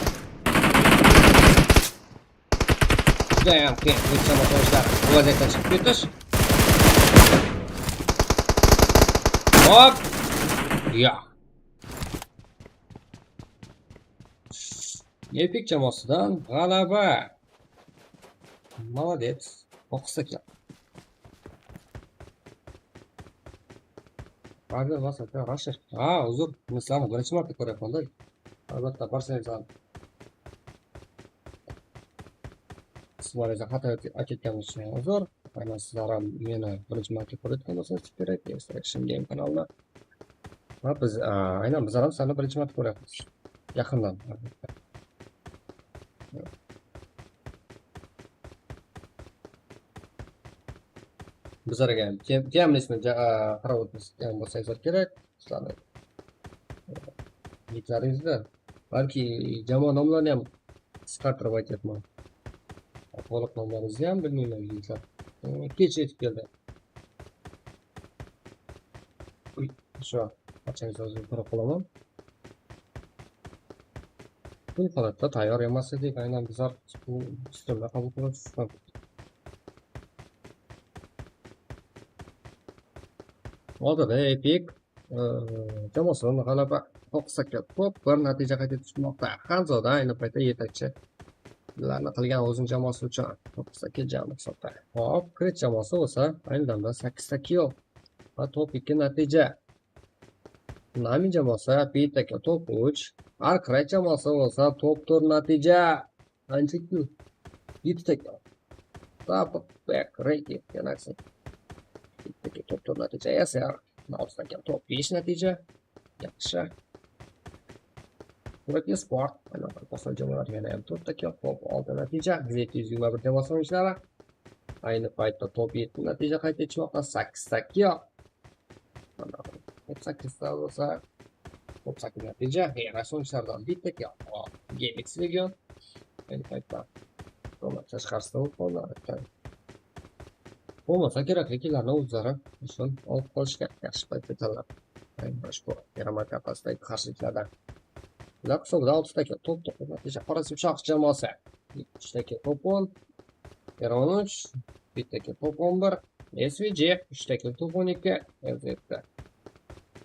Speaker 2: Judayam qiyin. Jamoa o'yinchilar vaziyatdan chiqib ketish. Hop. Ya. Epik jamoasidan g'alaba. Молодец. O'qisak. Hadi vasata Rasul. Uzr. Mislarni birinchi marta ko'ryapman-da. Albatta barsangiz sizlarga xato aytganim uchun uzr. Aynan sizlar ham meni birinchi marta ko'rayotgan bo'lsangiz kerak. Shunday ham kanalda. Va biz aynan bizlar ham sizlarni birinchi marta ko'ryapmiz. Yaqindan. Bizlarga ham teamlisni qarab o'tgan bo'lsangiz kerak. Sizlarni niklaringizda balki jamoa nomlarini ham qisqartirib aytyapman. To'liq nomlaringizni ham bilmayman yigitlar. Kech yetib keldi. Shu qachongacha o'zim ko'rib qolaman. Bu holatda tayyor emas edik. Aynan bizlar sistemda qabul qilib Oldida Epik jamoasidan g'alaba qoqsakka to'p bir natija qayd etishmoqda. Xanzoda ayni paytda yetakchi. Bularni qilgan o'zining jamoasi uchun qoqsakka jami hisobda. Hop, Crash jamoasi bo'lsa, ayni damda 8 ta kill va to'p 2 natija. Nami jamoasi 1 ta kill, to'p 3. Crash jamoasi bo'lsa, to'p 4 natija. Ancha kill. 7 ta kill. Back rate yanaksi. Top 4 natija esa altdan top 5 natija. Yaxshi. Qur'atli sport. Mana boshqa jamoalar yana ham 4 ta top 6 natija. 221 jamoasi o'yinchilari. Ayni paytda top 7 natija qayd etishmoqda. 8 ta kill. Mana top 8 ta bo'lsa top 8 natija. EROS o'yinchilaridan bitta kill. GameX Legion. Ayni paytda to'liq tashqarisida o'tqonlar. Bo'lmasa keraklilarni o'zlari uchun olib qolishga yaxshi paytda tanlab. Boshqa Yaramar kapasidagi qarshiliklardan. Ular hisobida 6 ta to'p natija. Qorasi Shoh jamoasi 3 ta to'p 10, Eron 3, 1 ta to'p 11, SVJ 3 ta to'p 12, LZT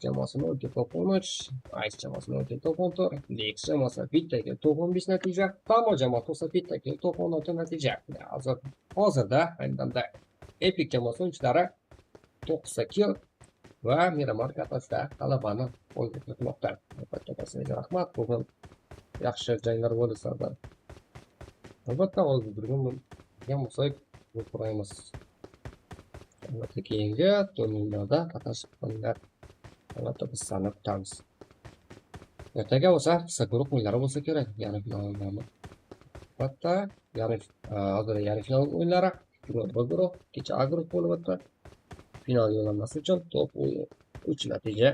Speaker 2: jamoasi 0 to'p 13, Ice jamoasi 0 to'p 14, DX jamoasi 1 ta to'p 15 natija, Tamo jamoasi 1 ta to'p 16 natija. Hozirda aynan Epik jamoasi o'yinchilari 9 kill va Miramar katasida g'alabani qo'lga kiritmoqda. Albatta, rahmat. Bugun yaxshi janglar bo'ldi sizlardan. Albatta, hozir bugun bo'lsak, bu ko'ramiz. Albatta, keyingi turnirlarda qatnashib qolinglar. Albatta, biz sizlarni kutamiz. Ertaga bo'lsa, qisqa guruh o'yinlari bo'lsa kerak. Ya'ni final o'yinlari. Albatta, hozir yarim final o'yinlari. Guruh kecha A guruh bo'lib o'tdi. Final yo'llanmasi uchun to'p 3 natija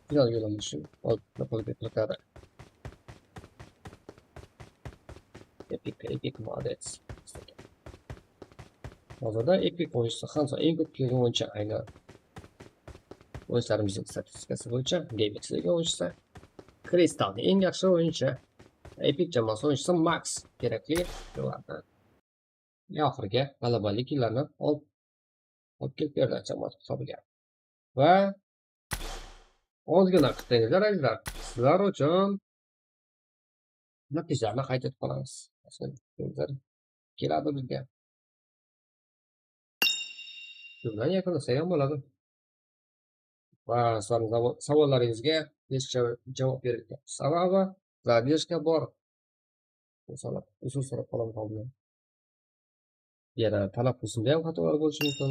Speaker 2: final yo'llanishini qo'lga kiritadi. Epic молодец. Hozirda Epic o'yinchisi Hanso eng ko'p kelgan o'yinchi aynan o'yinlarimizning statistikasi bo'yicha Gamex'dagi o'yinchisi. Kristalning eng yaxshi o'yinchi. Epic jamoasi o'yinchisi Max kerakli ulardan. Oxirgi g'alabalik yillarni olib kelib berdi jamoat hisobiga. Va ozgina qilinglar azizlar. Sizlar uchun natijalarni qayd etib qolamiz. Keladi bizga. Shundan yakunlasak ham bo'ladi. Va savollaringizga tezcha javob berdik. Sababi zadержка bor. Usul so'rab qolaman. Yana talaffuzimda ham xatolar bo'lishi mumkin.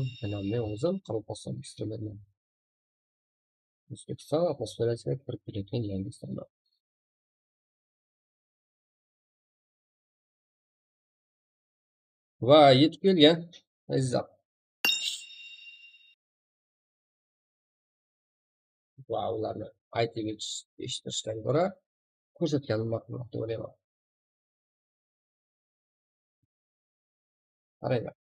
Speaker 2: Men o'zim Qaraqalpaqstan istamayman. O'zbekiston atmosferasiga kirib kelayotgan yangi standart. Va yetib kelgan azizlar. Va ularni aytib eshitishdan ko'ra ko'rsatganim ma'qulroq deb o'ylayman. Qaranglar.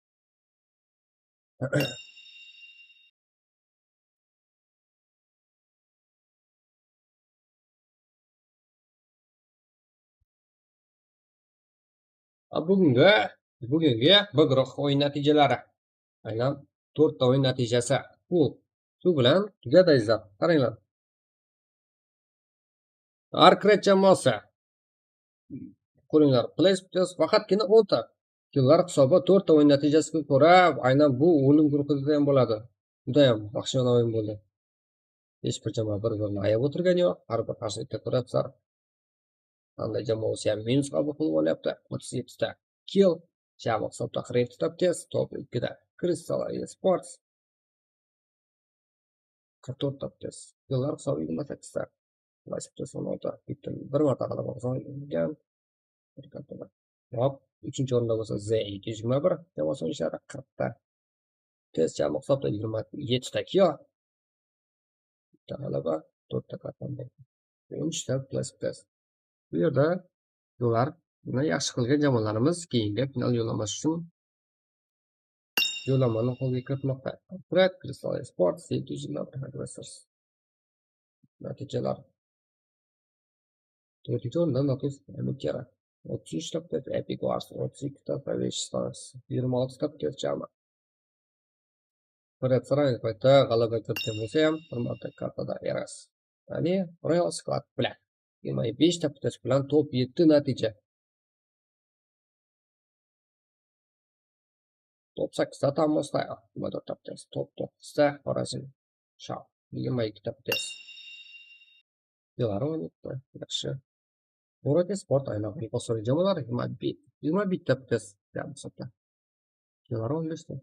Speaker 2: Bugungi bir guruh o'yin natijalari. Aynan 4 ta o'yin natijasi. Shu bilan tugadi azizlar. Qaranglar. Arkret jamoasi. Qo'linglar. PlayStation faqatgina 10 ta. Yillar hisobi 4 ta o'yin natijasiga ko'ra aynan bu o'lim guruhida ham bo'ladi. Juda ham yaxshi o'yin bo'ldi. Hech bir jamoa bir-birini ayab o'tirgani yo'q. Har bir qarshilikka ko'rabsizlar. Qanday jamoasi ham minus qabul qilib olyapti. 37 ta kill. Jamoa hisobda Xarenz toptes, top 2 da Sunnetulla Sports 44 toptes. Yillar hisobi 28 ta. PlayStation 16 bitim bir marta g'alaba qozongan. Hop, 3-o'rinda bo'lsa Z221 jamoasi o'yinchilari 40 ta. Test jamoa hisobda 27 ta kill. Bitta g'alaba, 4 ta karton bor. 13 ta PlayStation. Bu yerda ular buni yaxshi qilgan jamoalarimiz keyingi final yo'llanmasi uchun yo'llanmani qo'lga kiritmoqda. Sunnetulla Sports 700 natijalar. 4-o'rinda Notus Amikera 33 ta, Epic Wars 32 ta, Stars 26 ta jami. Birinchi paytda g'alaba kiritgan bo'lsa ham, bir marta KARTAda EROS. Ya'ni Royal Squad bilan 25 ta bilan top 7 natija. Top 8 ta Tamosda, 24 ta test, top 9 ta Orazbek Qanlikol, 22 ta test. Belarus yaxshi. O'rada sport aylanib bosar jamoalar 21 ta test hisobda. Belarus da,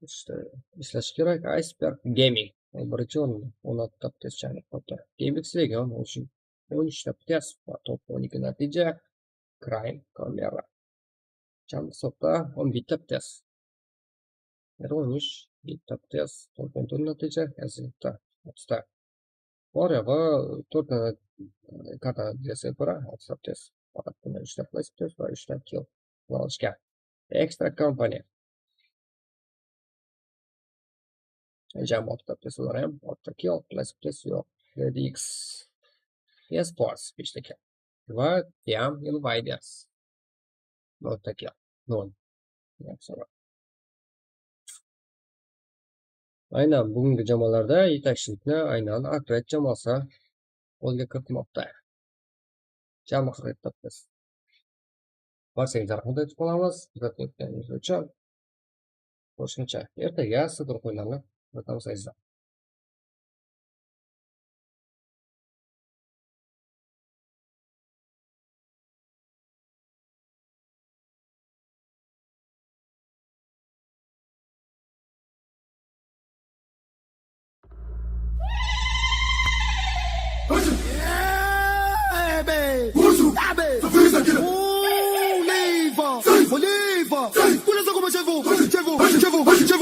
Speaker 2: işte ishlash kerak. Iceberg Gaming birinchi o'rinda 16 ta test chiqardi. Gamex'dagi ham 13 ta test va top 12 natija. Crime kamera Jam hisobda 11 ta test. EROS bitta test, top 10 natija, azizda 30 ta. Bor va 4 ta KARTA natijasiga ko'ra 30 ta test. Faqat 3 ta PlayStation va 3 ta kill olishga. Ekstra kompaniya. Jamoat topteslari ham 6 ta kill, PlayStation yo'q. DX Esports 5 ta kill. Va Tiam Invaders 0 ta kill. 0. Aynan bugungi jamoalarda yetakchilikni aynan Arkret jamoasi qo'lga kiritmoqda. Jamoa Xarenz. Barchangizga rahmat aytib qolamiz. Kuzatganingiz uchun. Qo'shimcha ertaga sidir qo'ylarni o'tamiz azizlar.
Speaker 1: Oliva! Olha só como eu vou!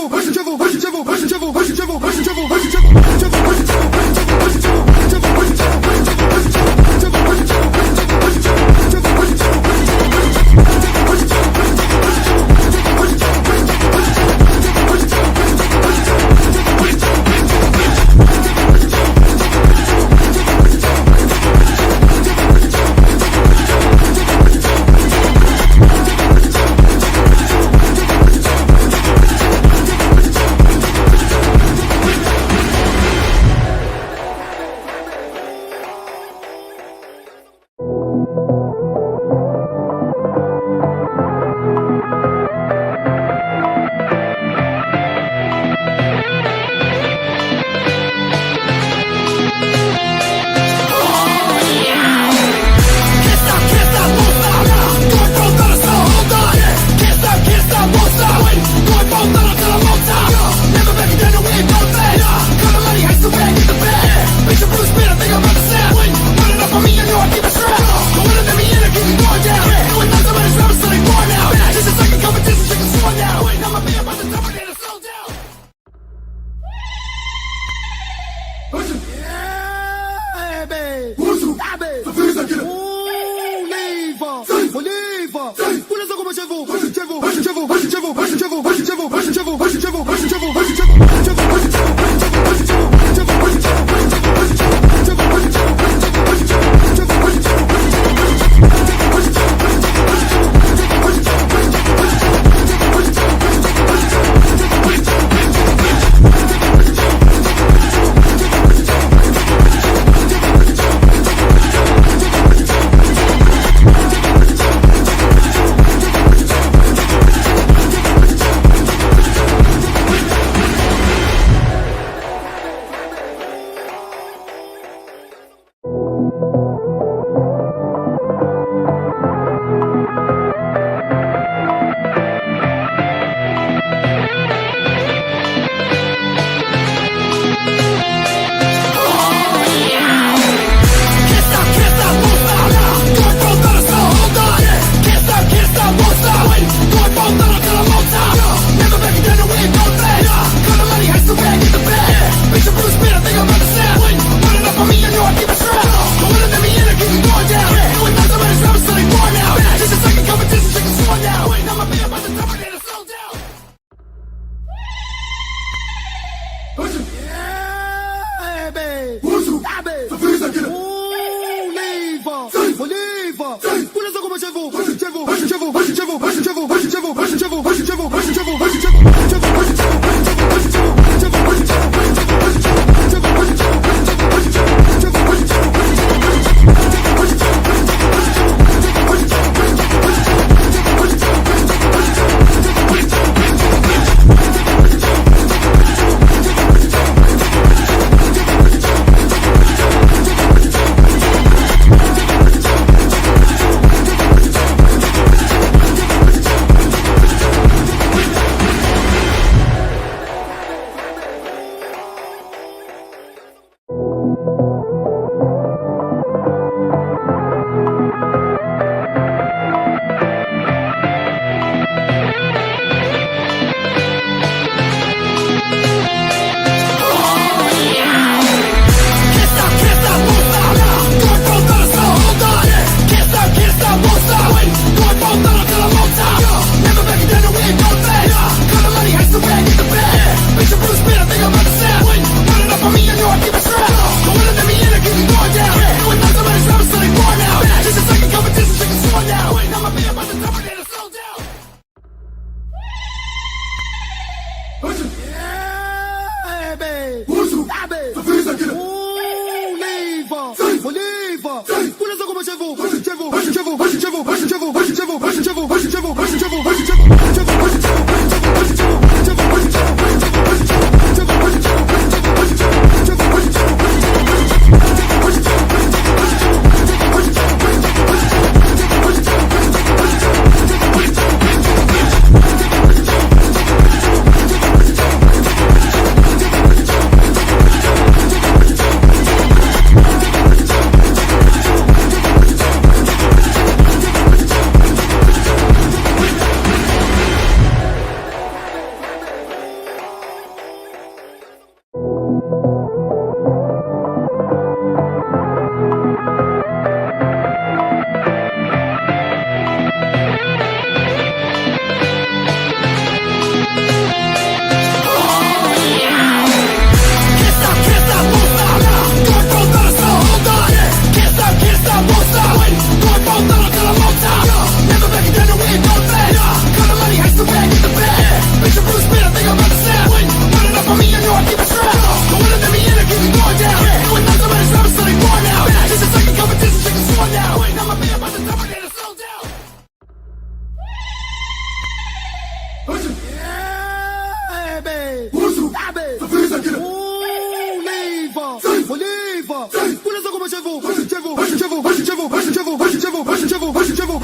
Speaker 1: Chevo,